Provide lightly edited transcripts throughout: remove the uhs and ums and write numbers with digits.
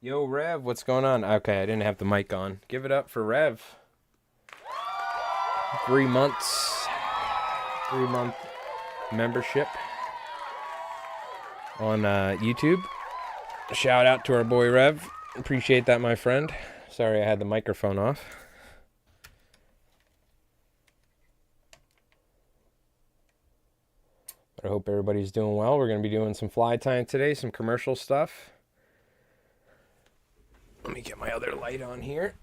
Yo, Rev, what's going on? Okay, I didn't have the mic on. Give it up for Rev. 3 months, 3 month membership on YouTube. Shout out to our boy Rev. Appreciate that, my friend. Sorry I had the microphone off. But I hope everybody's doing well. We're going to be doing some fly tying today, some commercial stuff. Let me get my other light on here.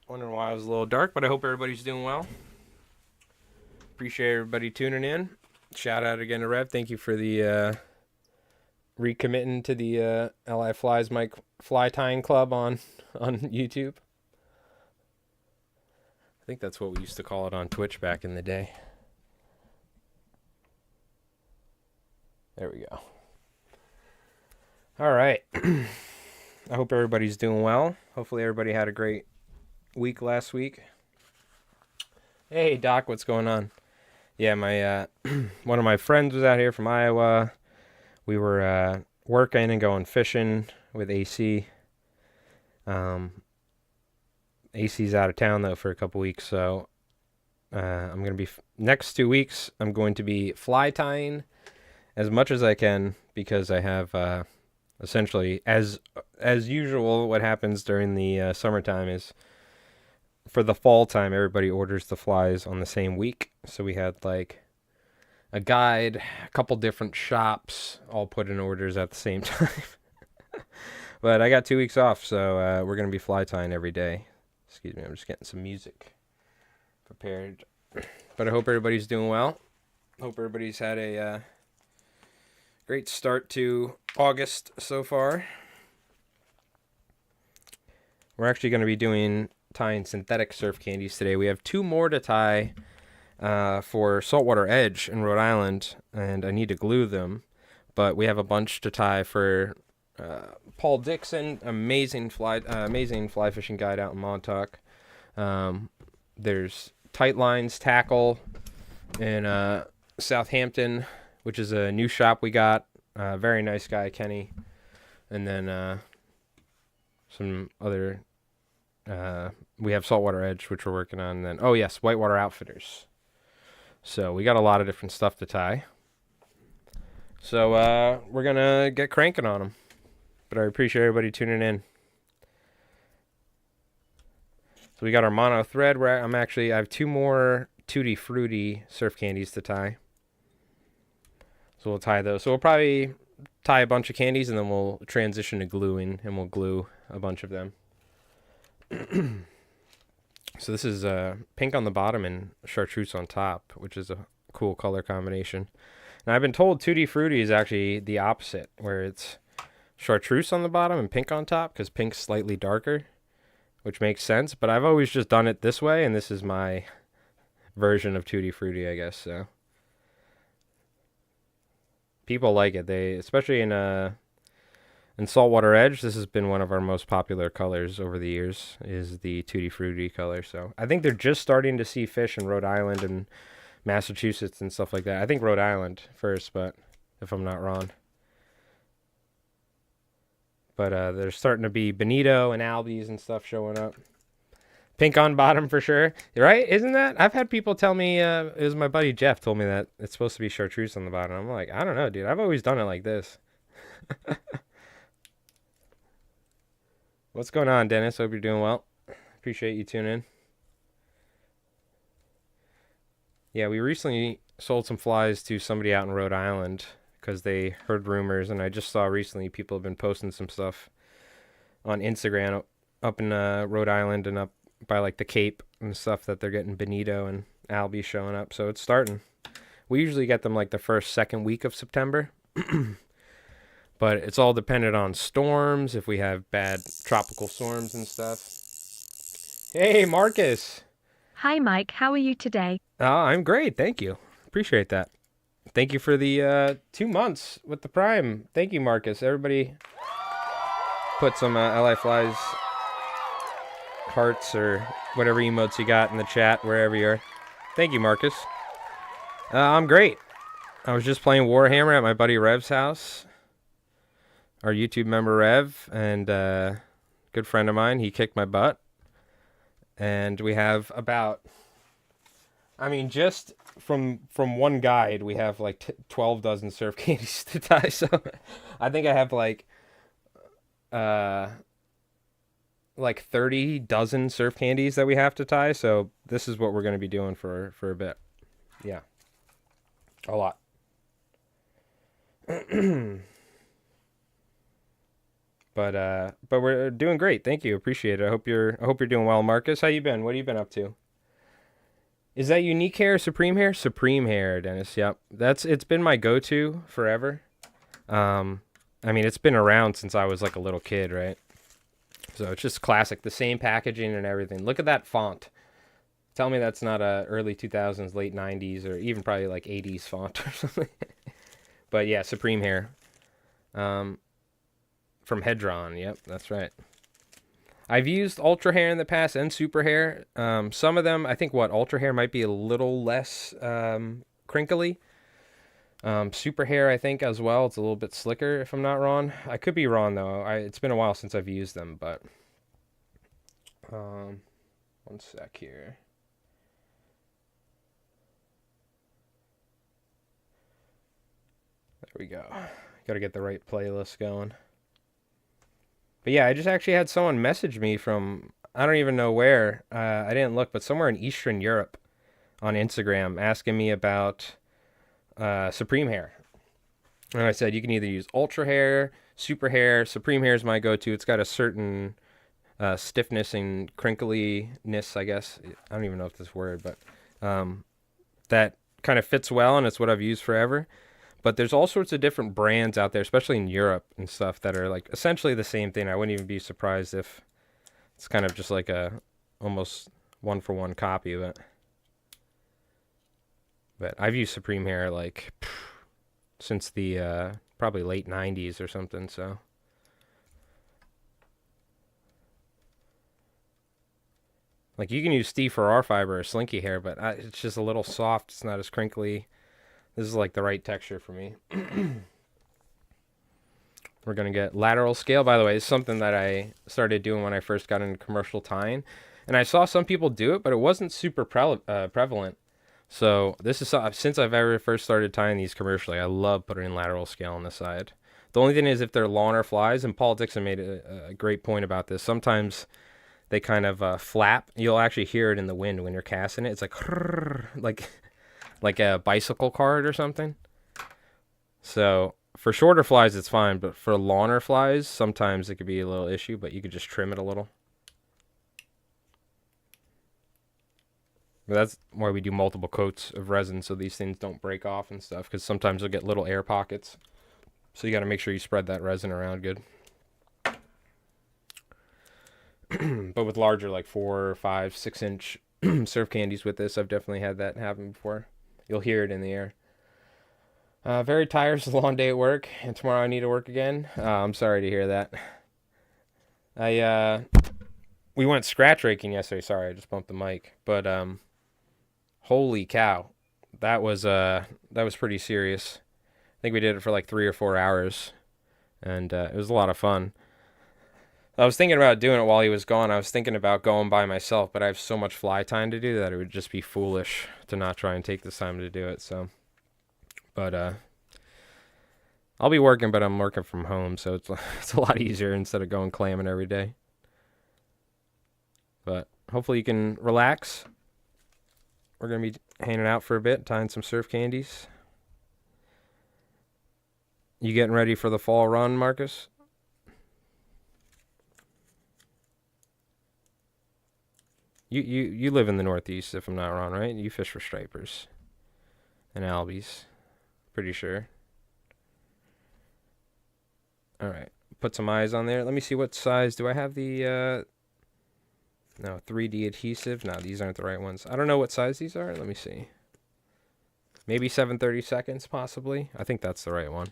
Wondering why it was a little dark, but I hope everybody's doing well. Appreciate everybody tuning in. Shout out again to Rev. Thank you for the recommitting to the LI Flies Mike Fly Tying Club on YouTube. I think that's what we used to call it on Twitch back in the day. There we go. All right. I hope everybody's doing well. Hopefully everybody had a great week last week. Hey, Doc, what's going on? Yeah, my one of my friends was out here from Iowa. We were working and going fishing with AC. AC's out of town, though, for a couple weeks, so I'm going to be... next 2 weeks, I'm going to be fly tying as much as I can, because I have... essentially, as usual, what happens during the summertime is, for the fall time, everybody orders the flies on the same week. So we had like a guide, a couple different shops, all put in orders at the same time. But I got 2 weeks off, so we're going to be fly tying every day. Excuse me, I'm just getting some music prepared. But I hope everybody's doing well. Hope everybody's had a... great start to August so far. We're actually going to be tying synthetic surf candies today. We have 2 more to tie for Saltwater Edge in Rhode Island, and I need to glue them. But we have a bunch to tie for Paul Dixon, amazing fly fishing guide out in Montauk. There's Tight Lines Tackle in Southampton, which is a new shop we got. Very nice guy, Kenny. And then some other... we have Saltwater Edge, which we're working on. And then, oh yes, Whitewater Outfitters. So we got a lot of different stuff to tie. So we're going to get cranking on them. But I appreciate everybody tuning in. So we got our mono thread, where I have 2 more Tutti Frutti surf candies to tie. So we'll tie those. So we'll probably tie a bunch of candies, and then we'll transition to gluing, and we'll glue a bunch of them. So this is pink on the bottom and chartreuse on top, which is a cool color combination. And I've been told Tutti Frutti is actually the opposite, where it's chartreuse on the bottom and pink on top, because pink's slightly darker, which makes sense. But I've always just done it this way, and this is my version of Tutti Frutti, I guess. So people like it. They, especially in Saltwater Edge, this has been one of our most popular colors over the years, is the Tutti Frutti color. So I think they're just starting to see fish in Rhode Island and Massachusetts and stuff like that. I think Rhode Island first, but if I'm not wrong. But there's starting to be Bonito and Albis and stuff showing up. Pink on bottom for sure. Right? Isn't that? I've had people tell me, it was my buddy Jeff told me that it's supposed to be chartreuse on the bottom. I'm like, I don't know, dude. I've always done it like this. What's going on, Dennis? Hope you're doing well. Appreciate you tuning in. Yeah, we recently sold some flies to somebody out in Rhode Island because they heard rumors, and I just saw recently people have been posting some stuff on Instagram up in Rhode Island and up by like the Cape and stuff, that they're getting Bonito and Albi showing up. So it's starting. We usually get them like the first, second week of September. But it's all dependent on storms, if we have bad tropical storms and stuff. Hey, Marcus. Hi, Mike. How are you today? Oh, I'm great. Thank you. Appreciate that. Thank you for the 2 months with the Prime. Thank you, Marcus. Everybody put some LI Flies hearts or whatever emotes you got in the chat, wherever you are. Thank you, Marcus. I'm great. I was just playing Warhammer at my buddy Rev's house. our YouTube member Rev, and good friend of mine. He kicked my butt, and we have about, I mean, just from one guide, we have like 12 dozen surf candies to tie. So I think I have uh like 30 dozen surf candies that we have to tie. So this is what we're going to be doing for a bit. Yeah, a lot. But we're doing great. Thank you. Appreciate it. I hope you're doing well, Marcus. How you been? What have you been up to? Is that unique hair, supreme hair? Supreme hair, Dennis. Yep. It's been my go-to forever. Um I mean, it's been around since I was like a little kid, right? So it's just classic, the same packaging and everything. Look at that font. Tell me that's not a early 2000s, late 90s, or even probably like 80s font or something. But yeah, Supreme Hair. Um, from Hedron. Yep, that's right. I've used Ultra Hair in the past and Super Hair. Some of them, I think Ultra Hair might be a little less crinkly. Super Hair, I think, as well. It's a little bit slicker, if I'm not wrong. I could be wrong, though. It's been a while since I've used them, but... one sec here. There we go. Got to get the right playlist going. But yeah, I just actually had someone message me from, I don't even know where. I didn't look, but somewhere in Eastern Europe on Instagram asking me about Supreme Hair. And I said, you can either use Ultra Hair, Super Hair. Supreme Hair is my go-to. It's got a certain stiffness and crinkliness, I guess. I don't even know if this word, but that kind of fits well, and it's what I've used forever. But there's all sorts of different brands out there, especially in Europe and stuff, that are like essentially the same thing. I wouldn't even be surprised if it's kind of just like a almost one for one copy of it. But I've used Supreme Hair like since the probably late 90s or something, so. Like you can use Steve Farrar fiber or Slinky hair, but it's just a little soft. It's not as crinkly. This is like the right texture for me. We're going to get lateral scale. By the way, it's something that I started doing when I first got into commercial tying. And I saw some people do it, but it wasn't super prevalent. So this is since I've ever first started tying these commercially, I love putting lateral scale on the side. The only thing is if they're longer flies, and Paul Dixon made a great point about this. Sometimes they kind of flap. You'll actually hear it in the wind when you're casting it. It's like a bicycle cart or something. So for shorter flies, it's fine, but for longer flies, sometimes it could be a little issue, but you could just trim it a little. But that's why we do multiple coats of resin so these things don't break off and stuff, because sometimes you'll get little air pockets. So you got to make sure you spread that resin around good. But with larger, like 4, 5, 6-inch surf candies with this, I've definitely had that happen before. You'll hear it in the air. Very tired. It's a long day at work, and tomorrow I need to work again. I'm sorry to hear that. We went scratch raking yesterday. Sorry, I just bumped the mic. But holy cow, that was pretty serious. I think we did it for like 3 or 4 hours, and it was a lot of fun. I was thinking about doing it while he was gone. I was thinking about going by myself, but I have so much fly time to do that it would just be foolish to not try and take this time to do it. So, but I'll be working, but I'm working from home, so it's a lot easier instead of going clamming every day. But hopefully you can relax. We're gonna be hanging out for a bit, tying some surf candies. You getting ready for the fall run, Marcus? You live in the Northeast, if I'm not wrong, right? You fish for stripers and Albis, pretty sure. All right, put some eyes on there. Let me see what size. Do I have the no 3D adhesive? No, these aren't the right ones. I don't know what size these are. Let me see. Maybe 7/32, possibly. I think that's the right one,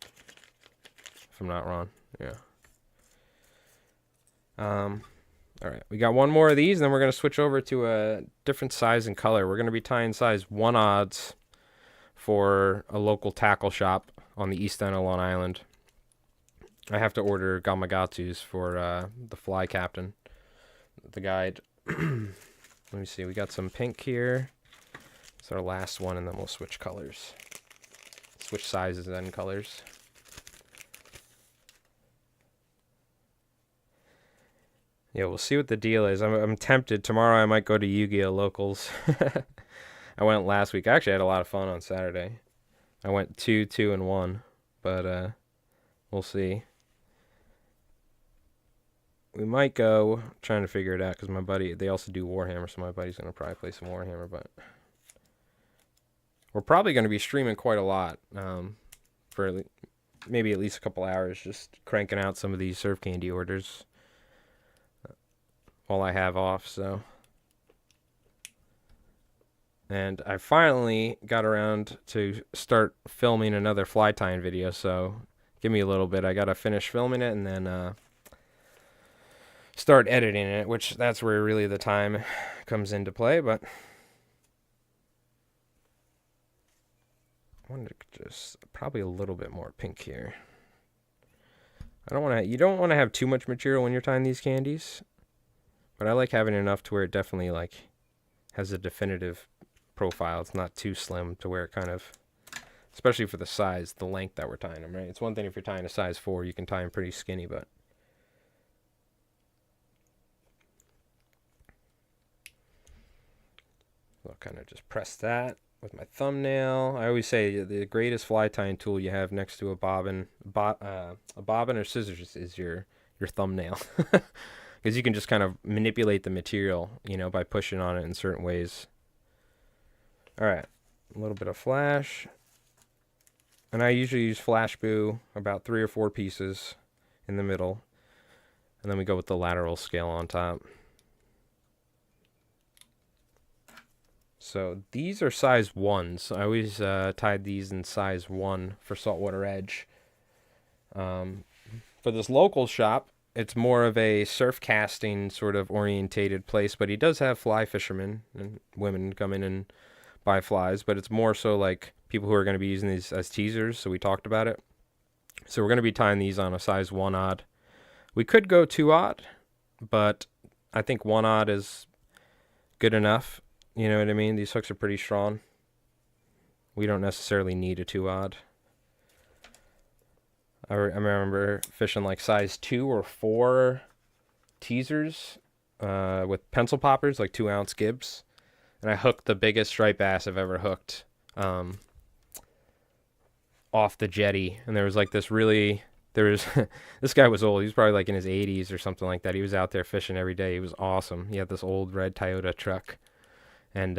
if I'm not wrong. Yeah. All right, we got one more of these, and then we're going to switch over to a different size and color. We're going to be tying size 1 odds for a local tackle shop on the east end of Long Island. I have to order Gamakatsus for the fly captain, the guide. Let me see. We got some pink here. It's our last one, and then we'll switch colors. Switch sizes and colors. Yeah, we'll see what the deal is. I'm tempted. Tomorrow I might go to Yu-Gi-Oh! Locals. I went last week. I actually had a lot of fun on Saturday. I went 2, 2, and 1. But we'll see. We might go. Trying to figure it out because my buddy, they also do Warhammer, so my buddy's going to probably play some Warhammer. But we're probably going to be streaming quite a lot for maybe at least a couple hours, just cranking out some of these Surf Candy orders while I have off, so. And I finally got around to start filming another fly tying video, so give me a little bit. I got to finish filming it and then start editing it, which that's where really the time comes into play, but I wanted to just probably a little bit more pink here. You don't want to have too much material when you're tying these candies, but I like having enough to where it definitely like has a definitive profile. It's not too slim to where it kind of, especially for the size, the length that we're tying them, right? It's one thing if you're tying a size 4, you can tie them pretty skinny, but I'll kind of just press that with my thumbnail. I always say the greatest fly tying tool you have next to a bobbin or scissors is your thumbnail. Because you can just kind of manipulate the material, by pushing on it in certain ways. All right, a little bit of flash. And I usually use flash boo, about 3 or 4 pieces in the middle. And then we go with the lateral scale on top. So these are size 1s. I always tied these in size 1 for Saltwater Edge. For this local shop, it's more of a surf casting sort of orientated place, but he does have fly fishermen and women come in and buy flies, but it's more so like people who are going to be using these as teasers, so we talked about it. So we're going to be tying these on a size 1 odd. We could go 2 odd, but I think 1 odd is good enough. You know what I mean? These hooks are pretty strong. We don't necessarily need a 2 odd. I remember fishing like size 2 or 4 teasers with pencil poppers, like 2-ounce gibs. And I hooked the biggest striped bass I've ever hooked off the jetty. And there was like this guy was old. He was probably like in his 80s or something like that. He was out there fishing every day. He was awesome. He had this old red Toyota truck. And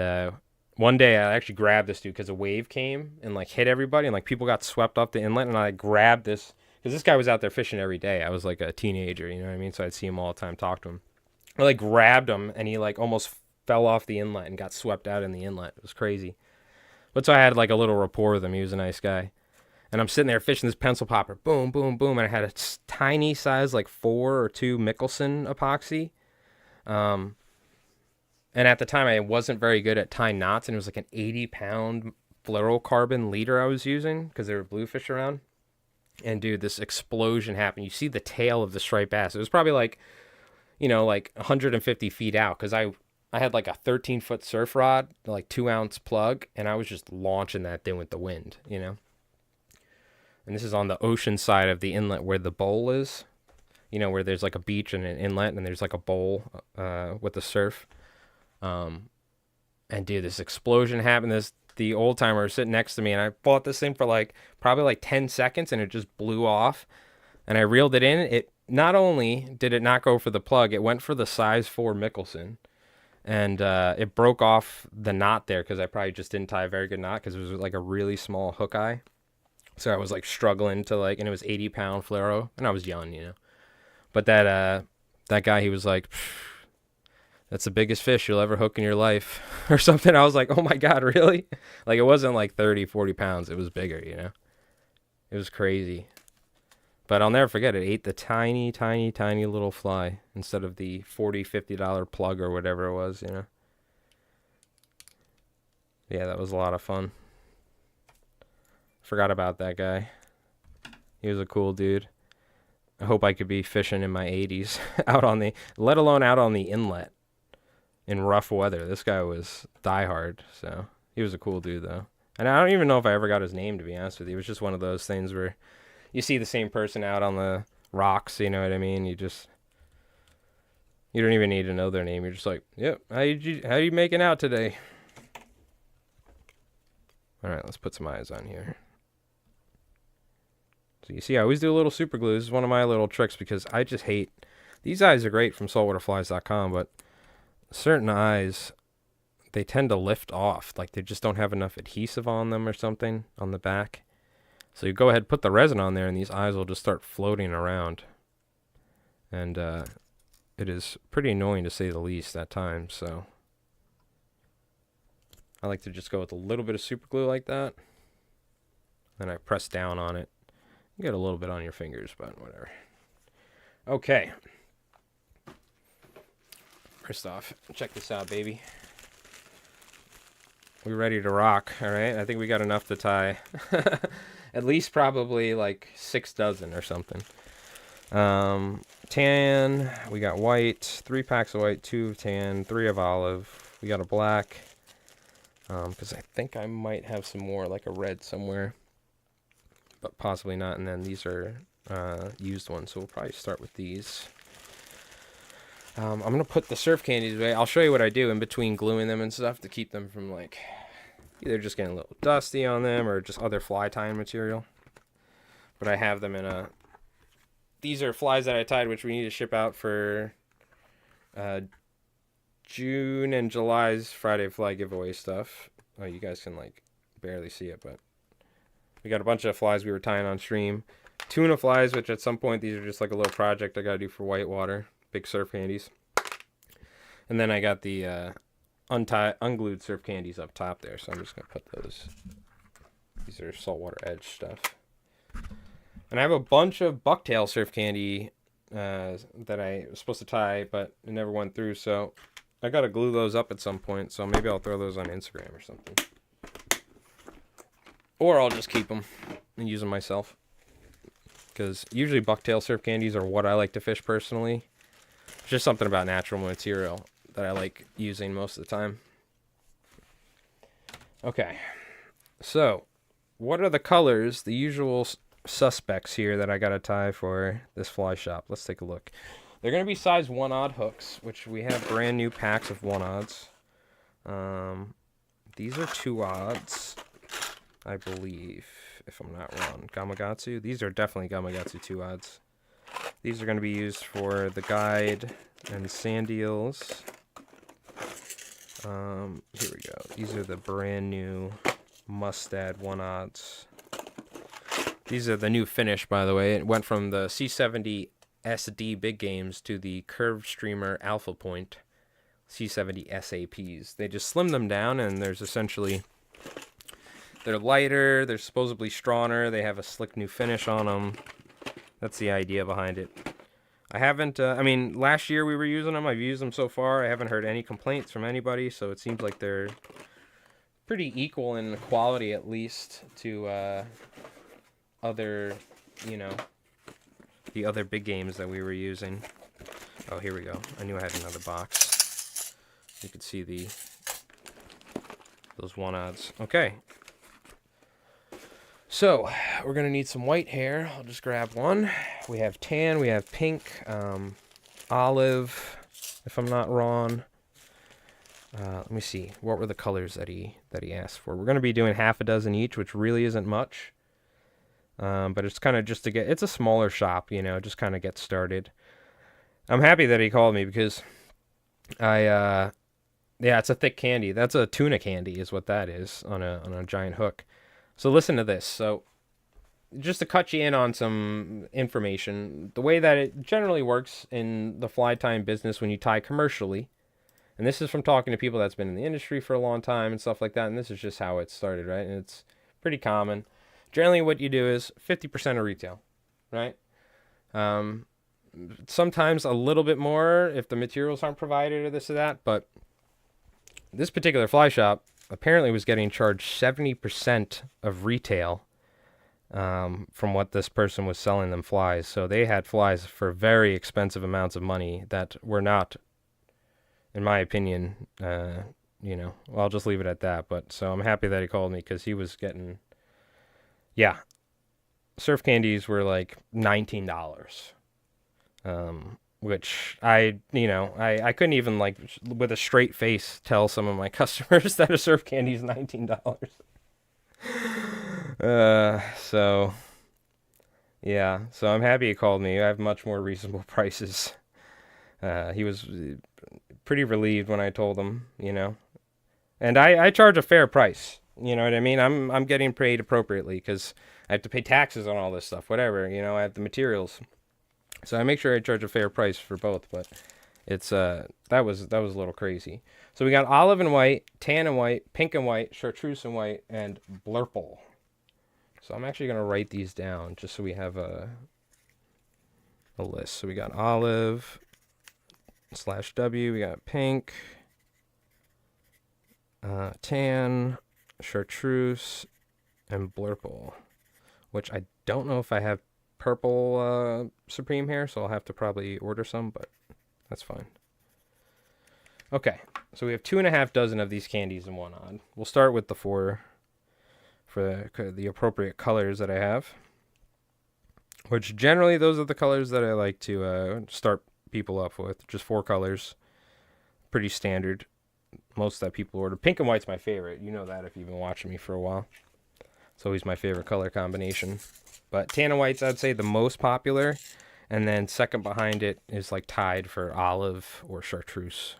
one day I actually grabbed this dude because a wave came and like hit everybody and like people got swept off the inlet, and I grabbed this because this guy was out there fishing every day. I was like a teenager, you know what I mean? So I'd see him all the time, talk to him. I like grabbed him and he like almost fell off the inlet and got swept out in the inlet. It was crazy. But so I had like a little rapport with him. He was a nice guy. And I'm sitting there fishing this pencil popper. Boom, boom, boom. And I had a tiny size like 4 or 2 Mickelson epoxy. And at the time, I wasn't very good at tying knots, and it was like an 80-pound fluorocarbon leader I was using because there were bluefish around. And, dude, this explosion happened. You see the tail of the striped bass. It was probably like, like 150 feet out because I had like a 13-foot surf rod, like 2-ounce plug, and I was just launching that thing with the wind, And this is on the ocean side of the inlet where the bowl is, where there's like a beach and an inlet, and there's like a bowl with the surf. And dude, this explosion happened. The old timer was sitting next to me, and I fought this thing for probably 10 seconds, and it just blew off. And I reeled it in. It not only did it not go for the plug, it went for the size 4 Mickelson, and it broke off the knot there because I probably just didn't tie a very good knot because it was like a really small hook eye. So I was like struggling to and it was 80-pound fluoro, and I was young, But that guy, he was like, that's the biggest fish you'll ever hook in your life or something. I was like, oh my God, really? Like it wasn't like 30, 40 pounds. It was bigger, It was crazy. But I'll never forget it. Ate the tiny, tiny, tiny little fly instead of the $40, $50 plug or whatever it was, Yeah, that was a lot of fun. Forgot about that guy. He was a cool dude. I hope I could be fishing in my 80s out on the, let alone out on the inlet in rough weather. This guy was diehard, so he was a cool dude though. And I don't even know if I ever got his name, to be honest with you. It was just one of those things where you see the same person out on the rocks, you know what I mean? You don't even need to know their name. You're just like, yep, how you making out today? All right, let's put some eyes on here. So you see, I always do a little super glue. This is one of my little tricks because I just hate, these eyes are great from saltwaterflies.com, but certain eyes, they tend to lift off. Like they just don't have enough adhesive on them or something on the back. So you go ahead, put the resin on there, and these eyes will just start floating around. And it is pretty annoying to say the least at times, so I like to just go with a little bit of super glue like that. Then I press down on it. You get a little bit on your fingers, but whatever. Okay. First off, check this out, baby. We're ready to rock, all right? I think we got enough to tie at least probably like 6 dozen or something. Tan, we got white, 3 packs of white, 2 of tan, 3 of olive. We got a black, because I think I might have some more, like a red somewhere, but possibly not. And then these are used ones, so we'll probably start with these. I'm going to put the surf candies away. I'll show you what I do in between gluing them and stuff to keep them from like either just getting a little dusty on them or just other fly tying material. But I have them in a, these are flies that I tied, which we need to ship out for June and July's Friday Fly giveaway stuff. Oh, you guys can like barely see it, but we got a bunch of flies we were tying on stream. Tuna flies, which at some point, these are just like a little project I got to do for whitewater. Big surf candies. And then I got the unglued surf candies up top there, so I'm just going to put those. These are saltwater edge stuff. And I have a bunch of bucktail surf candy that I was supposed to tie, but it never went through, so I got to glue those up at some point, so maybe I'll throw those on Instagram or something. Or I'll just keep them and use them myself. Because usually bucktail surf candies are what I like to fish personally. It's just something about natural material that I like using most of the time. Okay, so what are the colors, the usual suspects here that I gotta tie for this fly shop? Let's take a look. They're gonna be size 1/0 hooks, which we have brand new packs of 1/0s. These are 2/0s, I believe, if I'm not wrong. Gamakatsu. These are definitely Gamakatsu 2/0s. These are going to be used for the guide and sand eels. Here we go. These are the brand new Mustad 1/0s. These are the new finish, by the way. It went from the C70 SD big games to the curved streamer Alpha Point C70 SAPs. They just slim them down, and there's essentially, they're lighter, they're supposedly stronger, they have a slick new finish on them. That's the idea behind it. I haven't, I mean, last year we were using them. I've used them so far. I haven't heard any complaints from anybody, so it seems like they're pretty equal in quality, at least, to other, you know, the other big games that we were using. Oh, here we go. I knew I had another box. You could see those 1/0s. Okay. So, we're going to need some white hair. I'll just grab one. We have tan, we have pink, olive, if I'm not wrong. Let me see. What were the colors that he asked for? We're going to be doing half a dozen each, which really isn't much. But it's kind of just to get, it's a smaller shop, you know, just kind of get started. I'm happy that he called me because yeah, it's a thick candy. That's a tuna candy is what that is on a giant hook. So listen to this. So just to cut you in on some information, the way that it generally works in the fly tying business when you tie commercially, and this is from talking to people that's been in the industry for a long time and stuff like that, and this is just how it started, right? And it's pretty common. Generally what you do is 50% of retail, right? Sometimes a little bit more if the materials aren't provided or this or that, but this particular fly shop apparently was getting charged 70% of retail from what this person was selling them flies. So they had flies for very expensive amounts of money that were not, in my opinion, well, I'll just leave it at that. But so I'm happy that he called me because he was getting, yeah, surf candies were like $19. Which I couldn't even like with a straight face tell some of my customers that a surf candy is $19. So yeah, so I'm happy he called me. I have much more reasonable prices. He was pretty relieved when I told him. And I charge a fair price. You know what I mean? I'm getting paid appropriately because I have to pay taxes on all this stuff. Whatever, I have the materials, so I make sure I charge a fair price for both. But it's that was a little crazy. So we got olive and white, tan and white, pink and white, chartreuse and white, and blurple. So I'm actually gonna write these down just so we have a list. So we got olive /W, we got pink, tan, chartreuse, and blurple, which I don't know if I have purple Supreme here, so I'll have to probably order some, but that's fine. Okay, so we have 2.5 dozen of these candies in one odd. We'll start with the 4 for the appropriate colors that I have, which generally those are the colors that I like to start people up with. Just 4 colors, pretty standard. Most that people order. Pink and white's my favorite. You know that if you've been watching me for a while. It's always my favorite color combination. But tan and white's, I'd say, the most popular. And then second behind it is like tied for olive or chartreuse.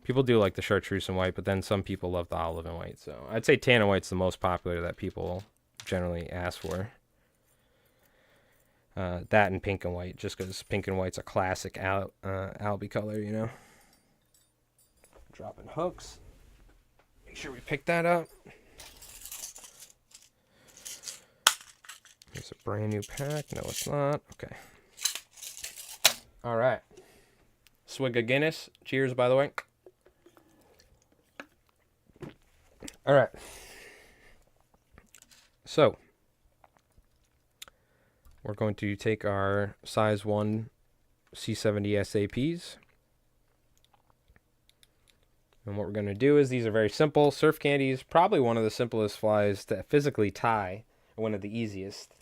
People do like the chartreuse and white, but then some people love the olive and white. So I'd say tan and white's the most popular that people generally ask for. That and pink and white, just because pink and white's a classic Albi color, Dropping hooks. Make sure we pick that up. It's a brand new pack. No, it's not. Okay. All right. Swig of Guinness. Cheers, by the way. All right. So, we're going to take our size 1 C70 SAPs. And what we're going to do is these are very simple. Surf candies, probably one of the simplest flies to physically tie, one of the easiest.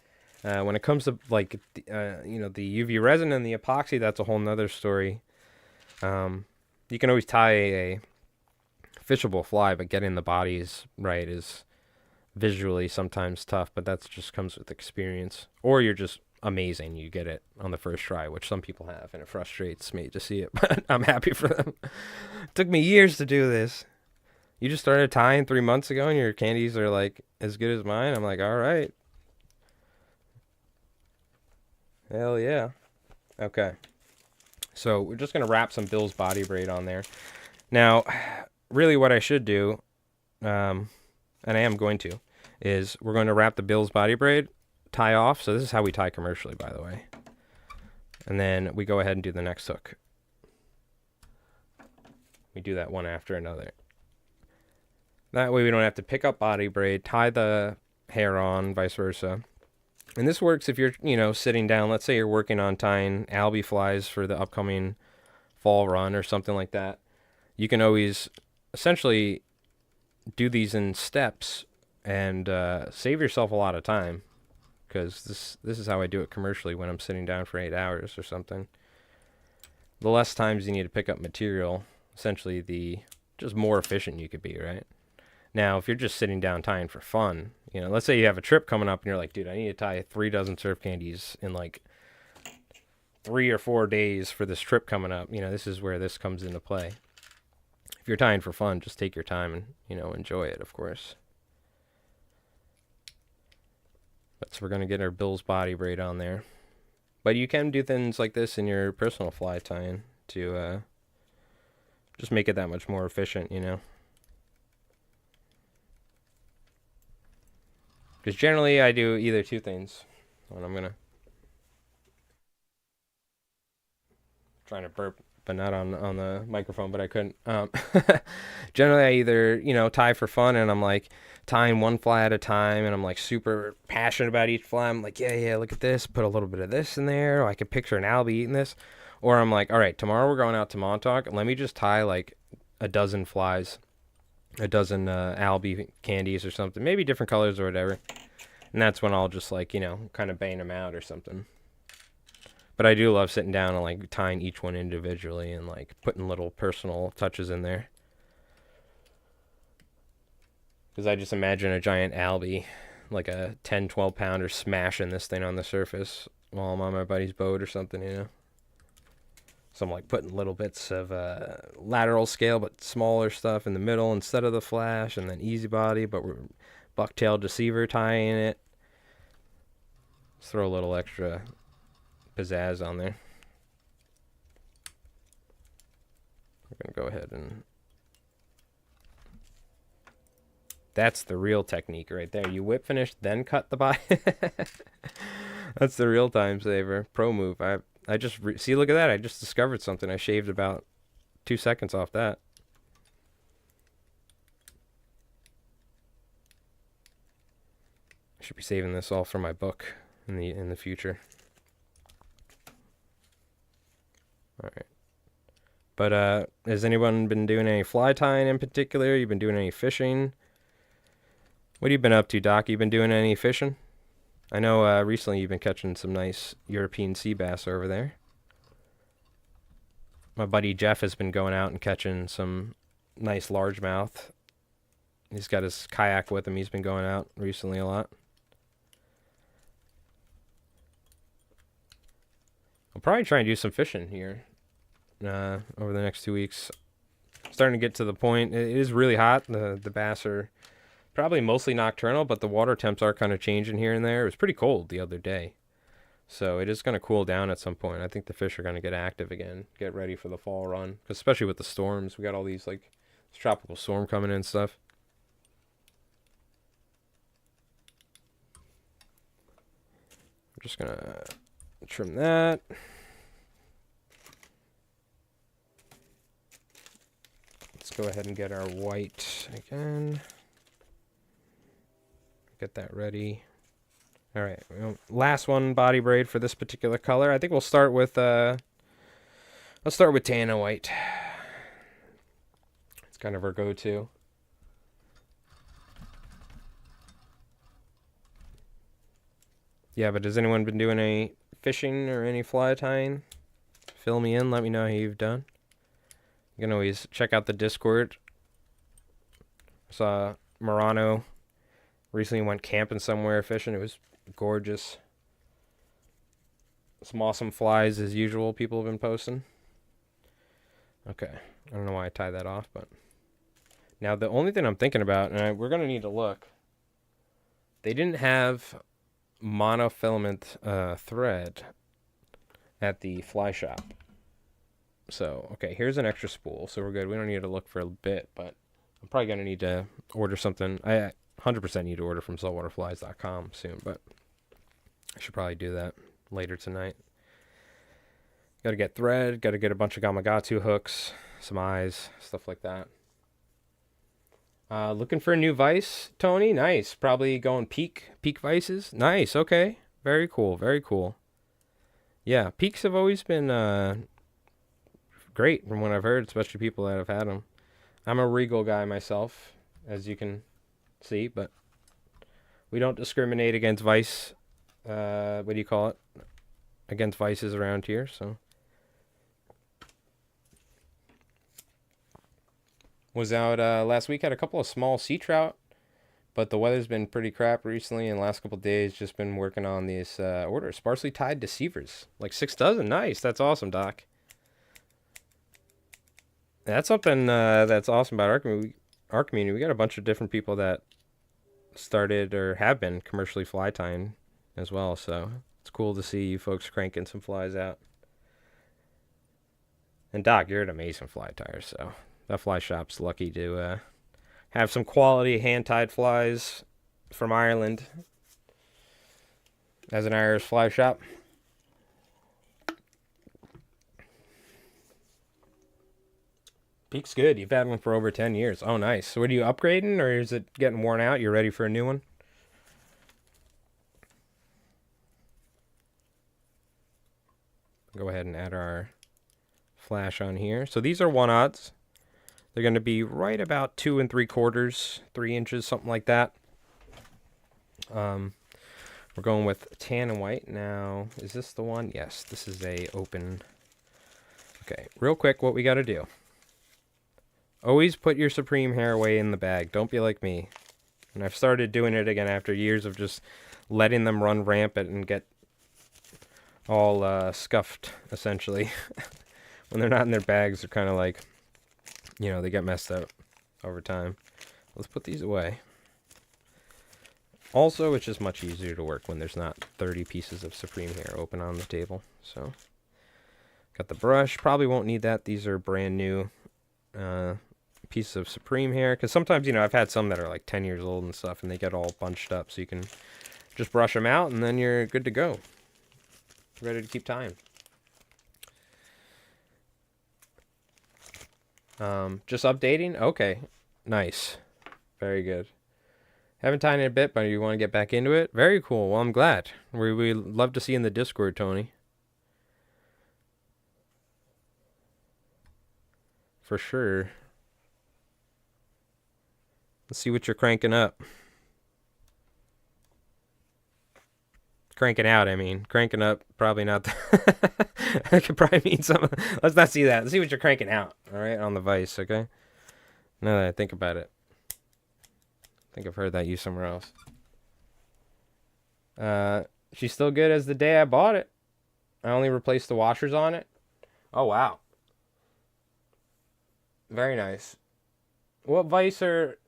When it comes to like the UV resin and the epoxy, that's a whole nother story. You can always tie a fishable fly, but getting the bodies right is visually sometimes tough, but that just comes with experience. Or you're just amazing. You get it on the first try, which some people have, and it frustrates me to see it, but I'm happy for them. It took me years to do this. You just started tying 3 months ago, and your candies are like as good as mine. I'm like, all right. Hell yeah. Okay. So we're just going to wrap some Bill's body braid on there. Now, really what I should do, and I am going to, is we're going to wrap the Bill's body braid, tie off. So this is how we tie commercially, by the way. And then we go ahead and do the next hook. We do that one after another. That way we don't have to pick up body braid, tie the hair on, vice versa. And this works if you're, sitting down. Let's say you're working on tying Albi flies for the upcoming fall run or something like that. You can always essentially do these in steps and save yourself a lot of time, because this is how I do it commercially when I'm sitting down for 8 hours or something. The less times you need to pick up material, essentially the just more efficient you could be, right? Now, if you're just sitting down tying for fun, let's say you have a trip coming up and you're like, dude, I need to tie 3 dozen surf candies in like 3 or 4 days for this trip coming up. This is where this comes into play. If you're tying for fun, just take your time and, enjoy it, of course. But so we're going to get our Bill's body braid on there. But you can do things like this in your personal fly tying to just make it that much more efficient, Because generally I do either 2 things. And I'm trying to burp but not on the microphone. But I couldn't. Generally, I either tie for fun, and I'm like tying one fly at a time, and I'm like super passionate about each fly. I'm like, yeah, look at this. Put a little bit of this in there. Or I could picture an Albi eating this. Or I'm like, all right, tomorrow we're going out to Montauk. Let me just tie like a dozen flies, a dozen Albi candies or something, maybe different colors or whatever. And that's when I'll just like kind of bang them out or something. But I do love sitting down and like tying each one individually and like putting little personal touches in there. Because I just imagine a giant Albi, like a 10, 12 pounder, smashing this thing on the surface while I'm on my buddy's boat or something. So I'm like putting little bits of lateral scale but smaller stuff in the middle instead of the flash, and then easy body, but we're bucktail deceiver tying it. Just throw a little extra pizzazz on there. We're going to go ahead and... That's the real technique right there. You whip finish, then cut the body. That's the real time saver. Pro move. I just... See, look at that. I just discovered something. I shaved about 2 seconds off that. I should be saving this all for my book in the future. All right. But has anyone been doing any fly tying in particular? You been doing any fishing? What have you been up to, Doc? You been doing any fishing? I know recently you've been catching some nice European sea bass over there. My buddy Jeff has been going out and catching some nice largemouth. He's got his kayak with him. He's been going out recently a lot. I'll probably try and do some fishing here over the next 2 weeks. Starting to get to the point. It is really hot. The bass are probably mostly nocturnal, but the water temps are kind of changing here and there. It was pretty cold the other day. So it is going to cool down at some point. I think the fish are going to get active again, get ready for the fall run. Especially with the storms. We got all these, like, this tropical storm coming in and stuff. I'm just going to trim that. Let's go ahead and get our white again. Get that ready. All right, last one, body braid for this particular color. I think we'll start with let's start with tan and white. It's kind of our go-to. Yeah, but has anyone been doing any fishing or any fly tying? Fill me in. Let me know how you've done. You can always check out the Discord. I saw Murano recently went camping somewhere fishing. It was gorgeous. Some awesome flies as usual people have been posting. Okay. I don't know why I tied that off, but... Now, the only thing I'm thinking about, and we're going to need to look, they didn't have monofilament thread at the fly shop. So, okay, here's an extra spool, so we're good. We don't need to look for a bit, but I'm probably going to need to order something. I 100% need to order from saltwaterflies.com soon, but I should probably do that later tonight. Got to get thread, got to get a bunch of Gamakatsu hooks, some eyes, stuff like that. Looking for a new vise, Tony? Nice. Probably going peak vices. Nice, okay. Very cool, very cool. Yeah, peaks have always been great from what I've heard, especially people that have had them. I'm a Regal guy myself, as you can see, but we don't discriminate against vice, what do you call it? Against vices around here, so. Was out last week, had a couple of small sea trout, but the weather's been pretty crap recently, and the last couple of days just been working on these orders. Sparsely tied deceivers, like 6 dozen. Nice, that's awesome, Doc. That's something that's awesome about our community. We got a bunch of different people that started or have been commercially fly tying as well, so it's cool to see you folks cranking some flies out. And Doc, you're an amazing fly tyer, so that fly shop's lucky to have some quality hand-tied flies from Ireland as an Irish fly shop. Peak's good. You've had one for over 10 years. Oh, nice. So, what are you upgrading, or is it getting worn out? You're ready for a new one? Go ahead and add our flash on here. So, these are 1/0s. They're going to be right about 2 3/4, 3 inches, something like that. We're going with tan and white. Now, is this the one? Yes, this is a open. Okay, real quick, what we got to do. Always put your Supreme hair away in the bag. Don't be like me. And I've started doing it again after years of just letting them run rampant and get all scuffed, essentially. When they're not in their bags, they're kind of like, they get messed up over time. Let's put these away. Also, it's just much easier to work when there's not 30 pieces of Supreme hair open on the table. So, got the brush. Probably won't need that. These are brand new pieces of Supreme hair. Because sometimes, I've had some that are like 10 years old and stuff, and they get all bunched up. So you can just brush them out, and then you're good to go. Ready to keep tying. Just updating? Okay. Nice. Very good. Haven't tied in a bit, but you want to get back into it? Very cool. Well, I'm glad. We love to see you in the Discord, Tony. For sure. Let's see what you're cranking up. Cranking out, I mean. Cranking up, probably not. That could probably mean something. Let's not see that. Let's see what you're cranking out, all right, on the Vice, okay? Now that I think about it. I think I've heard that used somewhere else. She's still good as the day I bought it. I only replaced the washers on it. Oh, wow. Very nice. What Vice are...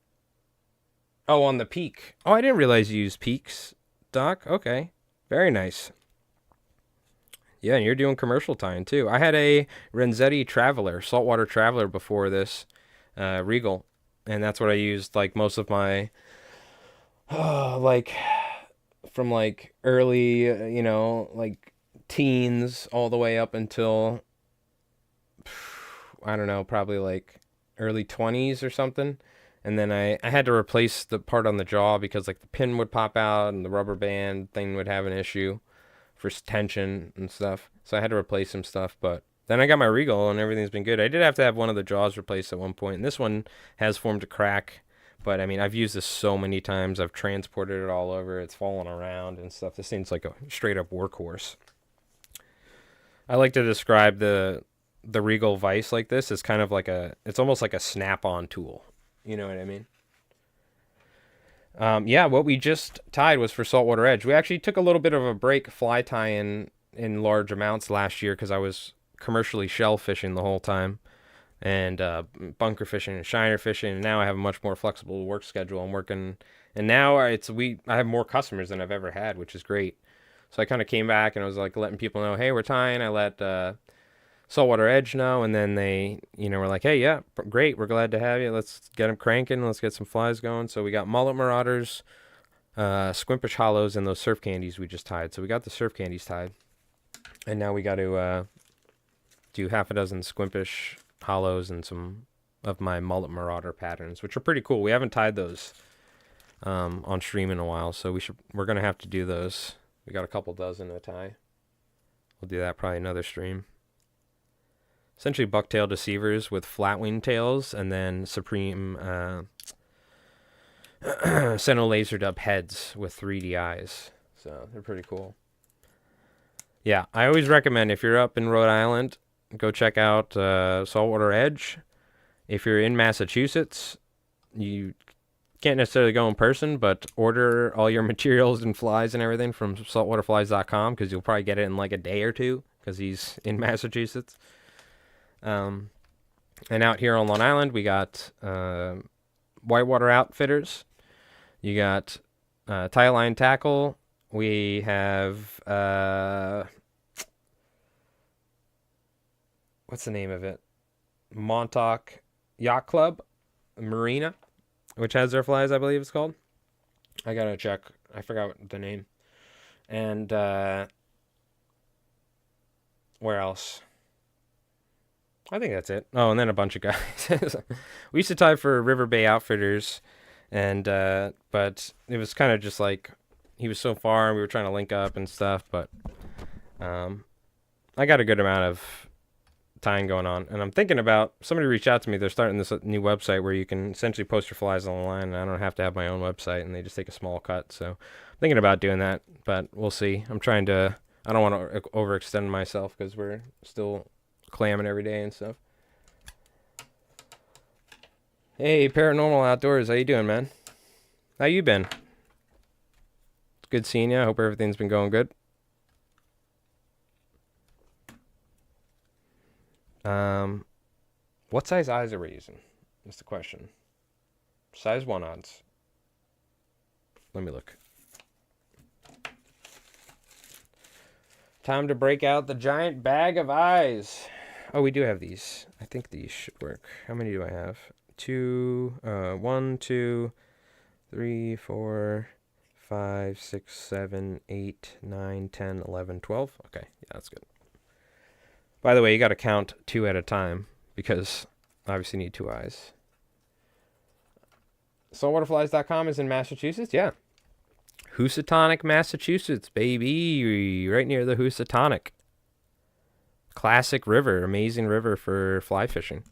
Oh, on the Peak. Oh, I didn't realize you used Peaks, Doc. Okay. Very nice. Yeah, and you're doing commercial tying, too. I had a Renzetti Traveler, Saltwater Traveler before this, Regal. And that's what I used, like, most of my... from like early, like teens all the way up until, I don't know, probably like early 20s or something. And then I had to replace the part on the jaw because like the pin would pop out and the rubber band thing would have an issue for tension and stuff. So I had to replace some stuff, but then I got my Regal and everything's been good. I did have to have one of the jaws replaced at one point, and this one has formed a crack. But, I mean, I've used this so many times. I've transported it all over. It's fallen around and stuff. This thing's like a straight-up workhorse. I like to describe the Regal Vice like this as kind of like it's almost like a snap-on tool. You know what I mean? Yeah, what we just tied was for Saltwater Edge. We actually took a little bit of a break fly tying in large amounts last year because I was commercially shell fishing the whole time. And bunker fishing and shiner fishing, and now I have a much more flexible work schedule. I'm working, and now I have more customers than I've ever had, which is great. So I kind of came back and I was like letting people know, hey, we're tying. I let Saltwater Edge know, and then they, were like, hey, yeah, great, we're glad to have you. Let's get them cranking. Let's get some flies going. So we got mullet marauders, squimpish hollows, and those surf candies we just tied. So we got the surf candies tied, and now we got to do half a dozen squimpish hollows and some of my mullet marauder patterns, which are pretty cool. We haven't tied those on stream in a while, so we're gonna have to do those. We got a couple dozen to tie. We'll do that probably another stream. Essentially bucktail deceivers with flat wing tails, and then Supreme Sentinel laser dub heads with 3D eyes. So they're pretty cool. Yeah, I always recommend if you're up in Rhode Island, go check out Saltwater Edge. If you're in Massachusetts, you can't necessarily go in person, but order all your materials and flies and everything from saltwaterflies.com because you'll probably get it in like a day or two because he's in Massachusetts. And out here on Long Island, we got Whitewater Outfitters. You got Tie Line Tackle. We have... what's the name of it? Montauk Yacht Club Marina, which has their flies, I believe it's called. I gotta check. I forgot the name. And where else? I think that's it. Oh, and then a bunch of guys. We used to tie for River Bay Outfitters, and but it was kind of just like he was so far, and we were trying to link up and stuff. But um, I got a good amount of tying going on, and I'm thinking about somebody reached out to me. They're starting this new website where you can essentially post your flies online, and I don't have to have my own website, and they just take a small cut. So I'm thinking about doing that, but we'll see. I'm trying to. I don't want to overextend myself because we're still clamming every day and stuff. Hey, Paranormal Outdoors, how you doing, man? How you been? It's good seeing you. I hope everything's been going good. Um, what size eyes are we using? That's the question. Size 1 odds. Let me look. Time to break out the giant bag of eyes. Oh, we do have these. I think these should work. How many do I have? 1, 2, 3, 4, 5, 6, 7, 8, 9, 10, 11, 12. Okay, yeah, that's good. By the way, you got to count 2 at a time because obviously you need 2 eyes. Saltwaterflies.com is in Massachusetts? Yeah. Housatonic, Massachusetts, baby. Right near the Housatonic. Classic river. Amazing river for fly fishing.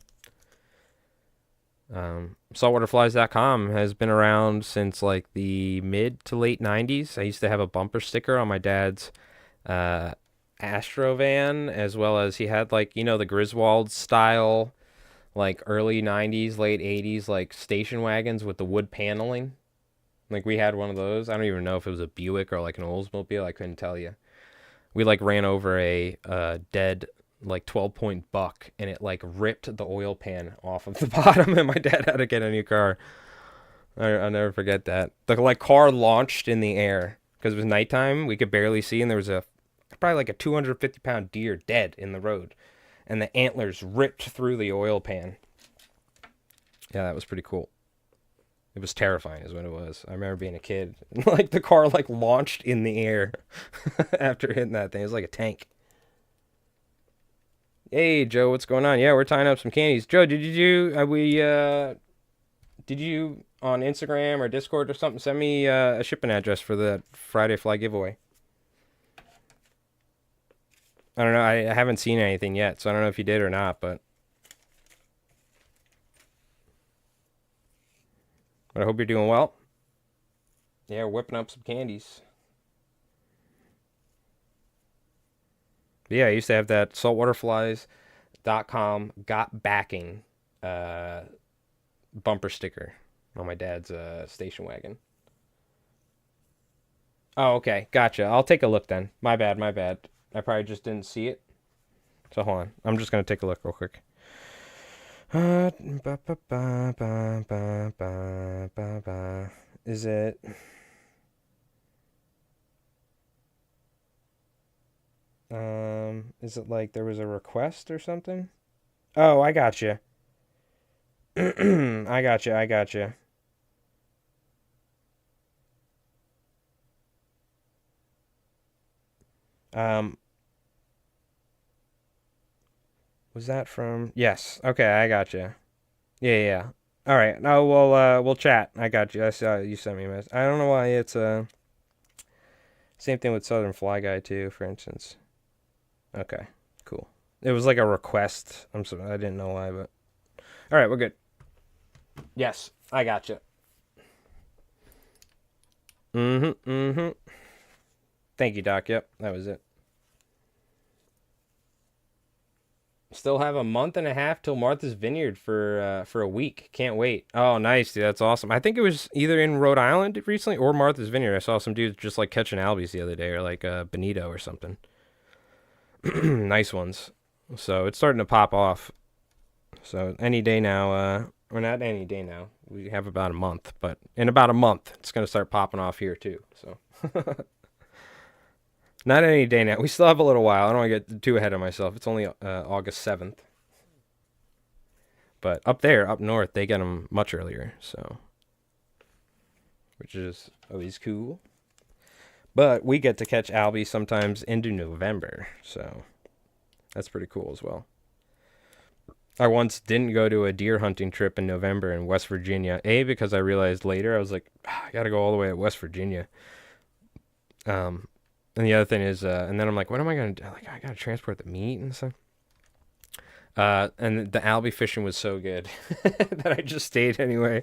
Saltwaterflies.com has been around since like the mid to late 90s. I used to have a bumper sticker on my dad's Astro van, as well as he had like, the Griswold style, like early 90s, late 80s, like station wagons with the wood paneling. Like we had one of those. I don't even know if it was a Buick or like an Oldsmobile. I couldn't tell you. We like ran over a dead like 12-point buck, and it like ripped the oil pan off of the bottom, and my dad had to get a new car. I'll never forget that. The like car launched in the air because it was nighttime. We could barely see, and there was probably like a 250-pound deer dead in the road, and the antlers ripped through the oil pan. Yeah, that was pretty cool. It was terrifying is what it was. I remember being a kid. Like the car like launched in the air after hitting that thing. It was like a tank. Hey Joe, what's going on? Yeah, we're tying up some candies. Joe, did you did you on Instagram or Discord or something send me a shipping address for the Friday fly giveaway? I don't know. I haven't seen anything yet, so I don't know if you did or not, but I hope you're doing well. Yeah, we're whipping up some candies. But yeah, I used to have that saltwaterflies.com got backing bumper sticker on my dad's station wagon. Oh, okay. Gotcha. I'll take a look then. My bad, my bad. I probably just didn't see it. So hold on. I'm just going to take a look real quick. Is it... is it like there was a request or something? Oh, I got you. I got you. I got you. Um, was that from? Yes. Okay, I got you. Yeah, yeah, yeah. All right. No, we'll chat. I got you. I saw you sent me a message. I don't know why it's same thing with Southern Fly Guy too, for instance. Okay, cool. It was like a request. I'm sorry, I didn't know why, but all right, we're good. Yes, I got you. Mm-hmm. Mm-hmm. Thank you, Doc. Yep, that was it. Still have a month and a half till Martha's Vineyard for a week. Can't wait. Oh, nice, dude. That's awesome. I think it was either in Rhode Island recently or Martha's Vineyard. I saw some dudes just like catching Albies the other day, or like Benito or something. Nice ones. So it's starting to pop off. So any day now, or not any day now. We have about a month, but in about a month, it's gonna start popping off here too. So. Not any day now. We still have a little while. I don't want to get too ahead of myself. It's only August 7th. But up there, up north, they get them much earlier. So, which is always cool. But we get to catch Albi sometimes into November. So, that's pretty cool as well. I once didn't go to a deer hunting trip in November in West Virginia. A, because I realized later, I was like, I got to go all the way to West Virginia. And the other thing is, and then I'm like, what am I going to do? Like, I got to transport the meat and stuff. And the Albi fishing was so good that I just stayed anyway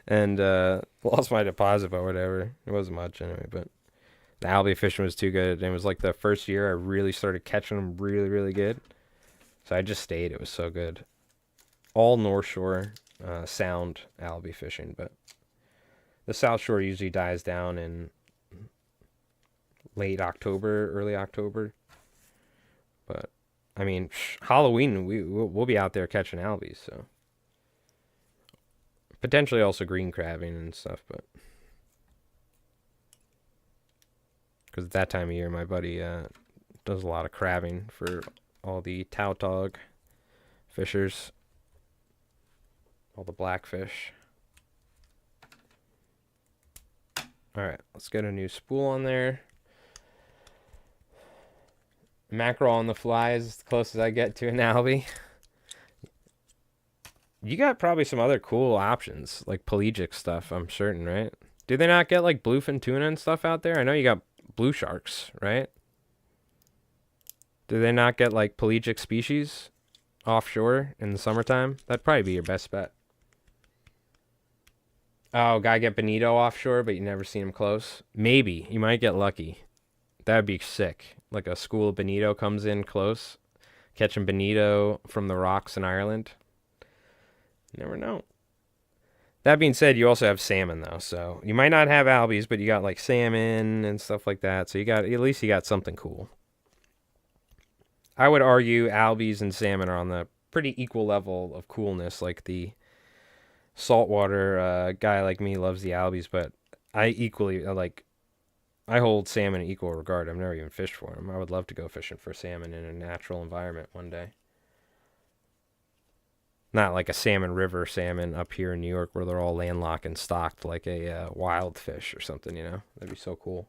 and lost my deposit, but whatever. It wasn't much anyway, but the Albi fishing was too good. And it was like the first year I really started catching them really, really good. So I just stayed. It was so good. All North Shore sound Albi fishing, but the South Shore usually dies down in late October, early October. But I mean, Halloween we'll be out there catching albies, so potentially also green crabbing and stuff. But because at that time of year, my buddy does a lot of crabbing for all the tautog fishers, all the blackfish. All right, let's get a new spool on there. Mackerel on the fly is the closest I get to an Albi. You got probably some other cool options, like pelagic stuff, I'm certain, right? Do they not get like bluefin tuna and stuff out there? I know you got blue sharks, right? Do they not get like pelagic species offshore in the summertime? That'd probably be your best bet. Oh, gotta get bonito offshore, but you never seen him close? Maybe. You might get lucky. That'd be sick. Like a school of bonito comes in close, catching bonito from the rocks in Ireland. You never know. That being said, you also have salmon though, so you might not have albies, but you got like salmon and stuff like that. So you got at least you got something cool. I would argue albies and salmon are on the pretty equal level of coolness. Like the saltwater guy like me loves the albies, but I equally like. I hold salmon in equal regard. I've never even fished for them. I would love to go fishing for salmon in a natural environment one day. Not like a salmon river salmon up here in New York where they're all landlocked and stocked like a wild fish or something, you know? That'd be so cool.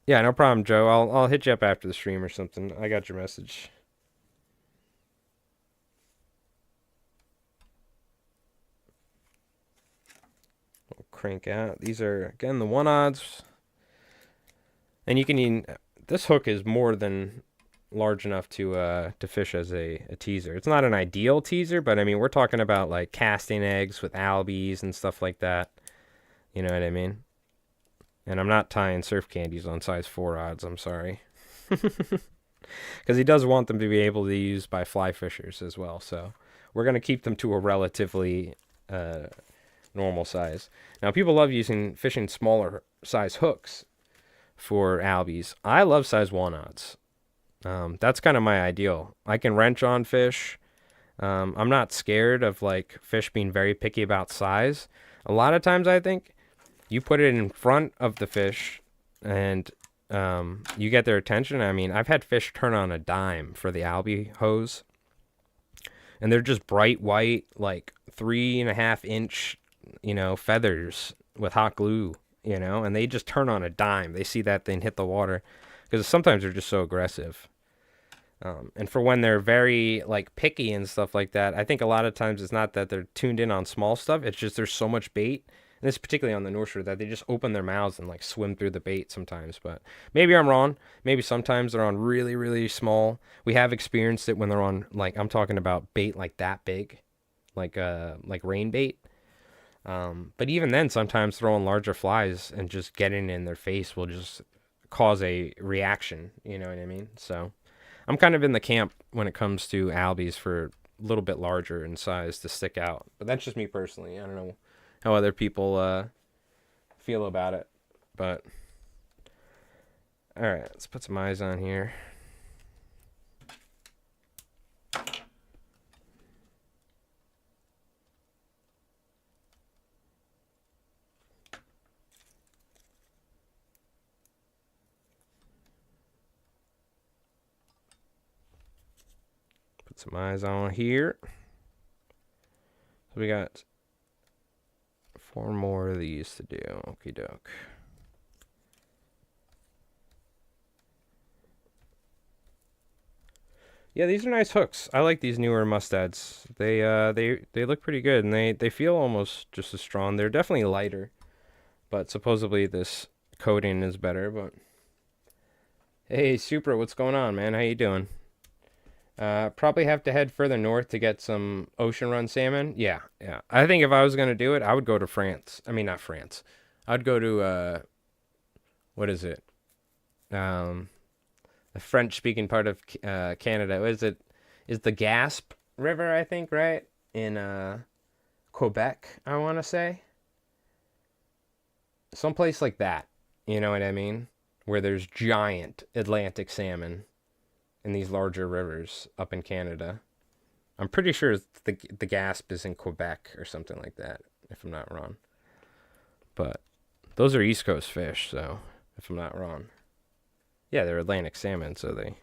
Yeah, no problem, Joe. I'll hit you up after the stream or something. I got your message. We'll crank out. These are, again, the 1-odds. And you can even... This hook is more than large enough to fish as a teaser. It's not an ideal teaser, but I mean, we're talking about like casting eggs with albies and stuff like that. You know what I mean? And I'm not tying surf candies on size 4 odds, I'm sorry. Because he does want them to be able to be used by fly fishers as well. So we're going to keep them to a relatively normal size. Now, people love fishing smaller size hooks for albies. I love size 1 odds. That's kind of my ideal. I can wrench on fish. I'm not scared of like fish being very picky about size. A lot of times I think you put it in front of the fish and you get their attention. I mean, I've had fish turn on a dime for the Albi hose. And they're just bright white, like 3.5-inch, feathers with hot glue, and they just turn on a dime. They see that thing hit the water because sometimes they're just so aggressive. And for when they're very like picky and stuff like that, I think a lot of times it's not that they're tuned in on small stuff. It's just there's so much bait, and it's particularly on the North Shore, that they just open their mouths and like swim through the bait sometimes. But maybe I'm wrong. Maybe sometimes they're on really, really small. We have experienced it when they're on, like, I'm talking about bait like that big, like rain bait. But even then, sometimes throwing larger flies and just getting in their face will just cause a reaction. You know what I mean? So I'm kind of in the camp when it comes to albies for a little bit larger in size to stick out. But that's just me personally. I don't know how other people feel about it. But all right, let's put some eyes on here. Put some eyes on here. So we got 4 more of these to do. Okie doke. Yeah, these are nice hooks. I like these newer mustads. They look pretty good, and they feel almost just as strong. They're definitely lighter, but supposedly this coating is better. But hey, Supra, what's going on, man? How you doing? Probably have to head further north to get some ocean run salmon. Yeah, yeah. I think if I was gonna do it, I would go to France. I mean, not France. I'd go to what is it? Um, the French-speaking part of Canada. What is it? Is the Gasp River? I think right in Quebec. I want to say someplace like that. You know what I mean? Where there's giant Atlantic salmon in these larger rivers up in Canada. I'm pretty sure the Gasp is in Quebec or something like that, if I'm not wrong. But those are East Coast fish, so if I'm not wrong, yeah, they're Atlantic salmon. So they,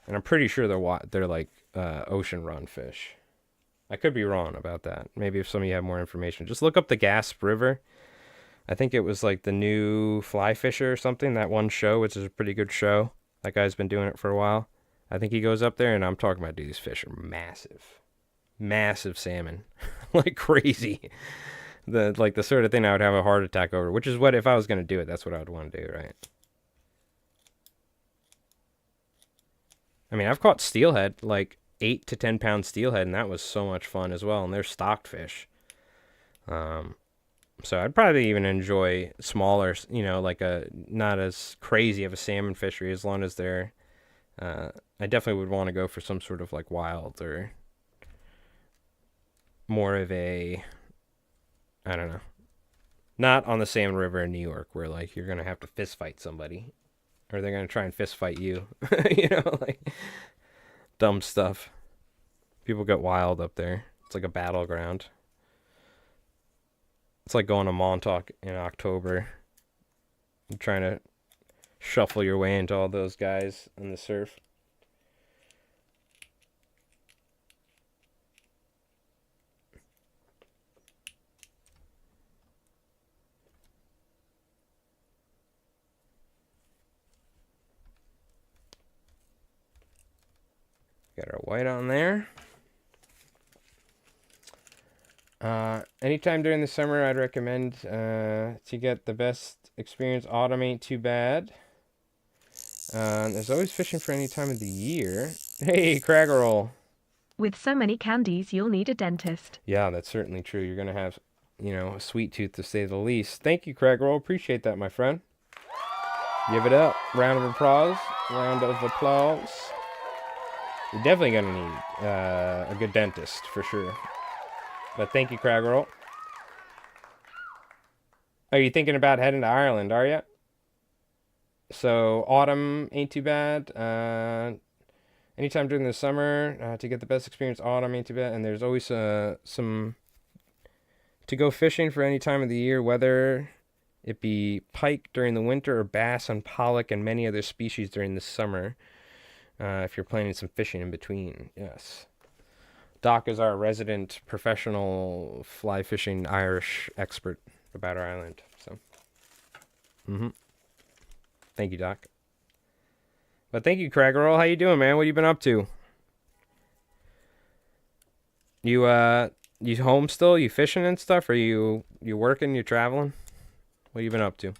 and I'm pretty sure they're like ocean run fish. I could be wrong about that. Maybe if some of you have more information, just look up the Gasp River. I think it was like the new Fly Fisher or something. That one show, which is a pretty good show. That guy's been doing it for a while. I think he goes up there, and I'm talking about, dude, these fish are massive, massive salmon, like crazy. The sort of thing I would have a heart attack over. Which is what, if I was gonna do it, that's what I would want to do, right? I mean, I've caught steelhead, like 8 to 10 pound steelhead, and that was so much fun as well. And they're stocked fish. Um, so I'd probably even enjoy smaller, like a not as crazy of a salmon fishery as long as they're. I definitely would want to go for some sort of like wild or more of a, I don't know, not on the Salmon River in New York where like you're gonna have to fist fight somebody or they're gonna try and fist fight you, like dumb stuff. People get wild up there. It's like a battleground. It's like going to Montauk in October and trying to shuffle your way into all those guys in the surf. Got our white on there. Anytime during the summer, I'd recommend to get the best experience. Autumn ain't too bad. There's always fishing for any time of the year. Hey, Craggerroll. With so many candies, you'll need a dentist. Yeah, that's certainly true. You're gonna have, a sweet tooth to say the least. Thank you, Craggerroll. Appreciate that, my friend. Give it up. Round of applause. Round of applause. You're definitely gonna need a good dentist for sure. But thank you, Craggerroll. Are you thinking about heading to Ireland? Are you? So autumn ain't too bad. Anytime during the summer to get the best experience. Autumn ain't too bad, and there's always some to go fishing for any time of the year, whether it be pike during the winter or bass and pollock and many other species during the summer. If you're planning some fishing in between, yes. Doc is our resident professional fly fishing Irish expert about our island. So, thank you, Doc. But thank you, Craggerroll. How you doing, man? What you been up to? You home still? You fishing and stuff? Or you working? You traveling? What you been up to?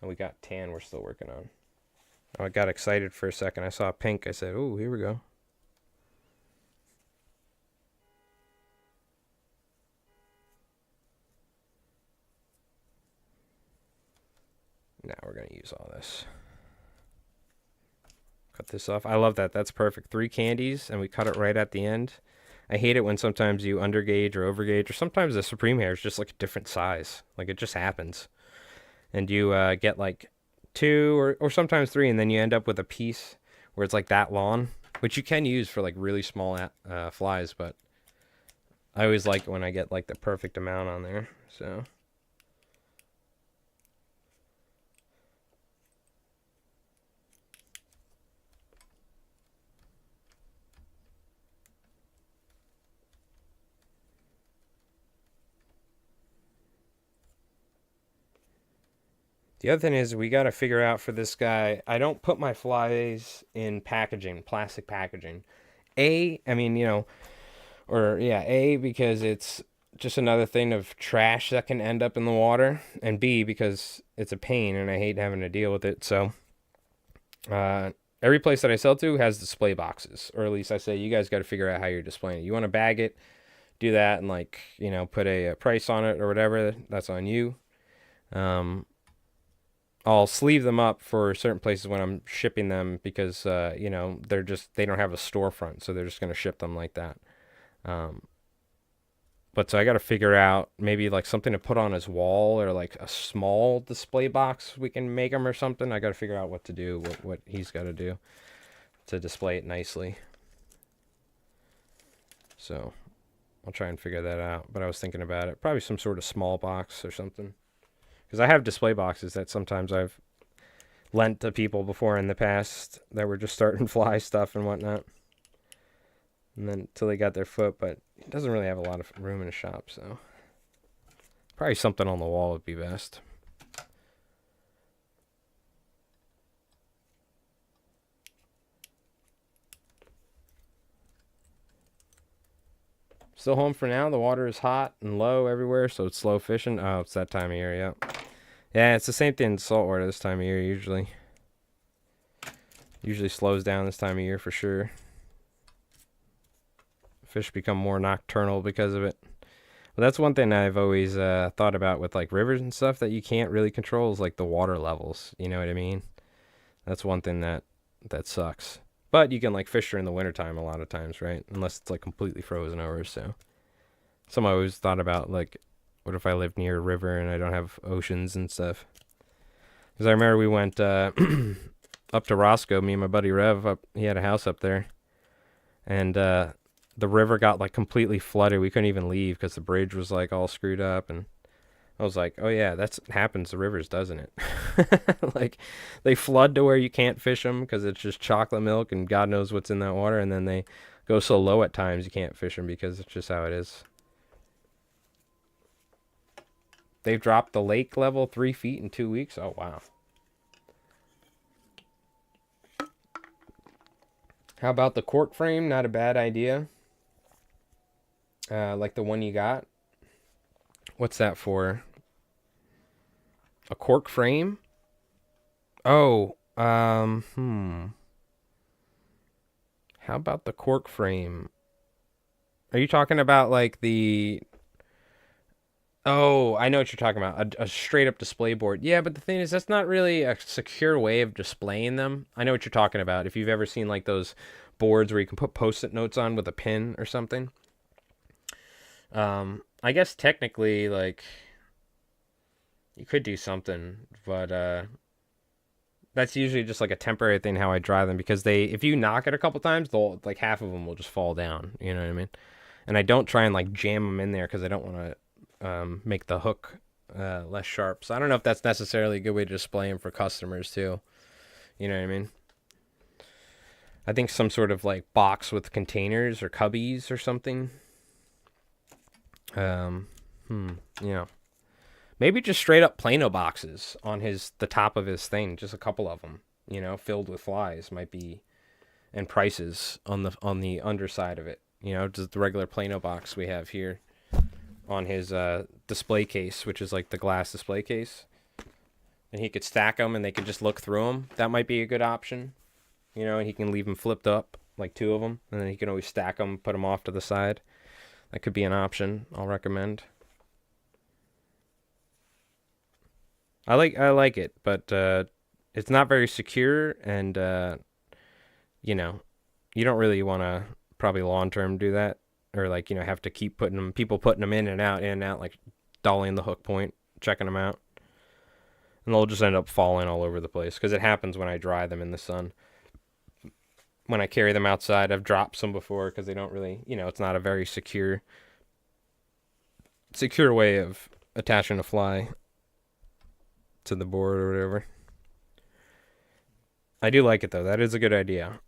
Oh, we got tan. We're still working on. Oh, I got excited for a second. I saw pink. I said, "Oh, here we go." Now we're gonna use all this. Cut this off. I love that. That's perfect. 3 candies, and we cut it right at the end. I hate it when sometimes you undergauge or overgauge, or sometimes the Supreme hair is just like a different size. Like it just happens. And you get like 2 or sometimes 3, and then you end up with a piece where it's like that long, which you can use for like really small flies, but I always like it when I get like the perfect amount on there. So. The other thing is we got to figure out for this guy. I don't put my flies in packaging, plastic packaging. I mean, because it's just another thing of trash that can end up in the water, and B, because it's a pain and I hate having to deal with it. So, every place that I sell to has display boxes, or at least I say you guys got to figure out how you're displaying it. You want to bag it, do that, and put a price on it or whatever. That's on you. I'll sleeve them up for certain places when I'm shipping them because they don't have a storefront, so they're just gonna ship them like that. Um, but so I got to figure out maybe like something to put on his wall or like a small display box we can make him or something. I got to figure out what to do, what he's got to do to display it nicely. So I'll try and figure that out. But I was thinking about it, probably some sort of small box or something. Because I have display boxes that sometimes I've lent to people before in the past that were just starting fly stuff and whatnot. And then until they got their foot, but it doesn't really have a lot of room in a shop, so probably something on the wall would be best. Still home for now. The water is hot and low everywhere, so it's slow fishing. Oh, it's that time of year, yeah. Yeah, it's the same thing in saltwater this time of year usually. Usually slows down this time of year for sure. Fish become more nocturnal because of it. But that's one thing I've always thought about with like rivers and stuff that you can't really control is like the water levels. You know what I mean? That's one thing that sucks. But you can like fish during the wintertime a lot of times, right? Unless it's like completely frozen over. So some I always thought about like, what if I live near a river and I don't have oceans and stuff? Because I remember we went up to Roscoe, me and my buddy Rev. He had a house up there, and the river got like completely flooded. We couldn't even leave because the bridge was like all screwed up, and I was like, oh yeah, that's happens to rivers, doesn't it? Like they flood to where you can't fish them because it's just chocolate milk and God knows what's in that water, and then they go so low at times you can't fish them because it's just how it is. They've dropped the lake level 3 feet in 2 weeks. Oh wow. How about the cork frame? Not a bad idea. Like the one you got. What's that for? A cork frame? Oh, How about the cork frame? Are you talking about like the... Oh, I know what you're talking about. A straight up display board. Yeah, but the thing is, that's not really a secure way of displaying them. I know what you're talking about. If you've ever seen like those boards where you can put post-it notes on with a pin or something. I guess technically, like, you could do something, but that's usually just like a temporary thing how I dry them because if you knock it a couple times, they'll like half of them will just fall down. You know what I mean? And I don't try and like jam them in there because I don't want to make the hook less sharp. So I don't know if that's necessarily a good way to display them for customers too. You know what I mean? I think some sort of like box with containers or cubbies or something. Maybe just straight up Plano boxes on the top of his thing, just a couple of them, filled with flies might be, and prices on the underside of it, just the regular Plano box we have here on his display case, which is like the glass display case, and he could stack them and they could just look through them. That might be a good option, and he can leave them flipped up, like 2 of them, and then he can always stack them, put them off to the side. That could be an option I'll recommend. I like it, but it's not very secure, and you don't really want to probably long term do that, or like have to keep putting them in and out, like dollying the hook point, checking them out, and they'll just end up falling all over the place because it happens when I dry them in the sun. When I carry them outside, I've dropped some before because they don't really, it's not a very secure way of attaching a fly to the board or whatever. I do like it though. That is a good idea.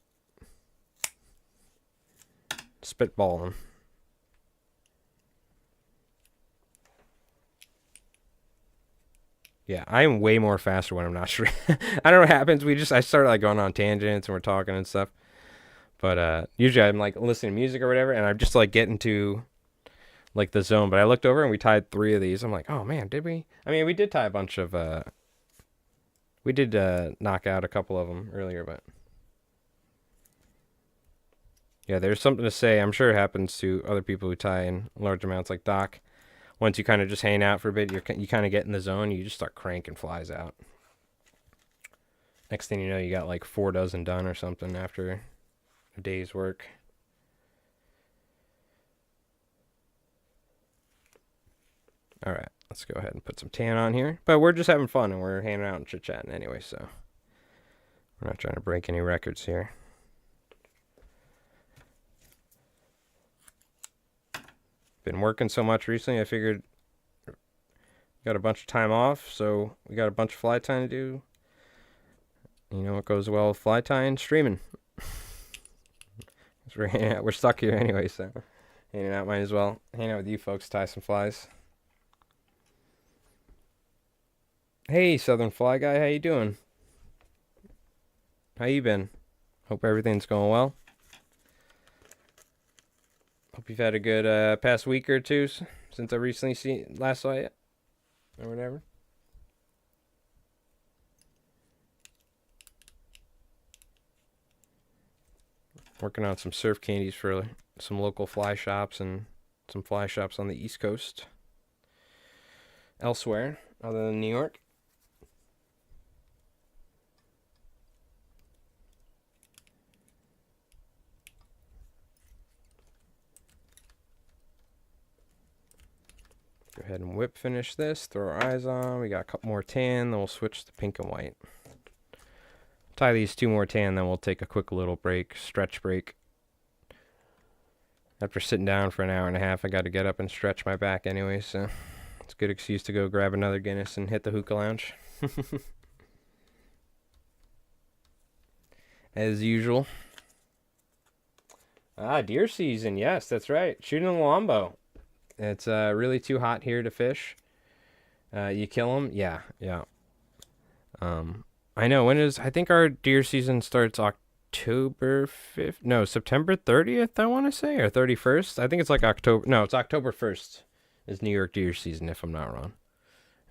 Spitballing. Yeah, I am way more faster when I'm not sure. I don't know what happens. I start like going on tangents and we're talking and stuff. But usually I'm like listening to music or whatever, and I'm just like getting to like the zone. But I looked over and we tied 3 of these. I'm like, oh man, did we? I mean, we did tie a bunch of. We did knock out a couple of them earlier, but yeah, there's something to say. I'm sure it happens to other people who tie in large amounts, like Doc. Once you kind of just hang out for a bit, you kind of get in the zone. You just start cranking flies out. Next thing you know, you got like 4 dozen done or something after a day's work. All right, let's go ahead and put some tan on here. But we're just having fun and we're hanging out and chit-chatting anyway, so we're not trying to break any records here. Been working so much recently, I figured got a bunch of time off, so we got a bunch of fly tying to do. You know what goes well with fly tying? Streaming. We're stuck here anyway, so hanging out might as well hang out with you folks, tie some flies. Hey, Southern Fly Guy, how you doing? How you been? Hope everything's going well. Hope you've had a good past week or two since I recently last saw you, or whatever. Working on some surf candies for some local fly shops and some fly shops on the East Coast. Elsewhere, other than New York. Go ahead and whip finish this, throw our eyes on. We got a couple more tan, then we'll switch to pink and white. Tie these 2 more tan, then we'll take a quick little break, stretch break. After sitting down for an hour and a half, I got to get up and stretch my back anyway, so it's a good excuse to go grab another Guinness and hit the hookah lounge. As usual. Deer season, yes, that's right. Shooting the Lombo. It's really too hot here to fish. You kill them? Yeah. I know, I think our deer season starts October 5th. No, September 30th, I want to say, or 31st. I think it's like October. No, it's October 1st is New York deer season, if I'm not wrong.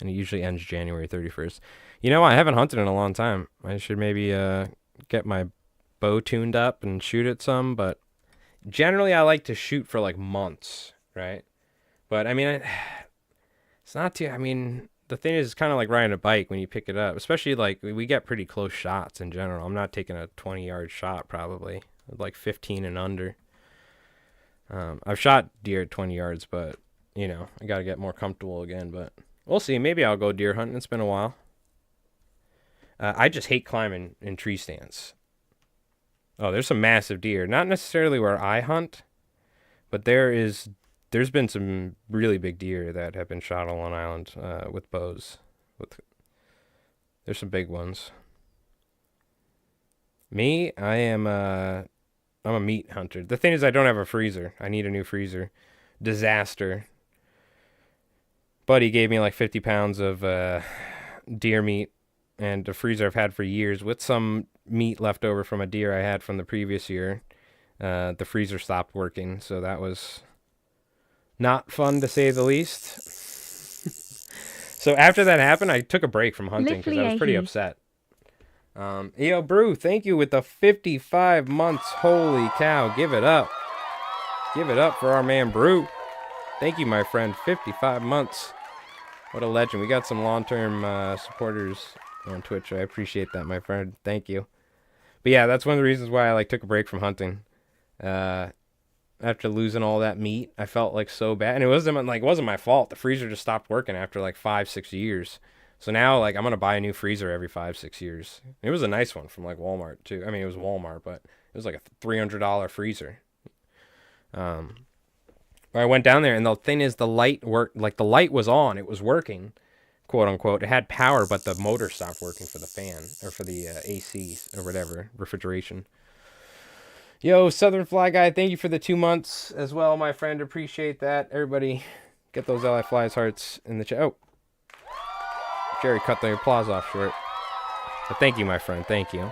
And it usually ends January 31st. You know, I haven't hunted in a long time. I should maybe get my bow tuned up and shoot at some, but generally I like to shoot for like months, right? But I mean, it's not too. I mean, the thing is, it's kind of like riding a bike when you pick it up. Especially like we get pretty close shots in general. I'm not taking a 20-yard shot probably, like 15 and under. I've shot deer at 20 yards, but you know, I got to get more comfortable again. But we'll see. Maybe I'll go deer hunting. It's been a while. I just hate climbing in tree stands. Oh, there's some massive deer. Not necessarily where I hunt, but there's been some really big deer that have been shot on Long Island with bows. There's some big ones. Me, I'm a meat hunter. The thing is, I don't have a freezer. I need a new freezer. Disaster. Buddy gave me like 50 pounds of deer meat and a freezer I've had for years with some meat left over from a deer I had from the previous year. The freezer stopped working, so that was not fun to say the least. So after that happened, I took a break from hunting because I was pretty upset. Yo, Brew, thank you with the 55 months. Holy cow, give it up. Give it up for our man Brew. Thank you, my friend. 55 months. What a legend. We got some long-term supporters on Twitch. I appreciate that, my friend. Thank you. But yeah, that's one of the reasons why I took a break from hunting. After losing all that meat, I felt like so bad, and it wasn't my fault. The freezer just stopped working after like 5-6 years. So now I'm gonna buy a new freezer every 5-6 years. It was a nice one from like Walmart too. I mean, it was Walmart, but it was like a $300 freezer. I went down there, and the thing is, the light worked. Like the light was on, it was working, quote unquote. It had power, but the motor stopped working for the fan or for the AC or whatever, refrigeration. Yo, Southern Fly Guy, thank you for the 2 months as well, my friend. Appreciate that. Everybody, get those LI Flies hearts in the chat. Oh, Jerry cut the applause off short. But thank you, my friend. Thank you.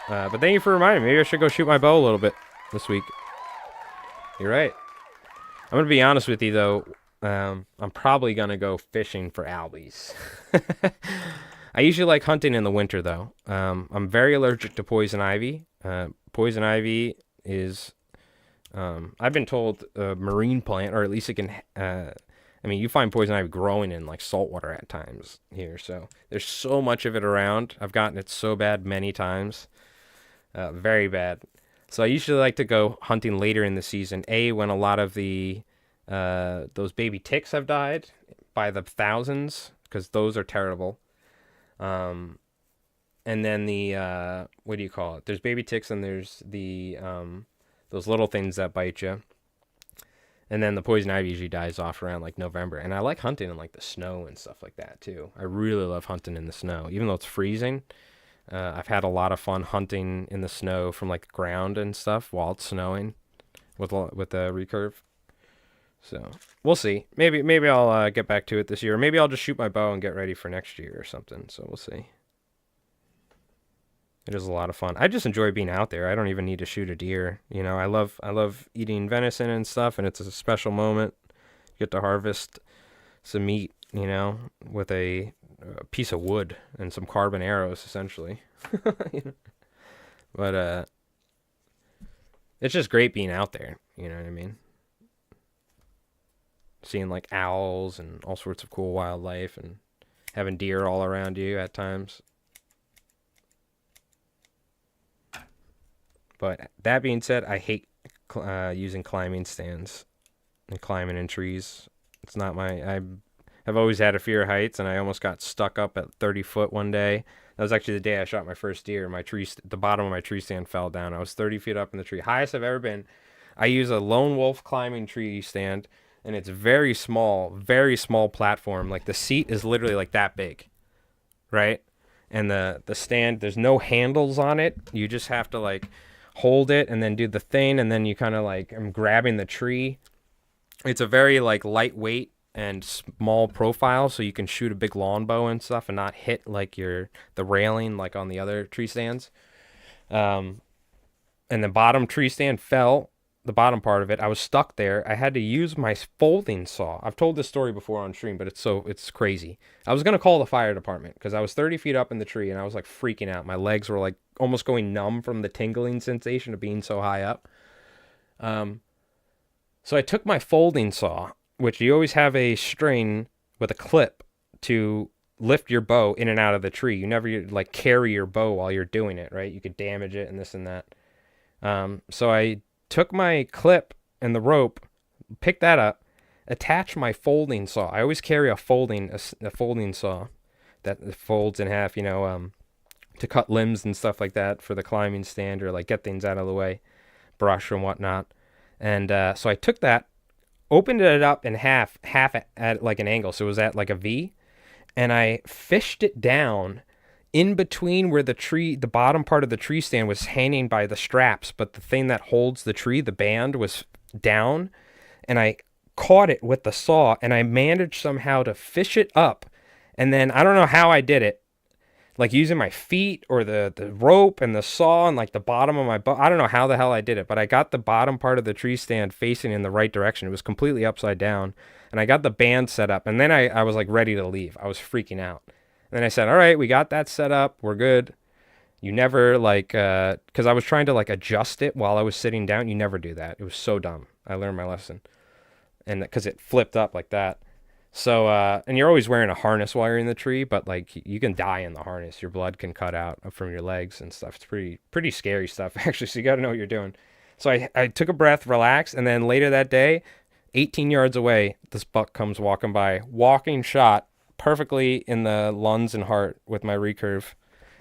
But thank you for reminding me. Maybe I should go shoot my bow a little bit this week. You're right. I'm going to be honest with you, though. I'm probably going to go fishing for Albis. I usually like hunting in the winter, though. I'm very allergic to poison ivy. Poison ivy is, I've been told, a marine plant, or at least it can, I mean, you find poison ivy growing in like saltwater at times here. So there's so much of it around. I've gotten it so bad many times. Very bad. So I usually like to go hunting later in the season. When a lot of the those baby ticks have died by the thousands, because those are terrible. And then the what do you call it? There's baby ticks, and there's the those little things that bite you. And then the poison ivy usually dies off around like November. And I like hunting in like the snow and stuff like that too. I really love hunting in the snow, even though it's freezing. I've had a lot of fun hunting in the snow from like the ground and stuff while it's snowing with the recurve. So we'll see. Maybe I'll get back to it this year. Or maybe I'll just shoot my bow and get ready for next year or something. So we'll see. It is a lot of fun. I just enjoy being out there. I don't even need to shoot a deer. You know, I love eating venison and stuff, and it's a special moment. You get to harvest some meat, you know, with a piece of wood and some carbon arrows, essentially. You know? But it's just great being out there. You know what I mean? Seeing like owls and all sorts of cool wildlife, and having deer all around you at times. But that being said, I hate using climbing stands and climbing in trees. It's not I have always had a fear of heights, and I almost got stuck up at 30 foot one day. That was actually the day I shot my first deer. The bottom of my tree stand fell down. I was 30 feet up in the tree, highest I've ever been. I use a lone wolf climbing tree stand, and it's very small platform. Like the seat is literally like that big, right? And the stand, there's no handles on it. You just have to like hold it and then do the thing, and then you kind of like, I'm grabbing the tree. It's a very like lightweight and small profile, so you can shoot a big longbow and stuff and not hit like the railing like on the other tree stands. And the bottom tree stand fell, the bottom part of it. I was stuck there. I had to use my folding saw. I've told this story before on stream, but it's crazy. I was going to call the fire department because I was 30 feet up in the tree, and I was like freaking out. My legs were like almost going numb from the tingling sensation of being so high up. So I took my folding saw, which you always have a string with a clip to lift your bow in and out of the tree. You never like carry your bow while you're doing it, right? You could damage it and this and that. So I took my clip and the rope, picked that up, attached my folding saw. I always carry a folding saw that folds in half, you know, to cut limbs and stuff like that for the climbing stand, or like get things out of the way, brush and whatnot. And so I took that, opened it up in half at like an angle, so it was at like a V, and I fished it down in between where the bottom part of the tree stand was hanging by the straps, but the thing that holds the tree, the band, was down, and I caught it with the saw, and I managed somehow to fish it up, and then I don't know how I did it, like using my feet or the rope and the saw and like the bottom of my bow. I don't know how the hell I did it, but I got the bottom part of the tree stand facing in the right direction. It was completely upside down, and I got the band set up, and then I was like ready to leave. I was freaking out. And then I said, all right, we got that set up. We're good. You never like, because I was trying to like adjust it while I was sitting down. You never do that. It was so dumb. I learned my lesson. And because it flipped up like that. So, and you're always wearing a harness while you're in the tree, but like you can die in the harness. Your blood can cut out from your legs and stuff. It's pretty scary stuff, actually. So you got to know what you're doing. So I took a breath, relaxed, and then later that day, 18 yards away, this buck comes walking by, walking shot perfectly in the lungs and heart with my recurve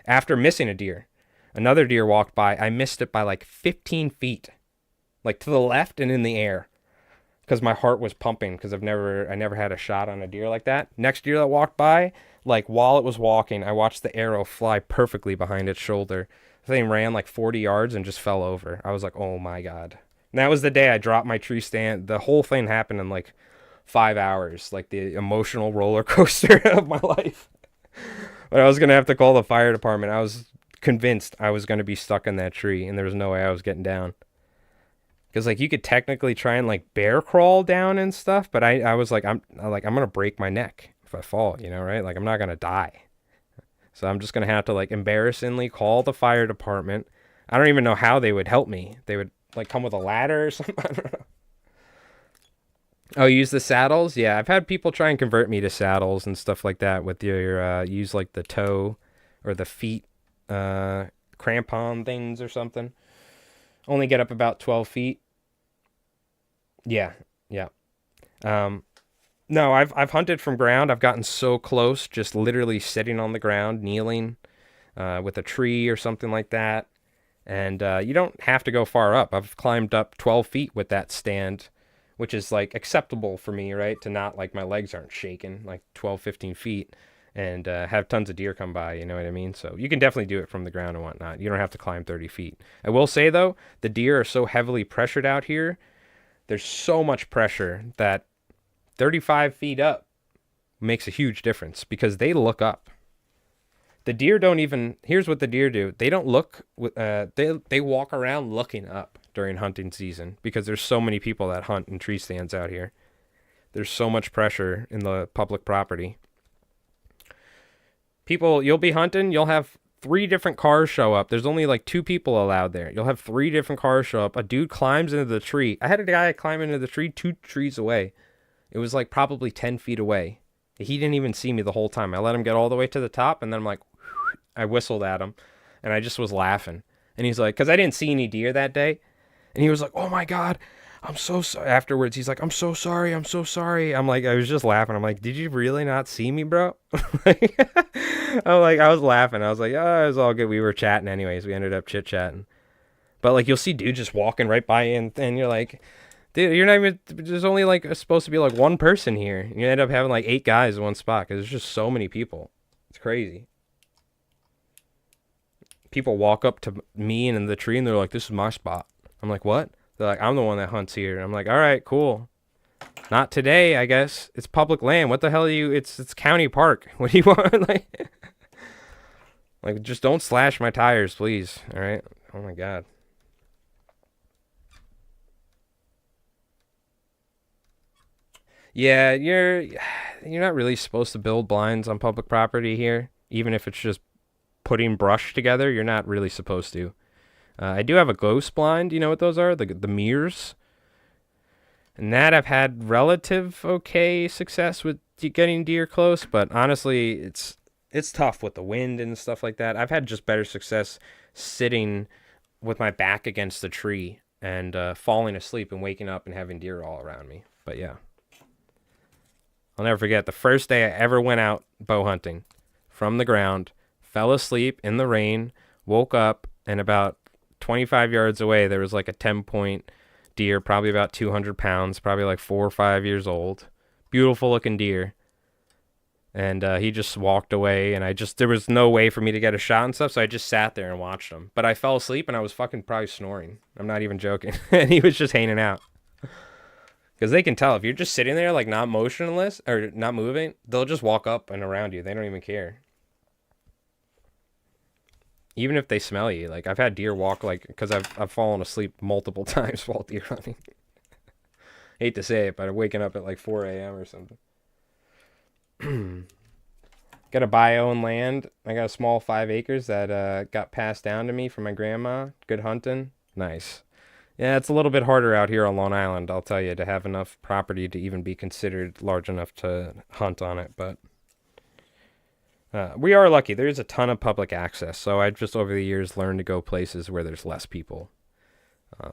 after missing a deer. Another deer walked by. I missed it by like 15 feet, like to the left and in the air, because my heart was pumping, because I never had a shot on a deer like that. Next deer that walked by, like while it was walking, I watched the arrow fly perfectly behind its shoulder. The thing ran like 40 yards and just fell over. I was like, oh my God. And that was the day I dropped my tree stand. The whole thing happened in like 5 hours, like the emotional roller coaster of my life. But I was gonna have to call the fire department. I was convinced I was gonna be stuck in that tree, and there was no way I was getting down. Because like you could technically try and like bear crawl down and stuff, but I was like I'm gonna break my neck if I fall, right? Like I'm not gonna die. So I'm just gonna have to like embarrassingly call the fire department. I don't even know how they would help me. They would like come with a ladder or something. I don't know. Oh, use the saddles? Yeah, I've had people try and convert me to saddles and stuff like that with your use like the toe or the feet crampon things or something. Only get up about 12 feet. Yeah, yeah. Um, no, I've hunted from ground. I've gotten so close, just literally sitting on the ground, kneeling with a tree or something like that. And you don't have to go far up. I've climbed up 12 feet with that stand, which is like acceptable for me, right? To not like my legs aren't shaking, like 12, 15 feet, and have tons of deer come by, you know what I mean? So you can definitely do it from the ground and whatnot. You don't have to climb 30 feet. I will say, though, the deer are so heavily pressured out here. There's so much pressure that 35 feet up makes a huge difference because they look up. The deer don't even. Here's what the deer do. They don't look. They walk around looking up during hunting season because there's so many people that hunt in tree stands out here. There's so much pressure in the public property. People, you'll be hunting. You'll have 3 different cars show up. There's only like 2 people allowed there. You'll have 3 different cars show up. A dude climbs into the tree. I had a guy climb into the tree 2 trees away. It was like probably 10 feet away. He didn't even see me the whole time. I let him get all the way to the top, and then I'm like, I whistled at him, and I just was laughing. And he's like, because I didn't see any deer that day, and he was like, "Oh my God, I'm so sorry." Afterwards, he's like, "I'm so sorry, I'm so sorry." I'm like, I was just laughing. I'm like, "Did you really not see me, bro?" I was laughing. I was like, "Oh, it was all good." We were chatting anyways. We ended up chit chatting. But like, you'll see dudes just walking right by you, and you're like, dude, you're not even. There's only like supposed to be like one person here. You end up having like 8 guys in one spot because there's just so many people. It's crazy. People walk up to me and in the tree and they're like, "This is my spot." I'm like, "What?" They're like, "I'm the one that hunts here." I'm like, "All right, cool. Not today, I guess. It's public land. What the hell are you? It's county park. What do you want?" like, just don't slash my tires, please. All right. Oh my God. Yeah, you're not really supposed to build blinds on public property here, even if it's just putting brush together. You're not really supposed to. I do have a ghost blind. You know what those are? The mirrors. And that I've had relative okay success with getting deer close, but honestly, it's tough with the wind and stuff like that. I've had just better success sitting with my back against the tree and falling asleep and waking up and having deer all around me. But yeah, I'll never forget the first day I ever went out bow hunting from the ground, fell asleep in the rain, woke up, and about 25 yards away, there was like a 10-point deer, probably about 200 pounds, probably like 4 or 5 years old. Beautiful looking deer. And he just walked away, and there was no way for me to get a shot and stuff, so I just sat there and watched him. But I fell asleep, and I was fucking probably snoring. I'm not even joking. And he was just hanging out. Because they can tell if you're just sitting there, like not motionless or not moving, they'll just walk up and around you. They don't even care. Even if they smell you. Like, I've had deer walk, like, because I've fallen asleep multiple times while deer hunting. Hate to say it, but I'm waking up at like 4 a.m. or something. Got a bio-owned land. I got a small 5 acres that got passed down to me from my grandma. Good hunting. Nice. Yeah, it's a little bit harder out here on Long Island, I'll tell you, to have enough property to even be considered large enough to hunt on it, but we are lucky. There's a ton of public access, so I've just over the years learned to go places where there's less people,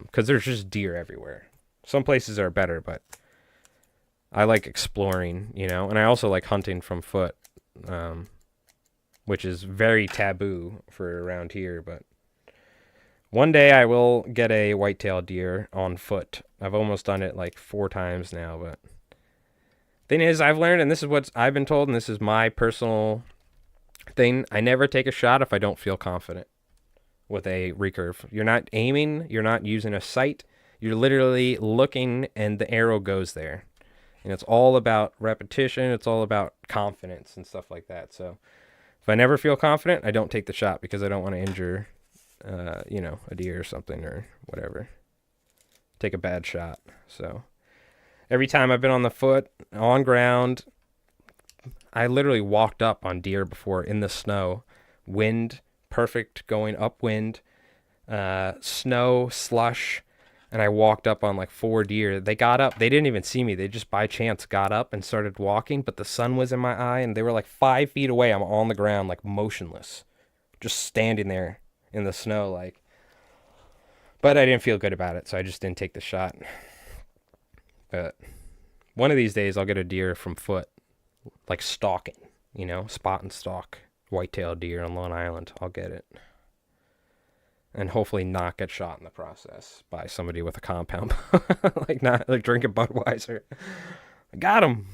because there's just deer everywhere. Some places are better, but I like exploring, and I also like hunting from foot, which is very taboo for around here, but one day I will get a white-tailed deer on foot. I've almost done it like 4 times now, but thing is, I've learned, and this is what I've been told, and this is my personal thing, I never take a shot if I don't feel confident with a recurve. You're not aiming, you're not using a sight, you're literally looking and the arrow goes there. And it's all about repetition, it's all about confidence and stuff like that. So If I never feel confident, I don't take the shot because I don't want to injure, a deer or something or whatever. Take a bad shot. So every time I've been on the foot, on ground, I literally walked up on deer before in the snow. Wind, perfect, going upwind, snow, slush, and I walked up on like 4 deer. They got up. They didn't even see me. They just by chance got up and started walking, but the sun was in my eye, and they were like 5 feet away. I'm on the ground, like motionless, just standing there in the snow, like. But I didn't feel good about it, so I just didn't take the shot. But one of these days, I'll get a deer from foot, like stalking, spot and stalk, white-tailed deer on Long Island. I'll get it. And hopefully not get shot in the process by somebody with a compound. Not like drinking Budweiser. I got him.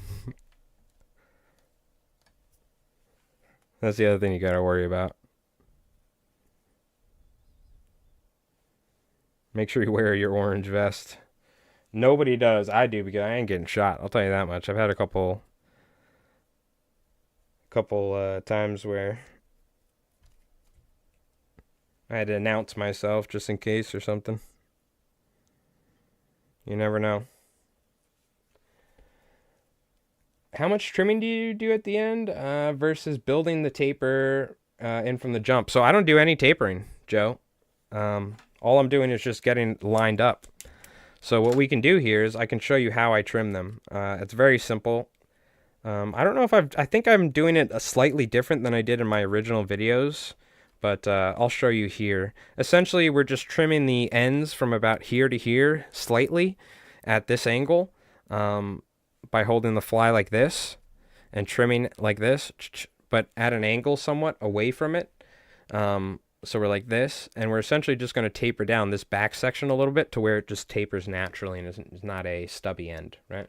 That's the other thing you gotta worry about. Make sure you wear your orange vest. Nobody does. I do because I ain't getting shot. I'll tell you that much. I've had a couple times where I had to announce myself just in case or something. You never know. How much trimming do you do at the end versus building the taper in from the jump? So I don't do any tapering, Joe. All I'm doing is just getting lined up. So what we can do here is I can show you how I trim them. It's very simple. I don't know if I think I'm doing it slightly different than I did in my original videos, but I'll show you here. Essentially, we're just trimming the ends from about here to here slightly at this angle by holding the fly like this and trimming like this, but at an angle somewhat away from it. So we're like this, and we're essentially just going to taper down this back section a little bit to where it just tapers naturally and is not a stubby end, right?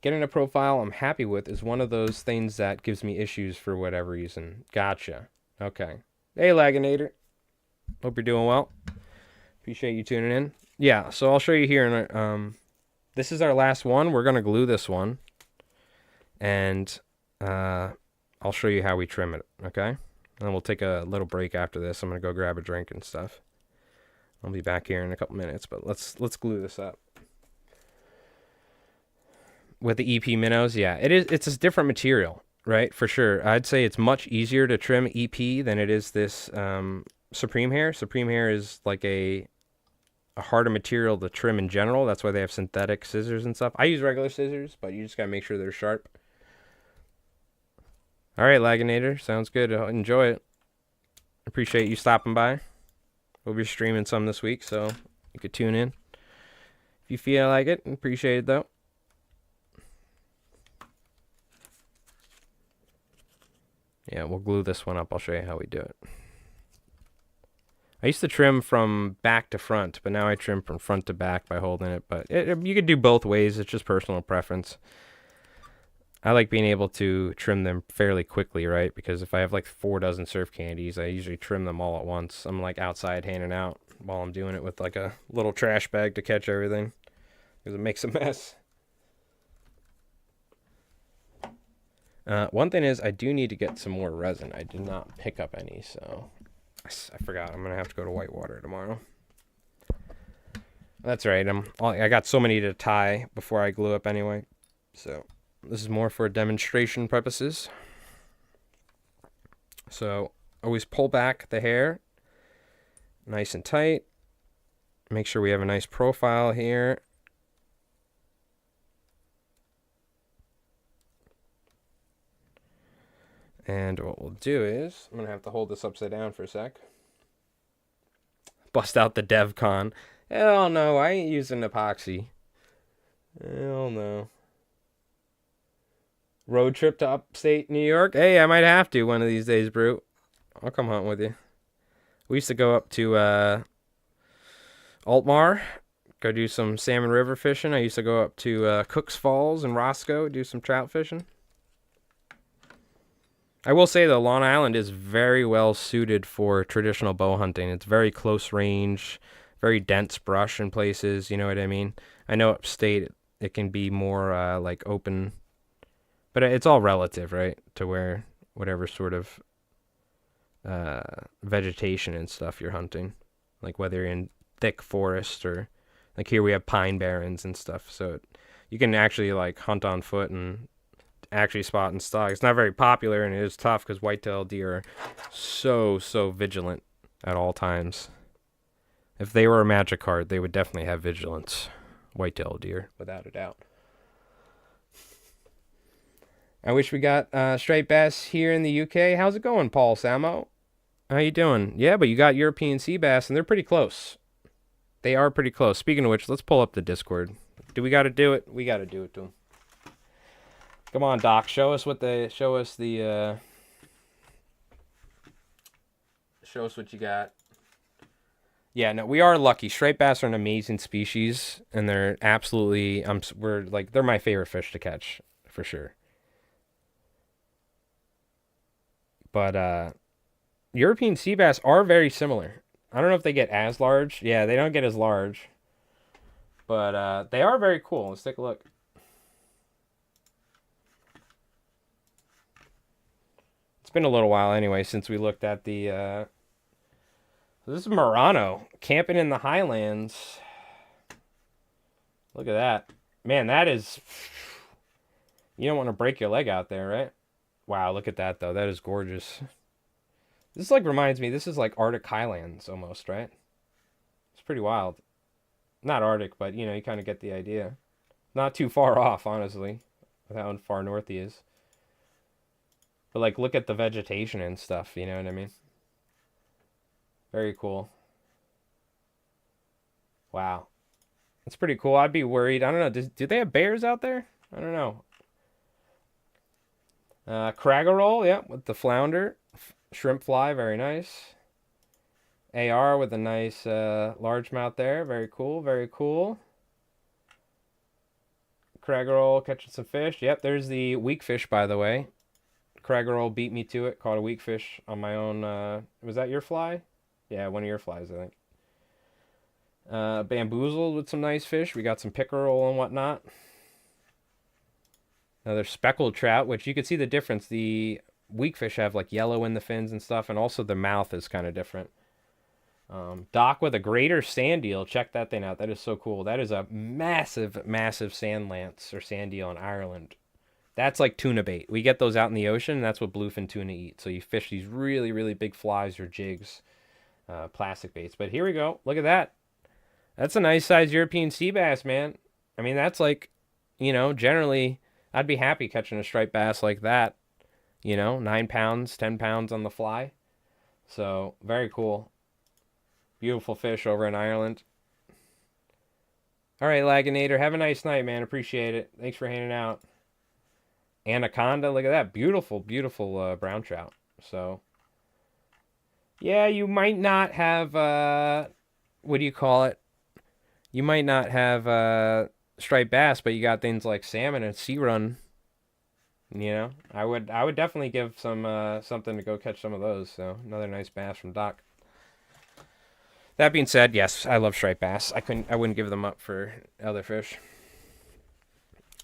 Getting a profile I'm happy with is one of those things that gives me issues for whatever reason. Gotcha. Okay. Hey, Laginator. Hope you're doing well. Appreciate you tuning in. Yeah, so I'll show you here. This is our last one. We're going to glue this one. And I'll show you how we trim it, okay? And we'll take a little break after this. I'm going to go grab a drink and stuff. I'll be back here in a couple minutes, but let's glue this up. With the EP minnows, yeah, it's a different material, right? For sure. I'd say it's much easier to trim EP than it is this Supreme Hair. Supreme Hair is like a harder material to trim in general. That's why they have synthetic scissors and stuff. I use regular scissors, but you just got to make sure they're sharp. All right, Laginator. Sounds good. Enjoy it. Appreciate you stopping by. We'll be streaming some this week, so you could tune in if you feel like it. Appreciate it, though. Yeah, we'll glue this one up. I'll show you how we do it. I used to trim from back to front, but now I trim from front to back by holding it. But you could do both ways. It's just personal preference. I like being able to trim them fairly quickly, right? Because if I have like 4 dozen surf candies, I usually trim them all at once. I'm like outside handing out while I'm doing it with like a little trash bag to catch everything because it makes a mess. One thing is I do need to get some more resin. I did not pick up any, so I forgot. I'm going to have to go to Whitewater tomorrow. That's right. I got so many to tie before I glue up anyway. So this is more for demonstration purposes. So always pull back the hair nice and tight. Make sure we have a nice profile here. And what we'll do is, I'm going to have to hold this upside down for a sec. Bust out the DevCon. Hell no, I ain't using epoxy. Hell no. Road trip to upstate New York? Hey, I might have to one of these days, Brute. I'll come hunt with you. We used to go up to Altmar, go do some salmon river fishing. I used to go up to Cooks Falls and Roscoe, do some trout fishing. I will say, though, Long Island is very well suited for traditional bow hunting. It's very close range, very dense brush in places, you know what I mean? I know upstate it can be more like open, but But it's all relative, right? To where whatever sort of vegetation and stuff you're hunting, like whether you're in thick forest or like here we have pine barrens and stuff. So you can actually like hunt on foot and actually spot and stalk. It's not very popular and it is tough because white-tailed deer are so vigilant at all times. If they were a magic card, they would definitely have vigilance. White-tailed deer, without a doubt. I wish we got striped bass here in the UK. How's it going, Paul Samo? How you doing? Yeah, but you got European sea bass, and they're pretty close. They are pretty close. Speaking of which, let's pull up the Discord. Do we got to do it? We got to do it to them. Come on, Doc. Show us what you got. Yeah, no, we are lucky. Striped bass are an amazing species, and they're absolutely they're my favorite fish to catch for sure. But European sea bass are very similar. I don't know if they get as large. Yeah, they don't get as large. But they are very cool. Let's take a look. It's been a little while anyway since we looked at the... This is Murano, camping in the highlands. Look at that. Man, that is... You don't want to break your leg out there, right? Wow, look at that, though. That is gorgeous. This like reminds me, this is like Arctic highlands almost, right? It's pretty wild. Not Arctic, but you know, you kind of get the idea. Not too far off, honestly, with how far north he is. But like, look at the vegetation and stuff, you know what I mean? Very cool. Wow. It's pretty cool. I'd be worried. I don't know. Do they have bears out there? I don't know. Craggerroll, yeah, with the flounder. Shrimp fly, very nice. AR with a nice largemouth there. Very cool, very cool. Craggerroll catching some fish. Yep, there's the weak fish, by the way. Craggerroll beat me to it. Caught a weak fish on my own. Was that your fly? Yeah, one of your flies, I think. Bamboozled with some nice fish. We got some pickerel and whatnot. Another speckled trout, which you can see the difference. The weak fish have like yellow in the fins and stuff, and also the mouth is kind of different. Dock with a greater sand eel. Check that thing out. That is so cool. That is a massive sand lance or sand eel in Ireland. That's like tuna bait. We get those out in the ocean, and that's what bluefin tuna eat. So you fish these really big flies or jigs, plastic baits. But here we go. Look at that. That's a nice sized European sea bass, man. I mean, that's like, you know, generally I'd be happy catching a striped bass like that. You know, 9 pounds, 10 pounds on the fly. So very cool. Beautiful fish over in Ireland. All right, Laginator. Have a nice night, man. Appreciate it. Thanks for hanging out. Anaconda. Look at that. Beautiful brown trout. So, yeah, you might not have, what do you call it? You might not have striped bass, but you got things like salmon and sea run. You know, I would definitely give some something to go catch some of those. So another nice bass from Doc. That being said, yes, I love striped bass. I wouldn't give them up for other fish.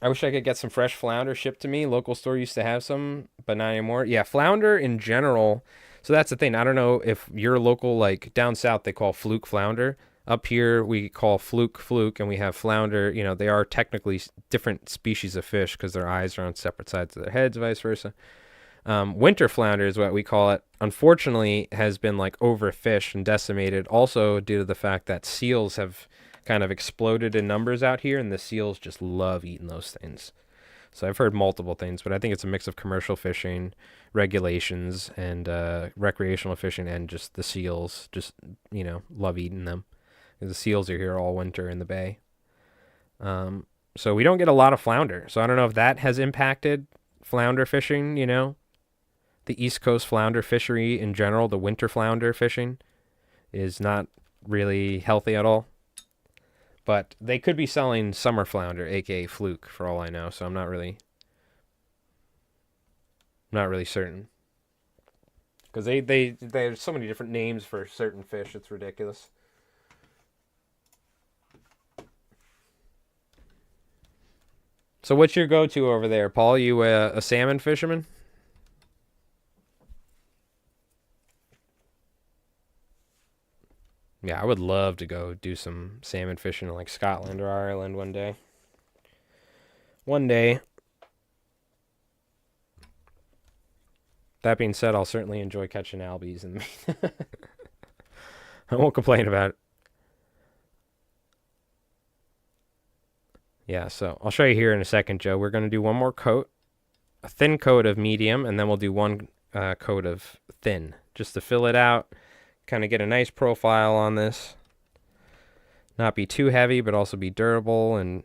I wish I could get some fresh flounder shipped to me. Local store used to have some, but not anymore. Yeah, flounder in general. So that's the thing. I don't know if your local, like down south, they call fluke flounder. Up here, we call fluke, and we have flounder. You know, they are technically different species of fish because their eyes are on separate sides of their heads, vice versa. Winter flounder is what we call it. Unfortunately, has been like overfished and decimated. Also, due to the fact that seals have kind of exploded in numbers out here, and the seals just love eating those things. So I've heard multiple things, but I think it's a mix of commercial fishing, regulations, and recreational fishing, and just the seals just, you know, love eating them. The seals are here all winter in the bay. So we don't get a lot of flounder. So I don't know if that has impacted flounder fishing, you know. The East Coast flounder fishery in general, the winter flounder fishing, is not really healthy at all. But they could be selling summer flounder, aka fluke, for all I know. So I'm not really certain. Because there's so many different names for certain fish, it's ridiculous. So what's your go-to over there, Paul? You a salmon fisherman? Yeah, I would love to go do some salmon fishing in like Scotland or Ireland one day. One day. That being said, I'll certainly enjoy catching albies, and I won't complain about it. Yeah, so I'll show you here in a second, Joe. We're going to do one more coat, a thin coat of medium, and then we'll do one coat of thin, just to fill it out, kind of get a nice profile on this. Not be too heavy, but also be durable, and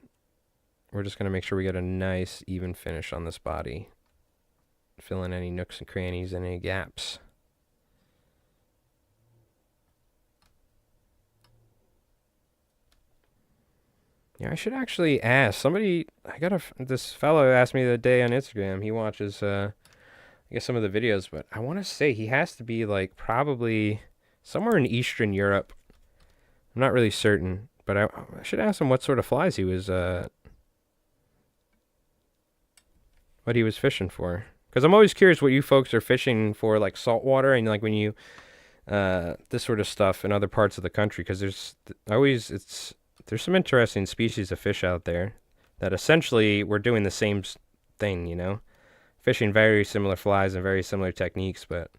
we're just going to make sure we get a nice, even finish on this body. Fill in any nooks and crannies and any gaps. Yeah, I should actually ask somebody. This fellow asked me the other day on Instagram. He watches, I guess, some of the videos, but I want to say he has to be like probably somewhere in Eastern Europe. I'm not really certain, but I should ask him what sort of flies he was, what he was fishing for. Because I'm always curious what you folks are fishing for, like saltwater and like when you, this sort of stuff in other parts of the country. Because there's some interesting species of fish out there that essentially we're doing the same thing, you know, fishing very similar flies and very similar techniques. But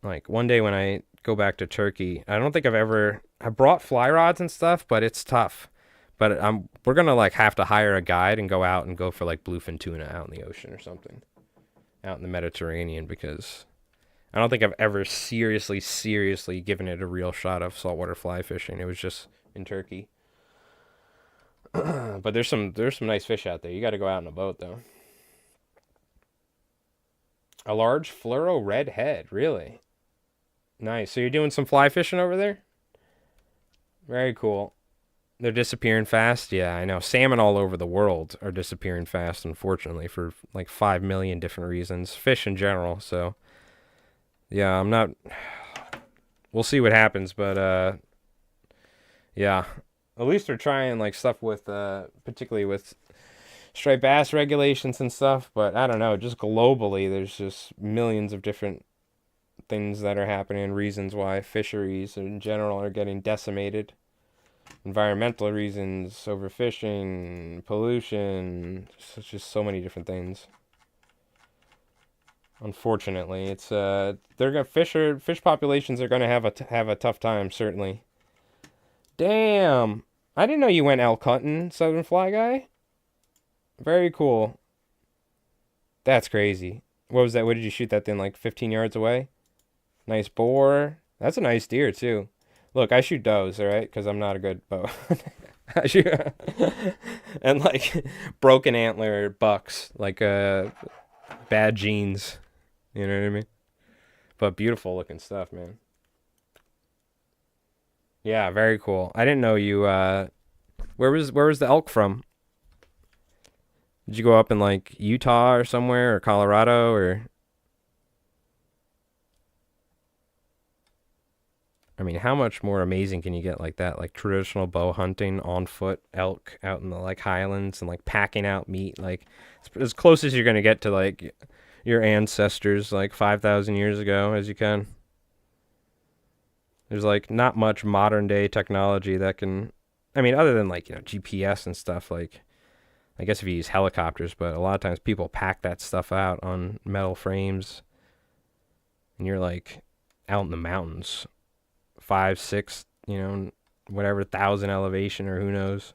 like one day when I go back to Turkey, I don't think I brought fly rods and stuff, but it's tough. But we're gonna like have to hire a guide and go out and go for like bluefin tuna out in the ocean or something, out in the Mediterranean, because I don't think I've ever seriously given it a real shot of saltwater fly fishing. It was just in Turkey. But there's some nice fish out there. You got to go out in a boat though. A large fluoro red head, really nice. So you're doing some fly fishing over there? Very cool. They're disappearing fast. Yeah, I know. Salmon all over the world are disappearing fast, unfortunately, for like 5 million different reasons. Fish in general. So yeah, I'm not. We'll see what happens, but yeah. At least they're trying like stuff with, particularly with striped bass regulations and stuff. But I don't know. Just globally, there's just millions of different things that are happening, reasons why fisheries in general are getting decimated. Environmental reasons, overfishing, pollution, it's just so many different things. Unfortunately, it's they're gonna fish populations are gonna have a tough time, certainly. Damn, I didn't know you went elk hunting, Southern Fly Guy. Very cool. That's crazy. What was that? What did you shoot that thing like 15 yards away? Nice boar. That's a nice deer too. Look, I shoot does, all right, because I'm not a good bow. I shoot and like broken antler bucks, like bad genes. You know what I mean? But beautiful looking stuff, man. Yeah, very cool. I didn't know you. Where was the elk from? Did you go up in like Utah or somewhere or Colorado or? I mean, how much more amazing can you get like that? Like traditional bow hunting on foot, elk out in the like highlands and like packing out meat. Like it's as close as you're gonna get to like your ancestors like 5,000 years ago as you can. There's like not much modern day technology that can, I mean, other than like, you know, GPS and stuff. Like I guess if you use helicopters, but a lot of times people pack that stuff out on metal frames, and you're like out in the mountains. 5, 6, you know, whatever 1,000 elevation or who knows.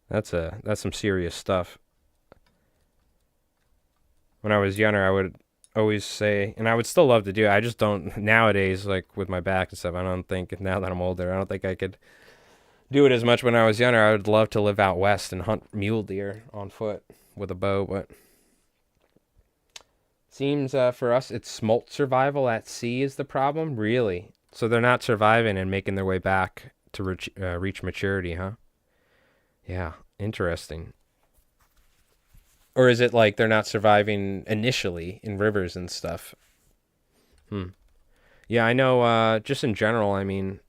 That's some serious stuff. When I was younger, I would always say, and I would still love to do it. I just don't nowadays, like with my back and stuff. I don't think now that I'm older, I don't think I could do it as much. When I was younger, I would love to live out west and hunt mule deer on foot with a bow, but seems for us it's smolt survival at sea is the problem, really. So they're not surviving and making their way back to reach maturity, huh? Yeah, interesting. Or is it like they're not surviving initially in rivers and stuff? Yeah, I know, just in general, I mean,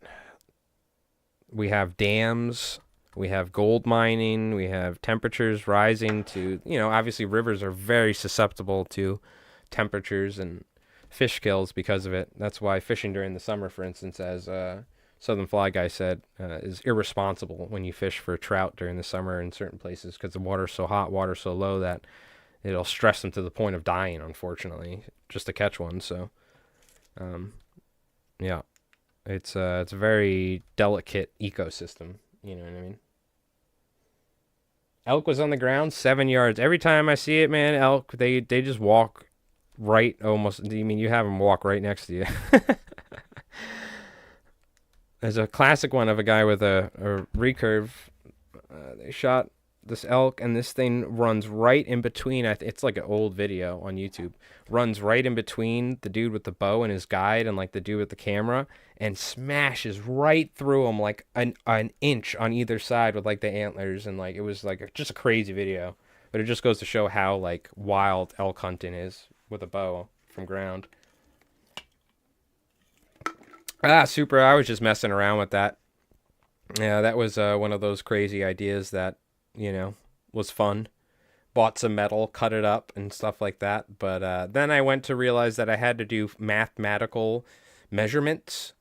we have dams We have gold mining. We have temperatures rising to, obviously rivers are very susceptible to temperatures and fish kills because of it. That's why fishing during the summer, for instance, as Southern Fly Guy said, is irresponsible when you fish for trout during the summer in certain places because the water's so hot, water's so low that it'll stress them to the point of dying, unfortunately, just to catch one. So, yeah, it's a very delicate ecosystem. You know what I mean? Elk was on the ground 7 yards. Every time I see it, man, elk, they just walk right almost. I mean, you have them walk right next to you. There's a classic one of a guy with a recurve. They shot this elk, and this thing runs right in between. It's like an old video on YouTube. Runs right in between the dude with the bow and his guide, and like the dude with the camera, and smashes right through him like an inch on either side with like the antlers, and like it was like just a crazy video. But it just goes to show how like wild elk hunting is with a bow from ground. Super. I was just messing around with that. Yeah, that was one of those crazy ideas that, was fun. Bought some metal, cut it up, and stuff like that. But then I went to realize that I had to do mathematical measurements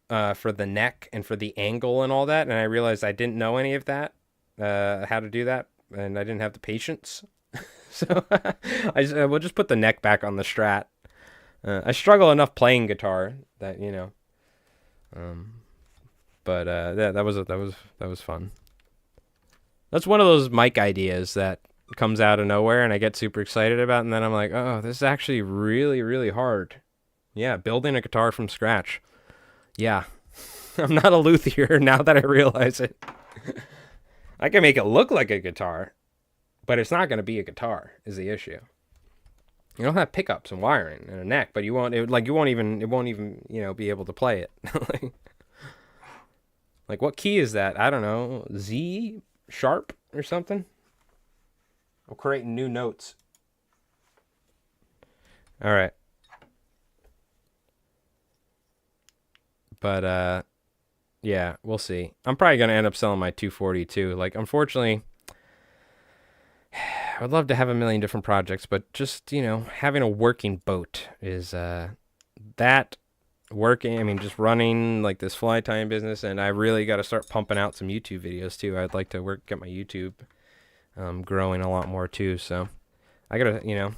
for the neck and for the angle and all that. And I realized I didn't know any of that, how to do that. And I didn't have the patience. So we'll just put the neck back on the Strat. I struggle enough playing guitar that, but yeah, that was fun. That's one of those mic ideas that comes out of nowhere and I get super excited about, and then I'm like, oh, this is actually really, really hard. Yeah, building a guitar from scratch. Yeah, I'm not a luthier now that I realize it. I can make it look like a guitar, but it's not going to be a guitar is the issue. You don't have pickups and wiring and a neck, but it won't even be able to play it. Like what key is that? I don't know. Z sharp or something? I'm creating new notes. All right. But yeah, we'll see. I'm probably going to end up selling my 240 too. Like unfortunately, I would love to have a million different projects, but just, having a working boat is that working. I mean, just running like this fly tying business, and I really got to start pumping out some YouTube videos too. I'd like to get my YouTube growing a lot more too. So I gotta,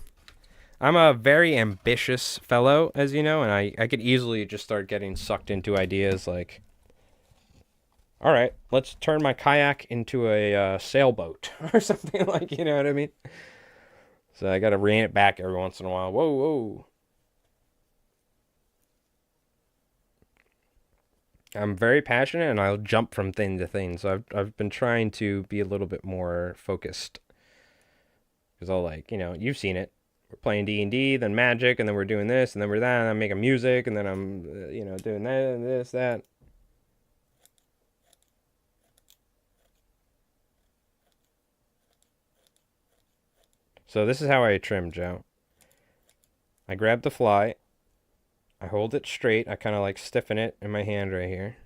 I'm a very ambitious fellow, as you know, and I could easily just start getting sucked into ideas like, all right, let's turn my kayak into a sailboat or something like, you know what I mean? So I got to rein it back every once in a while. Whoa, whoa. I'm very passionate and I'll jump from thing to thing. So I've been trying to be a little bit more focused. Because I'll you've seen it. We're playing D&D, then Magic, and then we're doing this, and then we're that, and I'm making music, and then I'm, doing that, and this, that. So this is how I trim, Joe. I grab the fly. I hold it straight. I kind of stiffen it in my hand right here.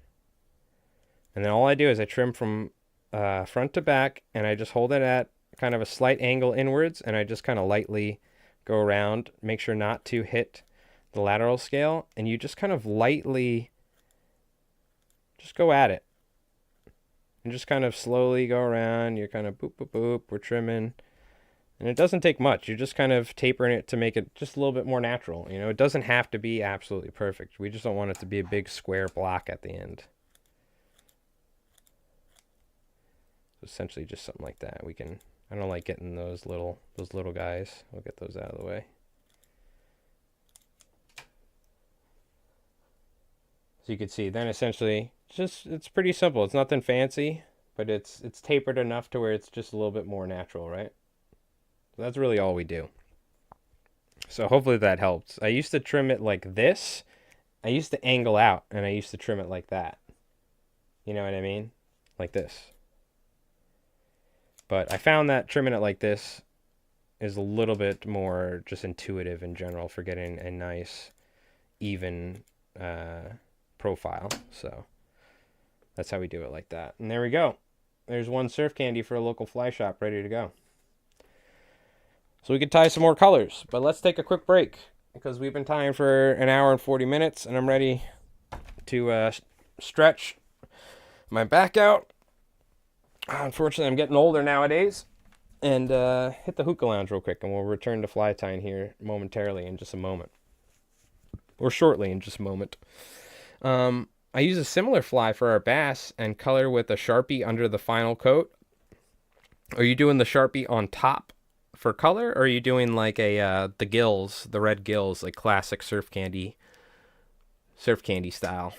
And then all I do is I trim from front to back, and I just hold it at kind of a slight angle inwards, and I just kind of lightly go around, make sure not to hit the lateral scale, and you just kind of lightly just go at it. And just kind of slowly go around. You're kind of boop, boop, boop. We're trimming. And it doesn't take much. You're just kind of tapering it to make it just a little bit more natural. It doesn't have to be absolutely perfect. We just don't want it to be a big square block at the end. So essentially just something like that. I don't like getting those little guys. We'll get those out of the way. So you can see then essentially it's pretty simple. It's nothing fancy, but it's tapered enough to where it's just a little bit more natural, right? So that's really all we do. So hopefully that helps. I used to trim it like this. I used to angle out, and I used to trim it like that. You know what I mean? Like this. But I found that trimming it like this is a little bit more just intuitive in general for getting a nice, even profile. So that's how we do it like that. And there we go. there's one surf candy for a local fly shop ready to go. So we could tie some more colors, but let's take a quick break because we've been tying for an hour and 40 minutes, and I'm ready to stretch my back out. Unfortunately, I'm getting older nowadays. And hit the hookah lounge real quick, and we'll return to fly tying here momentarily in just a moment. Or shortly in just a moment. I use a similar fly for our bass and color with a Sharpie under the final coat. Are you doing the Sharpie on top for color, or are you doing like the gills, the red gills, like classic surf candy style?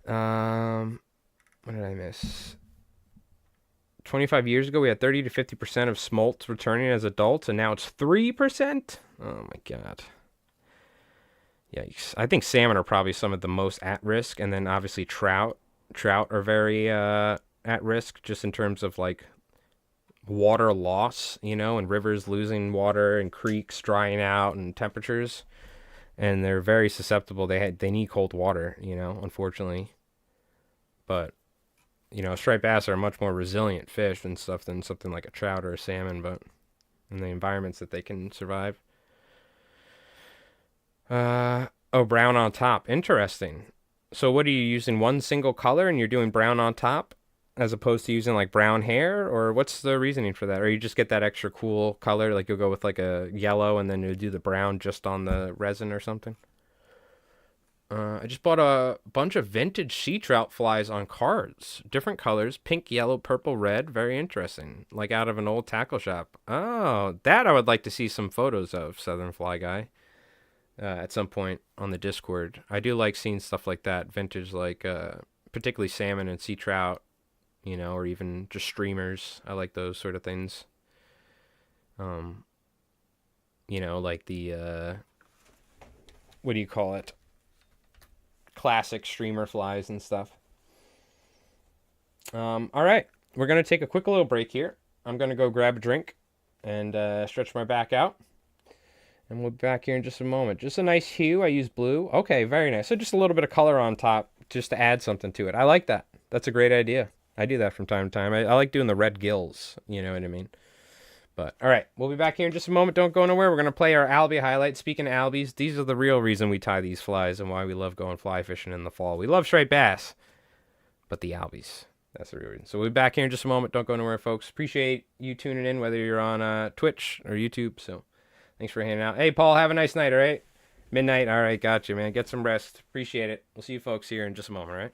What did I miss? 25 years ago, we had 30 to 50% of smolts returning as adults, and now it's 3%? Oh my god. Yikes. I think salmon are probably some of the most at risk, and then obviously trout. Trout are very at risk just in terms of like water loss, and rivers losing water and creeks drying out and temperatures. And they're very susceptible. They need cold water, unfortunately. But striped bass are a much more resilient fish and stuff than something like a trout or a salmon, but in the environments that they can survive. Brown on top. Interesting. So what are you using, one single color and you're doing brown on top as opposed to using like brown hair, or what's the reasoning for that? Or you just get that extra cool color, like you'll go with like a yellow and then you'll do the brown just on the resin or something? I just bought a bunch of vintage sea trout flies on cards. Different colors, pink, yellow, purple, red. Very interesting. Like out of an old tackle shop. Oh, that I would like to see some photos of, Southern Fly Guy. At some point on the Discord. I do like seeing stuff like that. Vintage, like particularly salmon and sea trout, or even just streamers. I like those sort of things. Like the, what do you call it? Classic streamer flies and stuff. All right, we're gonna take a quick little break here. I'm gonna go grab a drink and stretch my back out, and we'll be back here in just a moment. Just a nice hue. I use blue. Okay, very nice. So just a little bit of color on top just to add something to it. I like that. That's a great idea. I do that from time to time. I like doing the red gills, you know what I mean? But, all right, we'll be back here in just a moment. Don't go nowhere. We're going to play our Albi highlights. Speaking of Albis, these are the real reason we tie these flies and why we love going fly fishing in the fall. We love striped bass, but the Albis, that's the real reason. So we'll be back here in just a moment. Don't go nowhere, folks. Appreciate you tuning in, whether you're on Twitch or YouTube. So thanks for hanging out. Hey, Paul, have a nice night, all right? Midnight, all right, gotcha, man. Get some rest. Appreciate it. We'll see you folks here in just a moment, all right?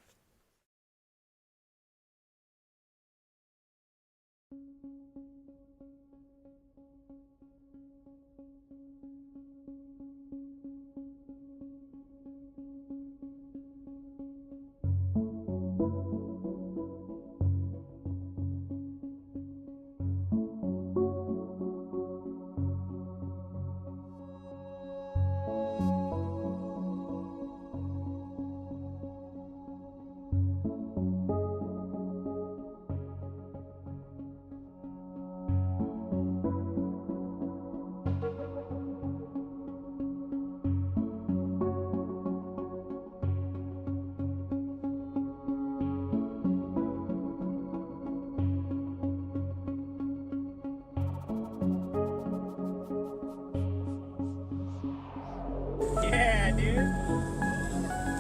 Yeah, dude.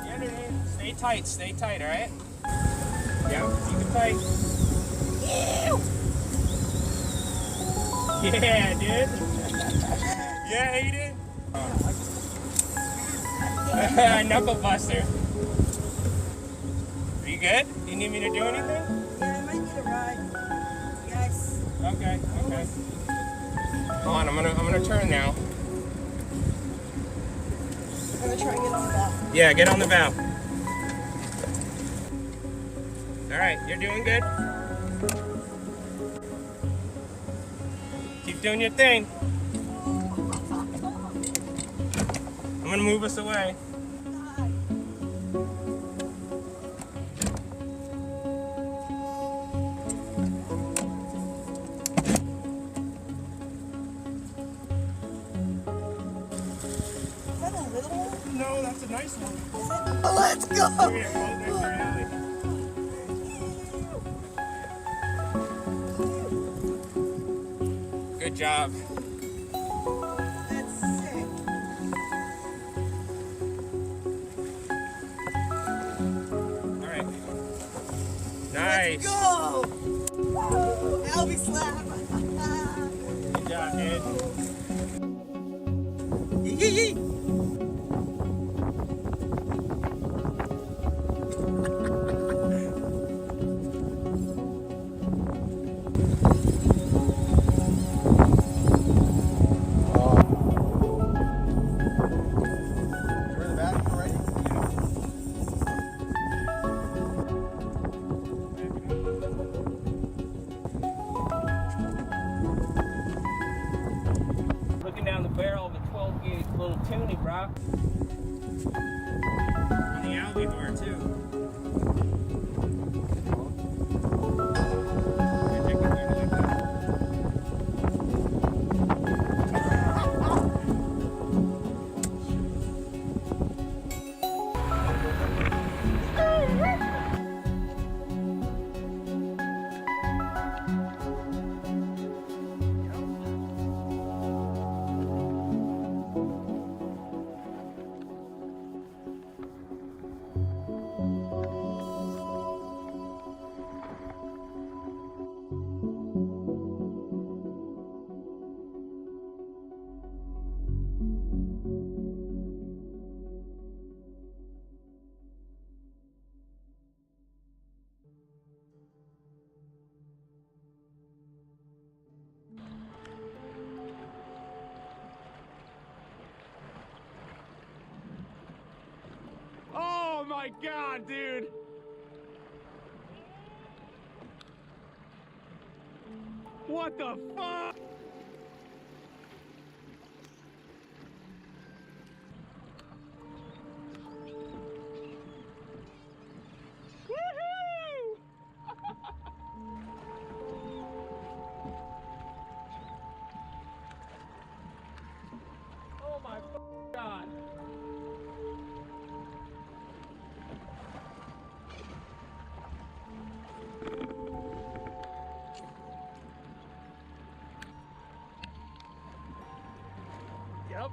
Yeah, dude. Stay tight, all right? Yeah, keep it tight. Yeah, dude. Yeah, how you doing? Knuckle buster. Are you good? Do you need me to do anything? Yeah, I might need a ride. Yes. Okay. Hold on, I'm gonna turn now. I'm gonna try and get on the valve. Yeah, get on the valve. All right, you're doing good. Keep doing your thing. I'm gonna move us away. Is that a little one? No, that's a nice one. Let's go! Come here, hold next to your alley. Good job. That's sick. All right. Nice. Let's go! Woo! Albi slap! Good job, dude. Yee! Looking down the barrel of a 12 gauge little tuny, bro. On the Albacore too. Oh my god, dude! What the fuck? Woohoo! Oh my god. Yep.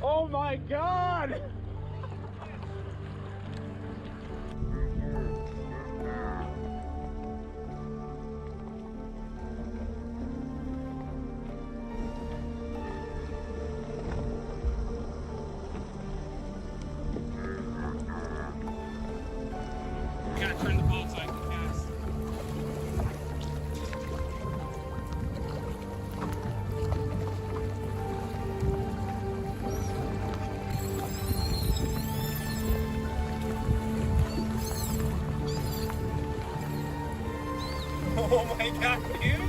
Oh my god! Gotta turn the boat so I can cast. Oh my god, dude!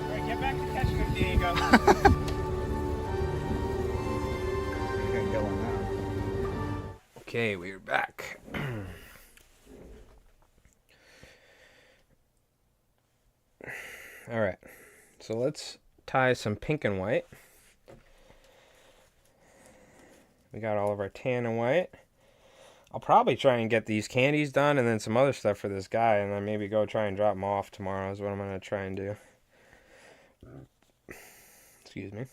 Alright, get back to catching him, Diego. Okay, we're back. All right, so let's tie some pink and white. We got all of our tan and white. I'll probably try and get these candies done and then some other stuff for this guy, and then maybe go try and drop him off tomorrow is what I'm going to try and do. Excuse me.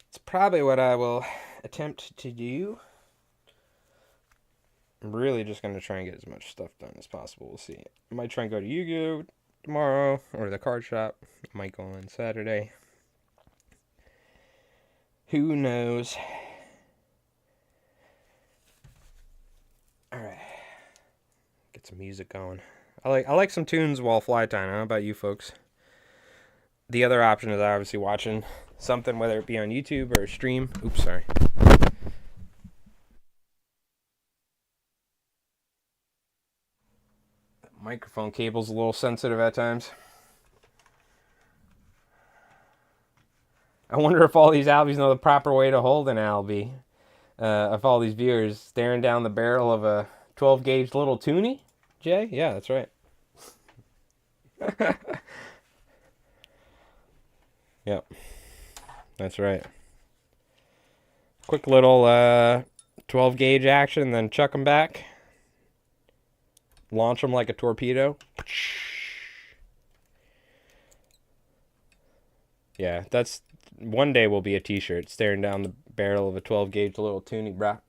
It's probably what I will attempt to do. I'm really just going to try and get as much stuff done as possible. We'll see. I might try and go to Yu-Gi-Oh! Tomorrow, or the card shop. I might go on Saturday. Who knows? Alright. Get some music going. I like some tunes while fly tying. I don't know about you folks. The other option is obviously watching something, whether it be on YouTube or a stream. Oops, sorry. Microphone cable's a little sensitive at times. I wonder if all these Albis know the proper way to hold an Albi. If all these viewers staring down the barrel of a 12 gauge little toonie, Jay? Yeah, that's right. Yep, that's right. Quick little 12 gauge action, then chuck them back. Launch them like a torpedo. Yeah, that's one day will be a t-shirt, staring down the barrel of a 12 gauge little toonie, brah.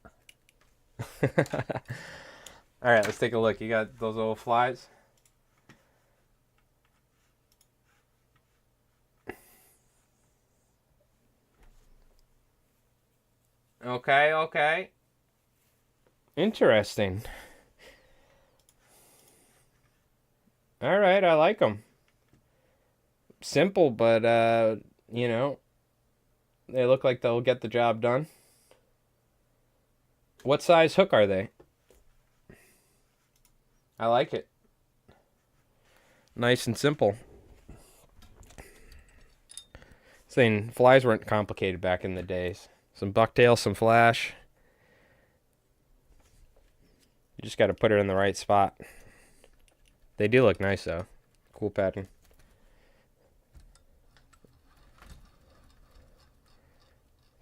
All right, let's take a look. You got those little flies? Okay, okay. Interesting. All right, I like them. Simple, but, you know, they look like they'll get the job done. What size hook are they? I like it. Nice and simple. Saying flies weren't complicated back in the days. Some bucktail, some flash. You just got to put her in the right spot. They do look nice, though. Cool pattern.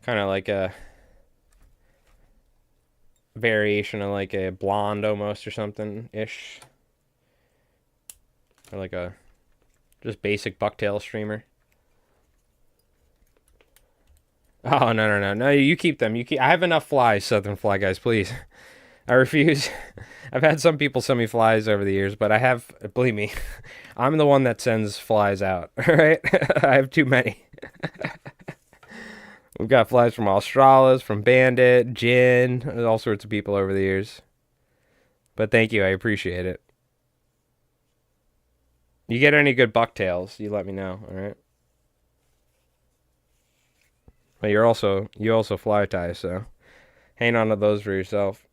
Kind of like a variation of like a blonde almost or something-ish. Or like a just basic bucktail streamer. Oh, no. No, you keep them. I have enough flies, Southern Fly guys, please. I refuse. I've had some people send me flies over the years, but I have, believe me, I'm the one that sends flies out, all right? I have too many. We've got flies from Australis, from Bandit, Gin, all sorts of people over the years. But thank you, I appreciate it. You get any good bucktails, you let me know, all right? But you also fly tie, so hang on to those for yourself.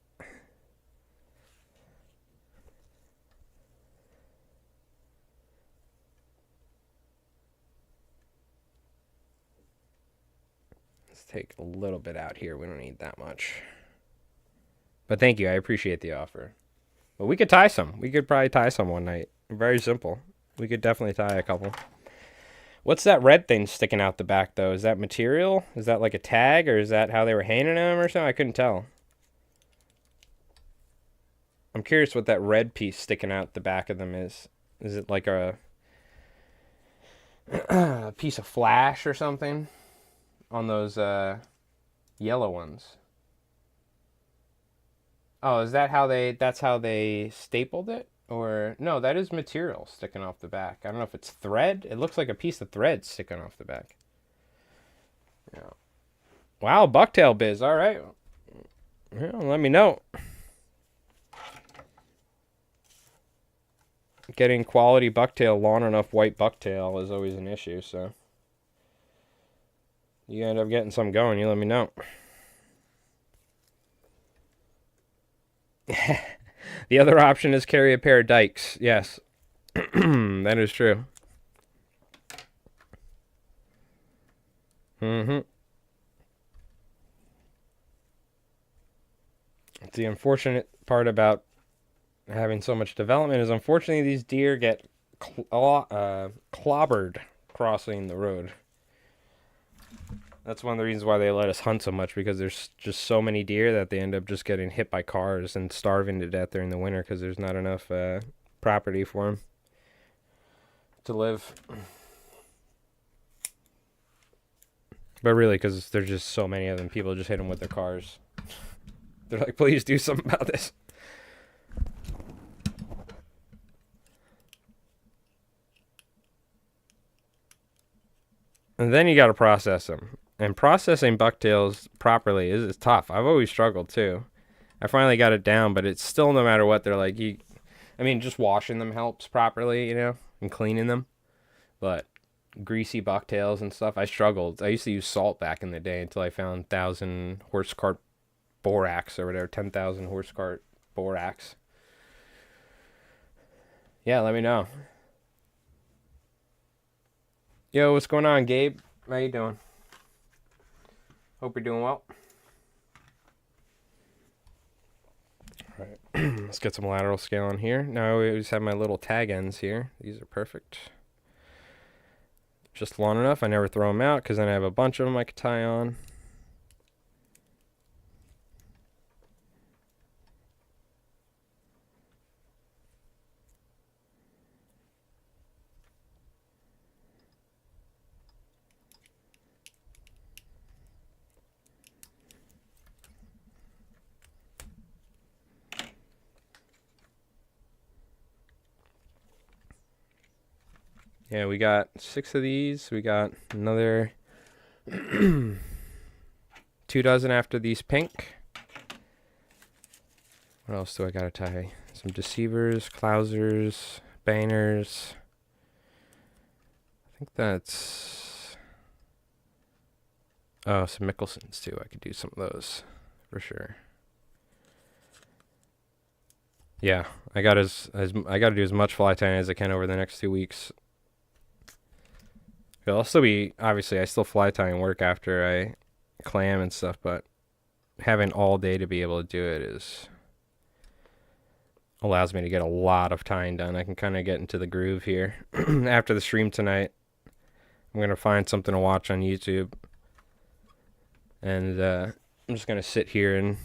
Let's take a little bit out here. We don't need that much. But thank you. I appreciate the offer. But we could tie some. We could probably tie some one night. Very simple. We could definitely tie a couple. What's that red thing sticking out the back, though? Is that material? Is that like a tag, or is that how they were hanging them or something? I couldn't tell. I'm curious what that red piece sticking out the back of them is. Is it like a piece of flash or something on those yellow ones? Oh, is that that's how they stapled it? Or, no, that is material sticking off the back. I don't know if it's thread. It looks like a piece of thread sticking off the back. Yeah. Wow, bucktail biz. All right. Yeah, let me know. Getting quality bucktail, long enough white bucktail is always an issue, so. You end up getting some going, you let me know. The other option is carry a pair of dikes. Yes. That is true. It's the unfortunate part about having so much development is unfortunately these deer get clobbered crossing the road. That's one of the reasons why they let us hunt so much, because there's just so many deer that they end up just getting hit by cars and starving to death during the winter because there's not enough property for them to live. But really, because there's just so many of them, people just hit them with their cars. They're like, please do something about this. And then you got to process them. And processing bucktails properly is tough. I've always struggled too. I finally got it down, but it's still, no matter what, they're like, just washing them helps properly, and cleaning them. But greasy bucktails and stuff, I struggled. I used to use salt back in the day until I found 1,000 horse cart borax or whatever, 10,000 horse cart borax. Yeah, let me know. Yo, what's going on, Gabe? How you doing? Hope you're doing well. All right, let's get some lateral scale on here. Now I always have my little tag ends here. These are perfect. Just long enough. I never throw them out because then I have a bunch of them I could tie on. Yeah, we got 6 of these. We got another 2 dozen after these pink. What else do I gotta tie? Some deceivers, clousers, banners. I think that's... Oh, some Mickelsons too. I could do some of those for sure. Yeah, I got I got to do as much fly tying as I can over the next 2 weeks. I'll still be, obviously, I still fly tie and work after I clam and stuff, but having all day to be able to do it allows me to get a lot of tying done. I can kind of get into the groove here. After the stream tonight, I'm going to find something to watch on YouTube. And I'm just going to sit here and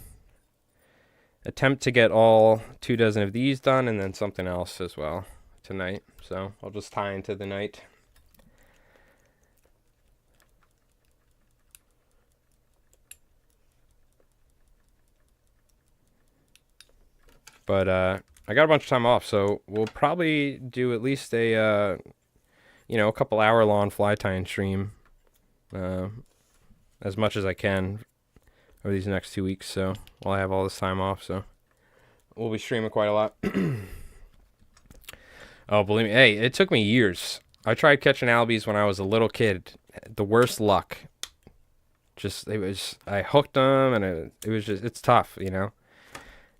attempt to get all 2 dozen of these done and then something else as well tonight. So I'll just tie into the night. But I got a bunch of time off, so we'll probably do at least a a couple hour long fly tying stream, as much as I can over these next 2 weeks. So while I have all this time off, so we'll be streaming quite a lot. Oh, believe me, hey, it took me years. I tried catching Albis when I was a little kid. The worst luck. I hooked them, and it was just, it's tough,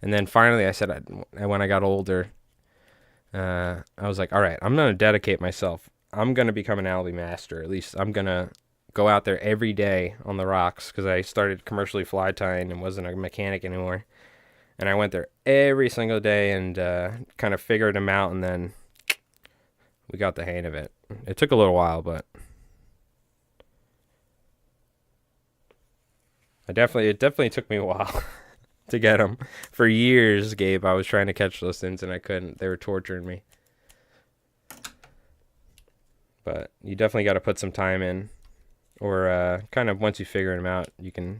And then finally I said, when I got older, I was like, all right, I'm going to dedicate myself. I'm going to become an Albi master. At least I'm going to go out there every day on the rocks because I started commercially fly tying and wasn't a mechanic anymore. And I went there every single day and kind of figured them out, and then we got the hang of it. It took a little while, but it definitely took me a while. To get them. For years, Gabe, I was trying to catch those things and I couldn't. They were torturing me. But you definitely got to put some time in, or kind of once you figure them out, you can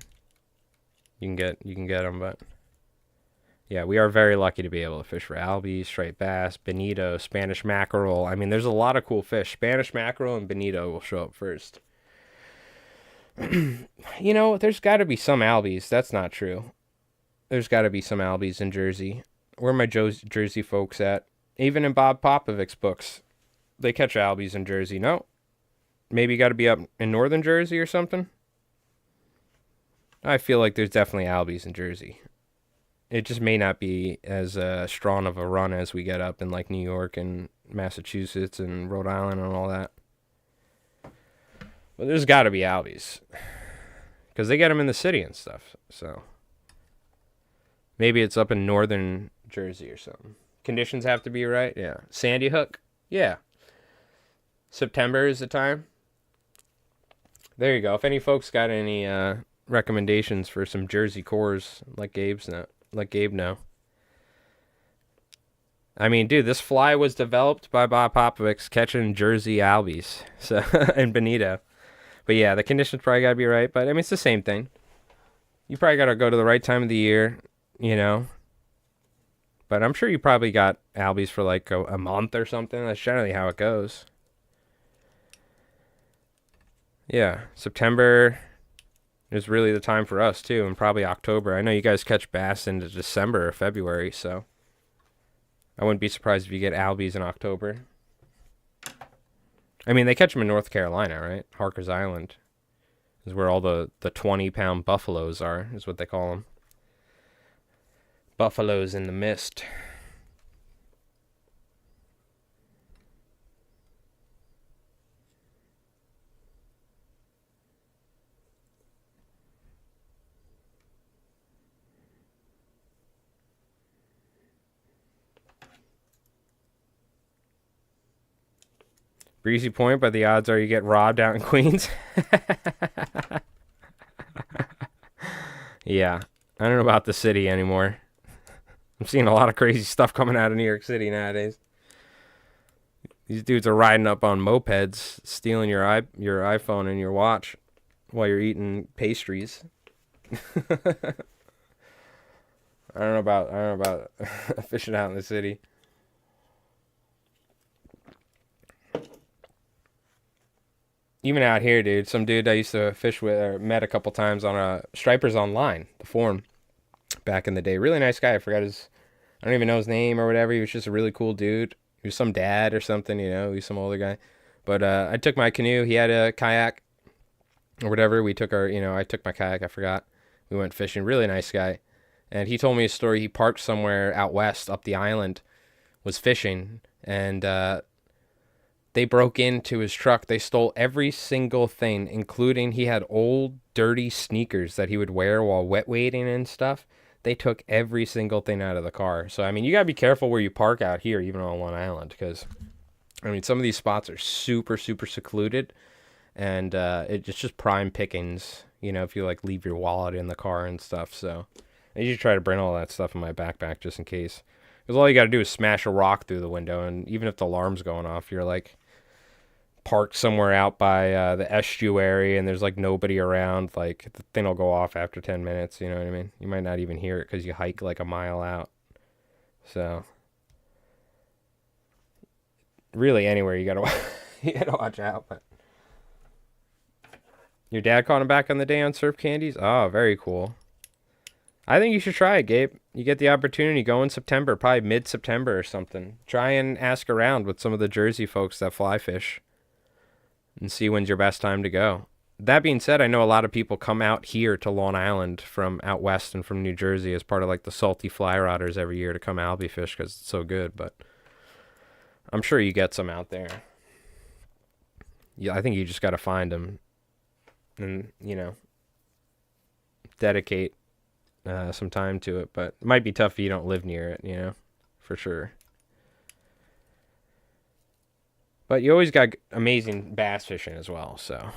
get them. But yeah, we are very lucky to be able to fish for Albi, striped bass, bonito, Spanish mackerel. I mean, there's a lot of cool fish. Spanish mackerel and bonito will show up first. There's got to be some Albis. That's not true. There's got to be some Albis in Jersey. Where are my Jersey folks at? Even in Bob Popovich's books, they catch Albis in Jersey. No? Maybe you got to be up in northern Jersey or something? I feel like there's definitely Albis in Jersey. It just may not be as strong of a run as we get up in like New York and Massachusetts and Rhode Island and all that. But there's got to be Albis. Because they get them in the city and stuff, so... Maybe it's up in northern Jersey or something. Conditions have to be right. Yeah. Sandy Hook. Yeah. September is the time. There you go. If any folks got any recommendations for some Jersey cores, let Gabe know. I mean, dude, this fly was developed by Bob Popovich's catching Jersey Albis, so and bonito. But yeah, the conditions probably got to be right. But I mean, it's the same thing. You probably got to go to the right time of the year. But I'm sure you probably got Albis for like a month or something. That's generally how it goes. Yeah, September is really the time for us too, and probably October. I know you guys catch bass into December or February, so I wouldn't be surprised if you get Albis in October. I mean, they catch them in North Carolina, right? Harker's Island is where all the 20-pound buffaloes are, is what they call them. Buffaloes in the mist. Breezy Point, but the odds are you get robbed out in Queens. Yeah. I don't know about the city anymore. I'm seeing a lot of crazy stuff coming out of New York City nowadays. These dudes are riding up on mopeds, stealing your iPhone and your watch while you're eating pastries. I don't know about fishing out in the city. Even out here, dude, some dude I used to fish with or met a couple times on Stripers Online, the forum, back in the day. Really nice guy. I don't even know his name or whatever. He was just a really cool dude. He was some dad or something, you know. He was some older guy. But I took my canoe. He had a kayak or whatever. I took my kayak. I forgot. We went fishing. Really nice guy. And he told me a story. He parked somewhere out west up the island, was fishing, and they broke into his truck. They stole every single thing, including he had old, dirty sneakers that he would wear while wet wading and stuff. They took every single thing out of the car. So, I mean, you got to be careful where you park out here, even on Long Island, because, I mean, some of these spots are super, super secluded, and it's just prime pickings, you know, if you, like, leave your wallet in the car and stuff. So, I usually try to bring all that stuff in my backpack just in case. Because all you got to do is smash a rock through the window, and even if the alarm's going off, you're, like, parked somewhere out by the estuary and there's like nobody around, like the thing will go off after 10 minutes, you know what I mean? You might not even hear it because you hike like a mile out. So really anywhere you gotta you gotta watch out. But your dad caught him back on the day on surf candies. Oh, very cool. I think you should try it, Gabe. You get the opportunity, go in September, probably mid-September or something. Try and ask around with some of the Jersey folks that fly fish and see when's your best time to go. That being said, I know a lot of people come out here to Long Island from out west and from New Jersey as part of like the salty fly rodders every year to come Albi fish because it's so good, but I'm sure you get some out there. Yeah, I think you just got to find them and, you know, dedicate some time to it, but it might be tough if you don't live near it, you know, for sure. But you always got amazing bass fishing as well, so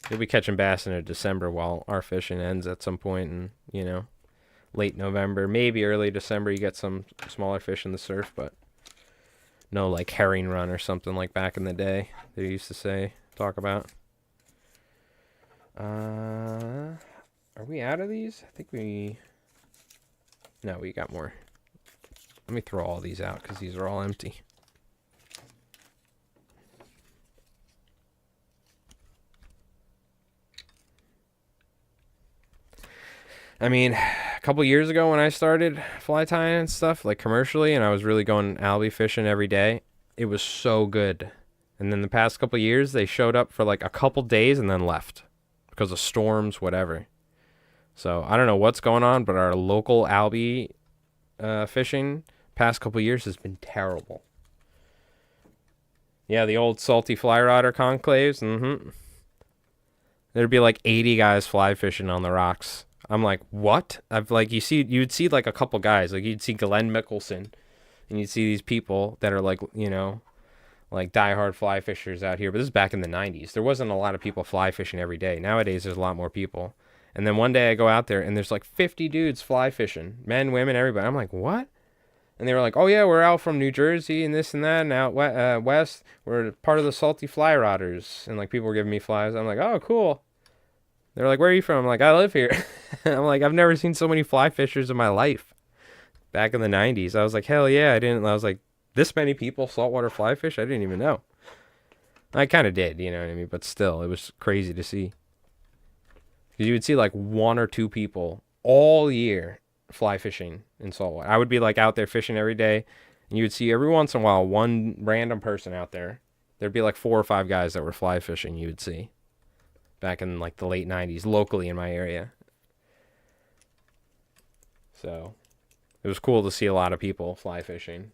you'll be catching bass in December while our fishing ends at some point in, you know, late November, maybe early December. You get some smaller fish in the surf, but no like herring run or something like back in the day they used to talk about. Are we out of these? I think no, we got more. Let me throw all these out because these are all empty. I mean, a couple years ago when I started fly tying and stuff, like commercially, and I was really going Albi fishing every day, it was so good. And then the past couple years, they showed up for like a couple days and then left because of storms, whatever. So I don't know what's going on, but our local Albi fishing past couple years has been terrible. Yeah, the old salty fly rodder conclaves. There'd be like 80 guys fly fishing on the rocks. I'm like, what? You'd see like a couple guys, like you'd see Glenn Mickelson, and you'd see these people that are like, you know, like diehard fly fishers out here. But this is back in the 90s. There wasn't a lot of people fly fishing every day. Nowadays, there's a lot more people. And then one day I go out there and there's like 50 dudes fly fishing, men, women, everybody. I'm like, what? And they were like, oh yeah, we're out from New Jersey and this and that, and out west, we're part of the salty fly rodders. And like people were giving me flies. I'm like, oh, cool. They're like, where are you from? I'm like, I live here. I'm like, I've never seen so many fly fishers in my life. Back in the 90s, I was like, hell yeah, I was like, this many people saltwater fly fish? I didn't even know. I kind of did, you know what I mean? But still, it was crazy to see. Because you would see like one or two people all year fly fishing in saltwater. I would be like out there fishing every day, and you would see every once in a while one random person out there. There'd be like 4 or 5 guys that were fly fishing you would see. Back in like the late 90s, locally in my area. So it was cool to see a lot of people fly fishing.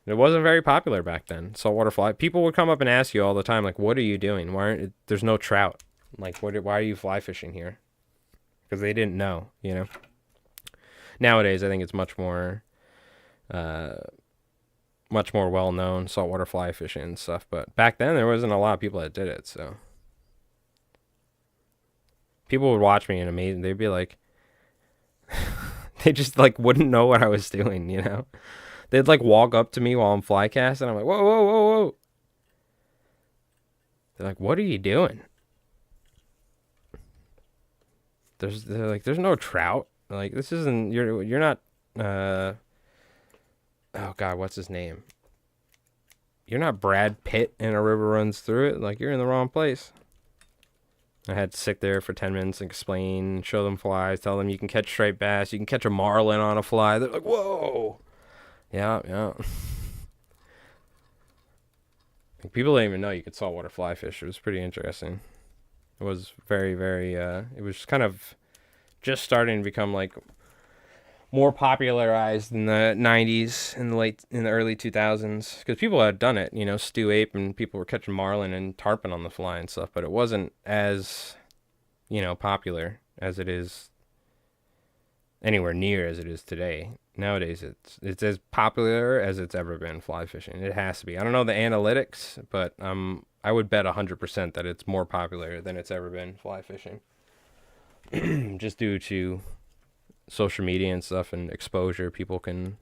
It wasn't very popular back then, saltwater fly. People would come up and ask you all the time, like, what are you doing? There's no trout. Like, why are you fly fishing here? Because they didn't know, you know. Nowadays, I think it's much more much more well known, saltwater fly fishing and stuff. But back then there wasn't a lot of people that did it, so people would watch me and amazing. They'd be like, they just like wouldn't know what I was doing, you know. They'd like walk up to me while I'm fly casting. I'm like, whoa, whoa, whoa, whoa. They're like, what are you doing? They're like, there's no trout. Like, this isn't, you're not, oh God, what's his name? You're not Brad Pitt and a river runs through it. Like, you're in the wrong place. I had to sit there for 10 minutes and explain, show them flies, tell them you can catch striped bass, you can catch a marlin on a fly. They're like, whoa. Yeah, yeah. Like, people didn't even know you could saltwater fly fish. It was pretty interesting. It was very, very, it was kind of just starting to become like more popularized in the 90s and in the early 2000s, because people had done it, you know, Stu Ape and people were catching marlin and tarpon on the fly and stuff, but it wasn't as, you know, popular as it is, anywhere near as it is today. Nowadays it's as popular as it's ever been, fly fishing. It has to be. I don't know the analytics, but I would bet 100% that it's more popular than it's ever been, fly fishing. Just due to social media and stuff and exposure, people can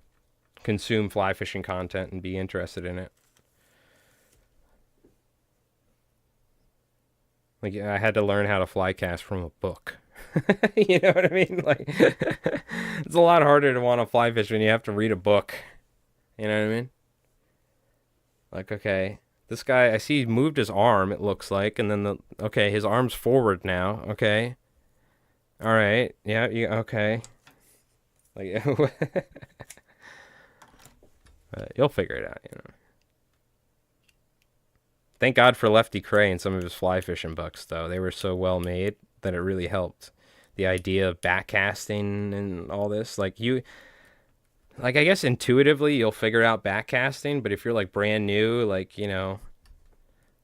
consume fly fishing content and be interested in it. Like, I had to learn how to fly cast from a book. You know what I mean? Like, it's a lot harder to want to fly fish when you have to read a book. You know what I mean? Like, okay, this guy, I see he moved his arm, it looks like, and then okay, his arm's forward now. Okay. All right. Yeah, okay. Like, you'll figure it out, you know. Thank God for Lefty Cray and some of his fly fishing books, though. They were so well made that it really helped. The idea of backcasting and all this, like I guess intuitively you'll figure out backcasting, but if you're like brand new, like, you know,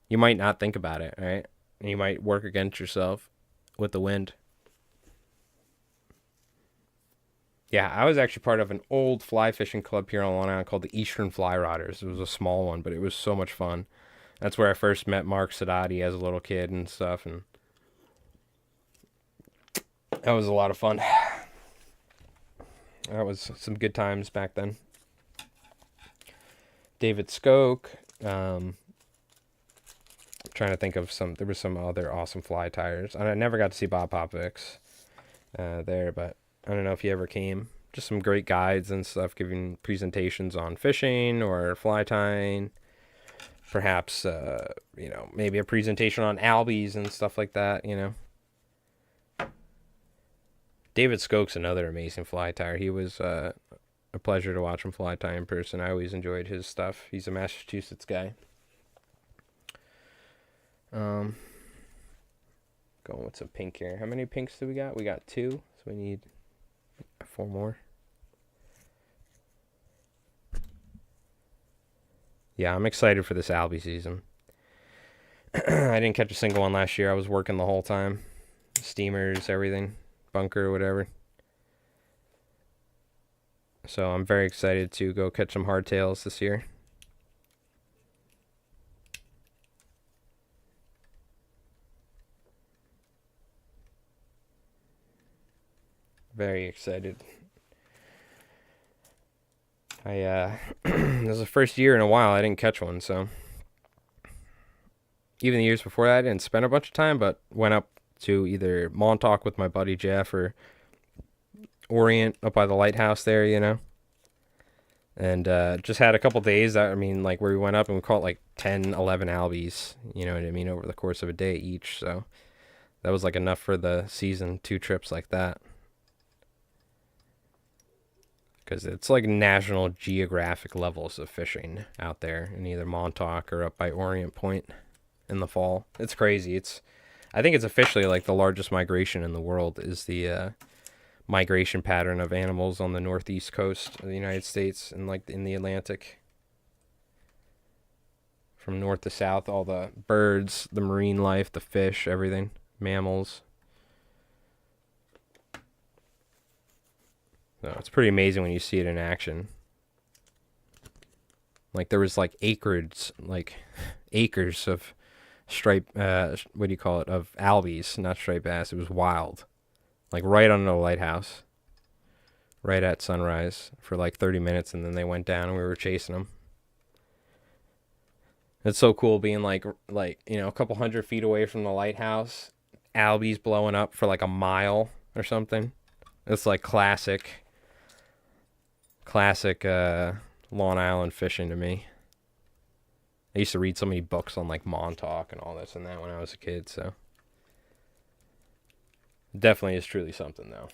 you might not think about it, right? And you might work against yourself with the wind. Yeah, I was actually part of an old fly fishing club here on Long Island called the Eastern Fly Rodders. It was a small one, but it was so much fun. That's where I first met Mark Sadati as a little kid and stuff, and that was a lot of fun. That was some good times back then. David Skoke. Trying to think of there were some other awesome fly tires. And I never got to see Bob Popovics there, but I don't know if he ever came. Just some great guides and stuff, giving presentations on fishing or fly tying. Perhaps, you know, maybe a presentation on Albis and stuff like that, you know. David Skoke's another amazing fly tyer. He was a pleasure to watch him fly tie in person. I always enjoyed his stuff. He's a Massachusetts guy. Going with some pink here. How many pinks do we got? We got 2, so we need 4 more. Yeah, I'm excited for this Albi season. I didn't catch a single one last year. I was working the whole time. Steamers, everything. Bunker, whatever. So I'm very excited to go catch some hardtails this year. Very excited. This was the first year in a while I didn't catch one, so even the years before that I didn't spend a bunch of time, but went up to either Montauk with my buddy Jeff or Orient up by the lighthouse there, you know, and just had a couple days that, I mean, like, where we went up and we caught like 10, 11 Albis, you know what I mean, over the course of a day each, so that was like enough for the season, 2 trips like that. Because it's like National Geographic levels of fishing out there in either Montauk or up by Orient Point in the fall. It's crazy. I think it's officially like the largest migration in the world is the migration pattern of animals on the northeast coast of the United States and like in the Atlantic. From north to south, all the birds, the marine life, the fish, everything, mammals. So it's pretty amazing when you see it in action. Like there was like acres of stripe, what do you call it, of Albis, not striped bass. It was wild. Like right under the lighthouse, right at sunrise for like 30 minutes, and then they went down and we were chasing them. It's so cool being like a couple 100 feet away from the lighthouse, Albi's blowing up for like a mile or something. It's like classic Long Island fishing to me. I used to read so many books on like Montauk and all this and that when I was a kid, so definitely is truly something though.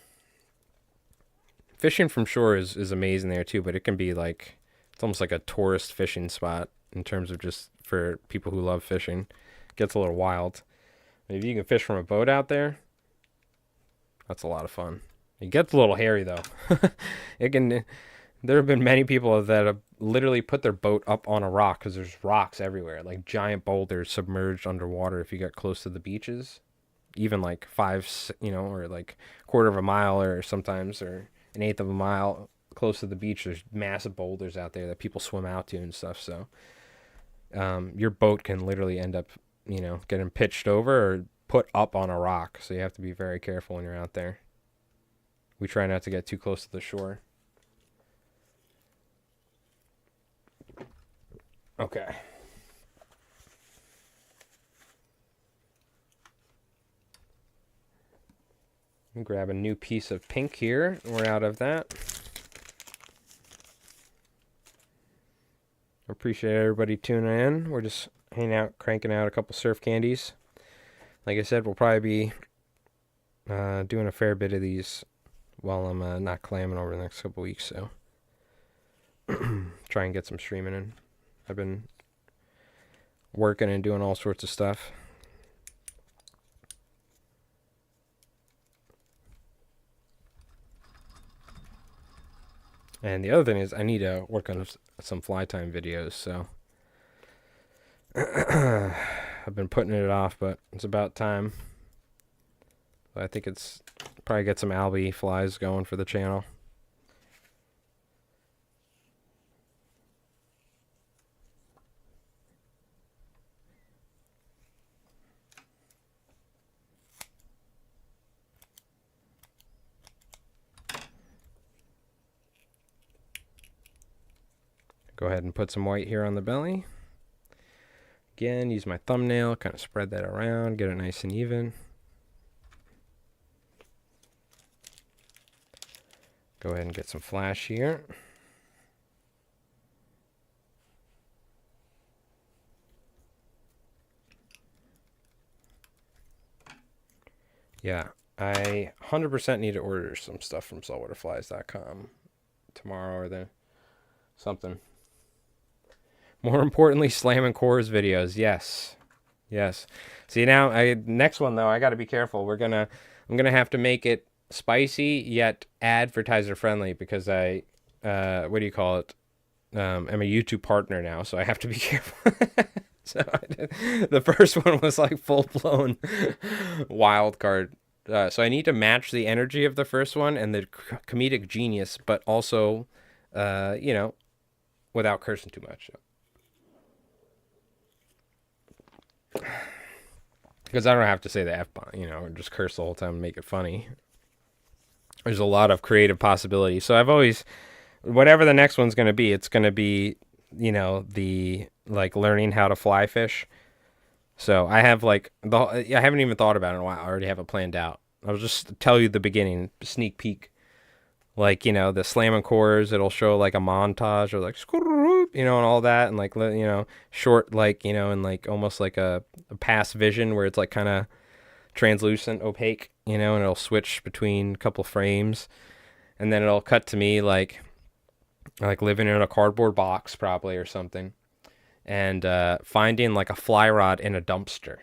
Fishing from shore is amazing there too, but it can be like, it's almost like a tourist fishing spot in terms of just for people who love fishing. It gets a little wild. If you can fish from a boat out there, that's a lot of fun. It gets a little hairy though. There have been many people that have literally put their boat up on a rock because there's rocks everywhere, like giant boulders submerged underwater if you get close to the beaches. Even like or like quarter of a mile or sometimes, or an eighth of a mile close to the beach, there's massive boulders out there that people swim out to and stuff. So your boat can literally end up, getting pitched over or put up on a rock. So you have to be very careful when you're out there. We try not to get too close to the shore. Okay. Grab a new piece of pink here. We're out of that. Appreciate everybody tuning in. We're just hanging out, cranking out a couple surf candies. Like I said, we'll probably be doing a fair bit of these while I'm not clamming over the next couple weeks. So try and get some streaming in. I've been working and doing all sorts of stuff. And the other thing is I need to work on some fly time videos, so I've been putting it off, but it's about time. I think it's probably get some Albi flies going for the channel. Go ahead and put some white here on the belly. Again, use my thumbnail, kind of spread that around, get it nice and even. Go ahead and get some flash here. Yeah, I 100% need to order some stuff from saltwaterflies.com tomorrow or something. More importantly, slamming cores videos. Yes. See now, next one though, I got to be careful. I'm gonna have to make it spicy yet advertiser friendly because I'm a YouTube partner now, so I have to be careful. So the first one was like full blown wild card. So I need to match the energy of the first one and the comedic genius, but also, without cursing too much. Because I don't have to say the F-bomb, or just curse the whole time and make it funny. There's a lot of creative possibility. So I've always, whatever the next one's going to be, it's going to be, the, like, learning how to fly fish. So I have, I haven't even thought about it in a while. I already have it planned out. I'll just tell you the beginning, sneak peek. Like, the slamming cores, it'll show, like, a montage or, like, and all that. And, like, short, and, like, almost like a past vision where it's, like, kind of translucent, opaque, and it'll switch between a couple frames. And then it'll cut to me, like living in a cardboard box, probably, or something. And finding, like, a fly rod in a dumpster.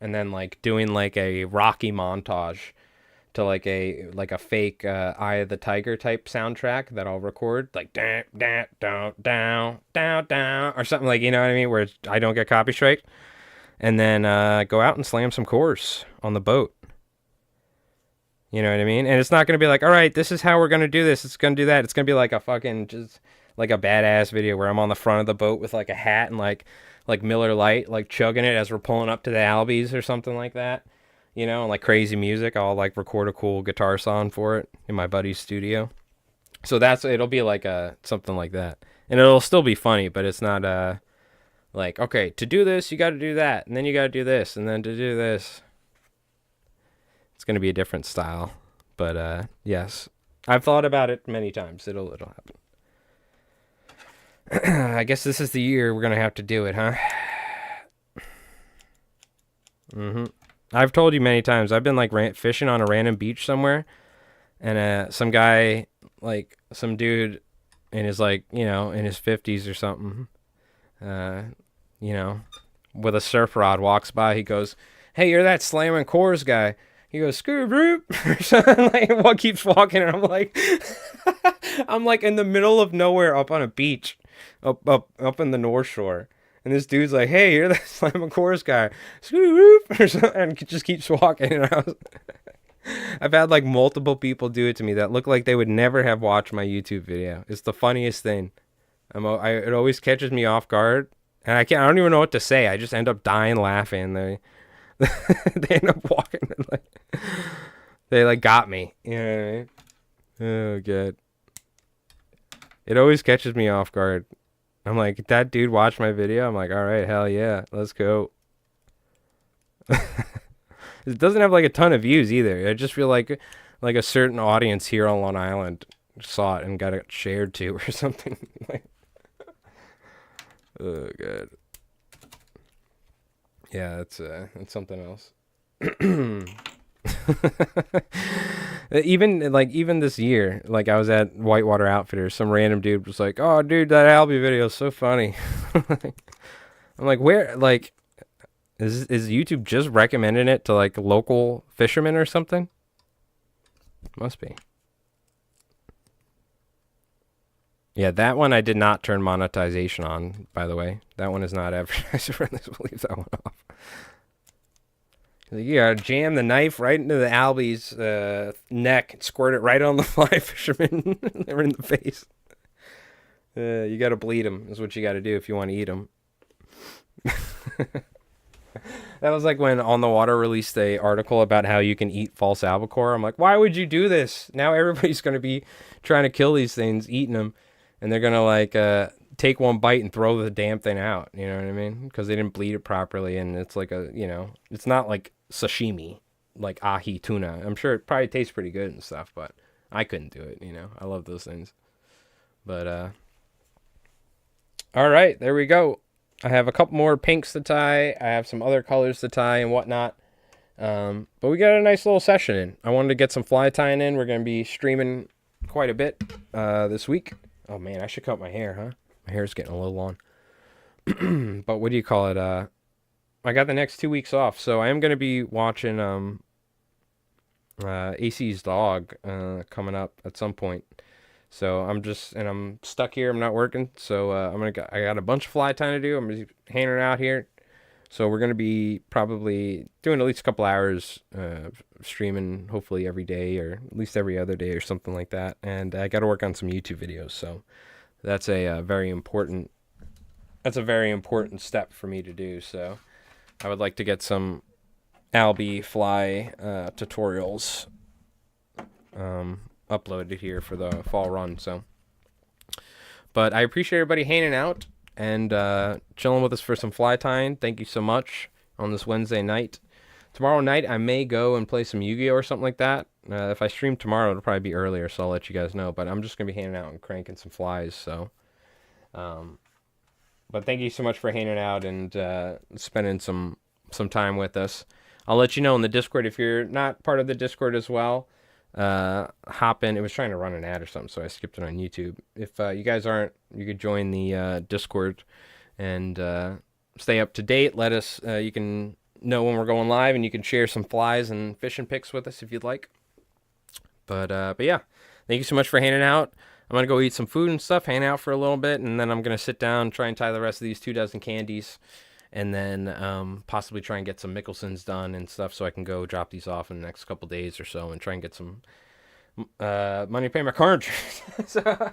And then, like, doing, like, a Rocky montage to like a fake Eye of the Tiger type soundtrack that I'll record, like down or something, like, you know what I mean, where I don't get copy strike, and then go out and slam some cores on the boat. You know what I mean? And it's not going to be like, all right, this is how we're going to do this. It's going to do that. It's going to be like a fucking just like a badass video where I'm on the front of the boat with like a hat and like Miller Lite, like chugging it as we're pulling up to the Albis or something like that. You know, and like crazy music. I'll like record a cool guitar song for it in my buddy's studio. So it'll be like something like that. And it'll still be funny, but it's not like, okay, to do this, you got to do that, and then you got to do this, and then to do this. It's going to be a different style. But yes, I've thought about it many times. It'll happen. I guess this is the year we're going to have to do it, huh? I've told you many times, I've been like fishing on a random beach somewhere, and some guy, like some dude in his like, you know, in his 50s or something, you know, with a surf rod walks by. He goes, "Hey, you're that slamming cores guy." He goes, "Screw root," or something. Like, what keeps walking, and I'm like, I'm like in the middle of nowhere, up on a beach, up in the North Shore. And this dude's like, "Hey, you're that slamming cores guy," or something, and just keeps walking. And I've had like multiple people do it to me that look like they would never have watched my YouTube video. It's the funniest thing. It always catches me off guard, and I don't even know what to say. I just end up dying laughing. They end up walking. They like got me. You know what I mean? Oh, good. It always catches me off guard. I'm like, that dude watched my video. I'm like, all right, hell yeah, let's go. It doesn't have like a ton of views either. I just feel like a certain audience here on Long Island saw it and got it shared to or something. Like, oh god. Yeah, that's something else. Even this year, like I was at Whitewater Outfitters, some random dude was like, "Oh, dude, that Albi video is so funny." I'm like, where? Like, is YouTube just recommending it to like local fishermen or something? Must be. Yeah, that one I did not turn monetization on, by the way. That one is not advertised friendly, so we'll leave that one off. You gotta jam the knife right into the Albi's neck and squirt it right on the fly fisherman. They're in the face. You gotta bleed them, is what you gotta do if you want to eat them. That was like when On the Water released a article about how you can eat false albacore. I'm like, why would you do this? Now everybody's gonna be trying to kill these things, eating them, and they're gonna like take one bite and throw the damn thing out. You know what I mean? Because they didn't bleed it properly, and it's like it's not like sashimi, like ahi tuna. I'm sure it probably tastes pretty good and stuff, but I couldn't do it. I love those things. But all right, there we go. I have a couple more pinks to tie. I have some other colors to tie and whatnot. But we got a nice little session in. I wanted to get some fly tying in. We're going to be streaming quite a bit this week. Oh, man, I should cut my hair, huh? My hair's getting a little long. But what do you call it? I got the next 2 weeks off, so I am going to be watching AC's dog coming up at some point. So I'm stuck here. I'm not working. So I got a bunch of fly time to do. I'm gonna be hanging out here. So we're gonna be probably doing at least a couple hours streaming, hopefully every day or at least every other day or something like that. And I got to work on some YouTube videos. So that's a very important step for me to do. So I would like to get some Albi fly tutorials uploaded here for the fall run. So, but I appreciate everybody hanging out and chilling with us for some fly tying. Thank you so much on this Wednesday night. Tomorrow night I may go and play some Yu-Gi-Oh or something like that. If I stream tomorrow, it'll probably be earlier, so I'll let you guys know. But I'm just gonna be hanging out and cranking some flies. So, but thank you so much for hanging out and spending some time with us. I'll let you know in the Discord if you're not part of the Discord as well. Hop in. It was trying to run an ad or something, so I skipped it on YouTube. If you guys aren't, you could join the Discord and stay up to date. Let us. You can know when we're going live, and you can share some flies and fishing pics with us if you'd like. But yeah, thank you so much for hanging out. I'm gonna go eat some food and stuff, hang out for a little bit, and then I'm gonna sit down, try and tie the rest of these 24 candies. And then possibly try and get some Mickelsons done and stuff so I can go drop these off in the next couple days or so and try and get some money to pay my car insurance. So,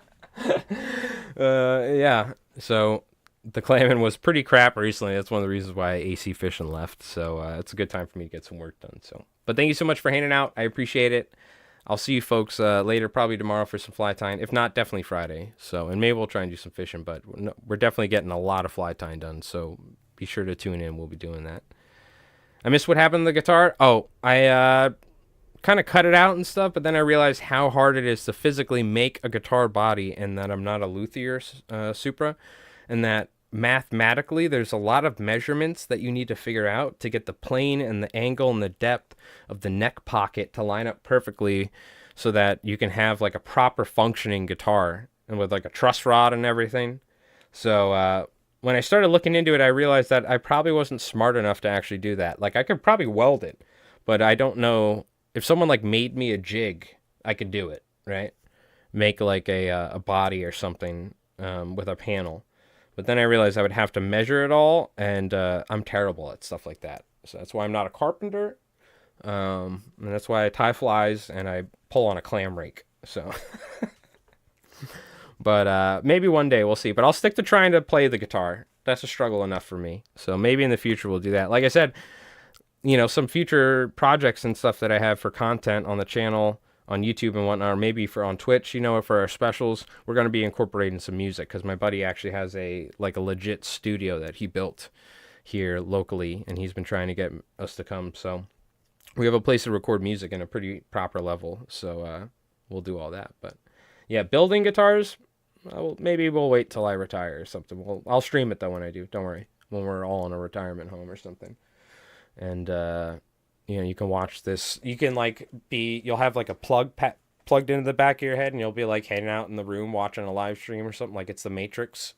Yeah. So the clamming was pretty crap recently. That's one of the reasons why AC Fishing left. So it's a good time for me to get some work done. So, but thank you so much for hanging out. I appreciate it. I'll see you folks later, probably tomorrow for some fly tying. If not, definitely Friday. So, and maybe we'll try and do some fishing. But we're definitely getting a lot of fly tying done. So be sure to tune in. We'll be doing that. I missed what happened to the guitar. Oh, I kind of cut it out and stuff, but then I realized how hard it is to physically make a guitar body, and that I'm not a luthier Supra, and that mathematically there's a lot of measurements that you need to figure out to get the plane and the angle and the depth of the neck pocket to line up perfectly so that you can have like a proper functioning guitar and with like a truss rod and everything. So when I started looking into it, I realized that I probably wasn't smart enough to actually do that. Like I could probably weld it, but I don't know if someone like made me a jig, I could do it, right? Make like a body or something with a panel. But then I realized I would have to measure it all, and I'm terrible at stuff like that. So that's why I'm not a carpenter, and that's why I tie flies and I pull on a clam rake. So, but maybe one day we'll see. But I'll stick to trying to play the guitar. That's a struggle enough for me. So maybe in the future we'll do that. Like I said, some future projects and stuff that I have for content on the channel, on YouTube and whatnot, or maybe for on Twitch, for our specials, we're going to be incorporating some music because my buddy actually has a legit studio that he built here locally, and he's been trying to get us to come. So we have a place to record music in a pretty proper level. So we'll do all that. But yeah, building guitars, maybe we'll wait till I retire or something. I'll stream it though when I do. Don't worry, when we're all in a retirement home or something. And you can watch this. You can you'll have like a plugged into the back of your head, and you'll be like hanging out in the room watching a live stream or something, like it's the Matrix,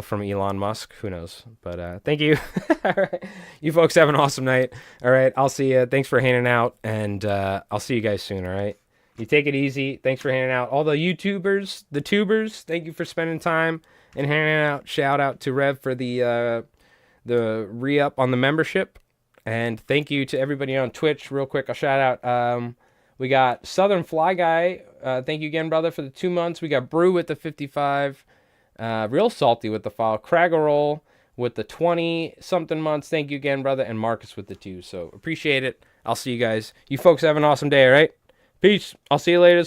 from Elon Musk. Who knows? But thank you. All right, you folks have an awesome night. All right, I'll see you. Thanks for hanging out, and I'll see you guys soon. All right, you take it easy. Thanks for hanging out. All the YouTubers, the tubers, thank you for spending time and hanging out. Shout out to Rev for the re-up on the membership. And thank you to everybody on Twitch. Real quick, I'll shout out. We got Southern Fly Guy. Thank you again, brother, for the 2 months. We got Brew with the 55. Real Salty with the follow. Craggerroll with the 20-something months. Thank you again, brother. And Marcus with the 2. So appreciate it. I'll see you guys. You folks have an awesome day, all right? Peace. I'll see you later.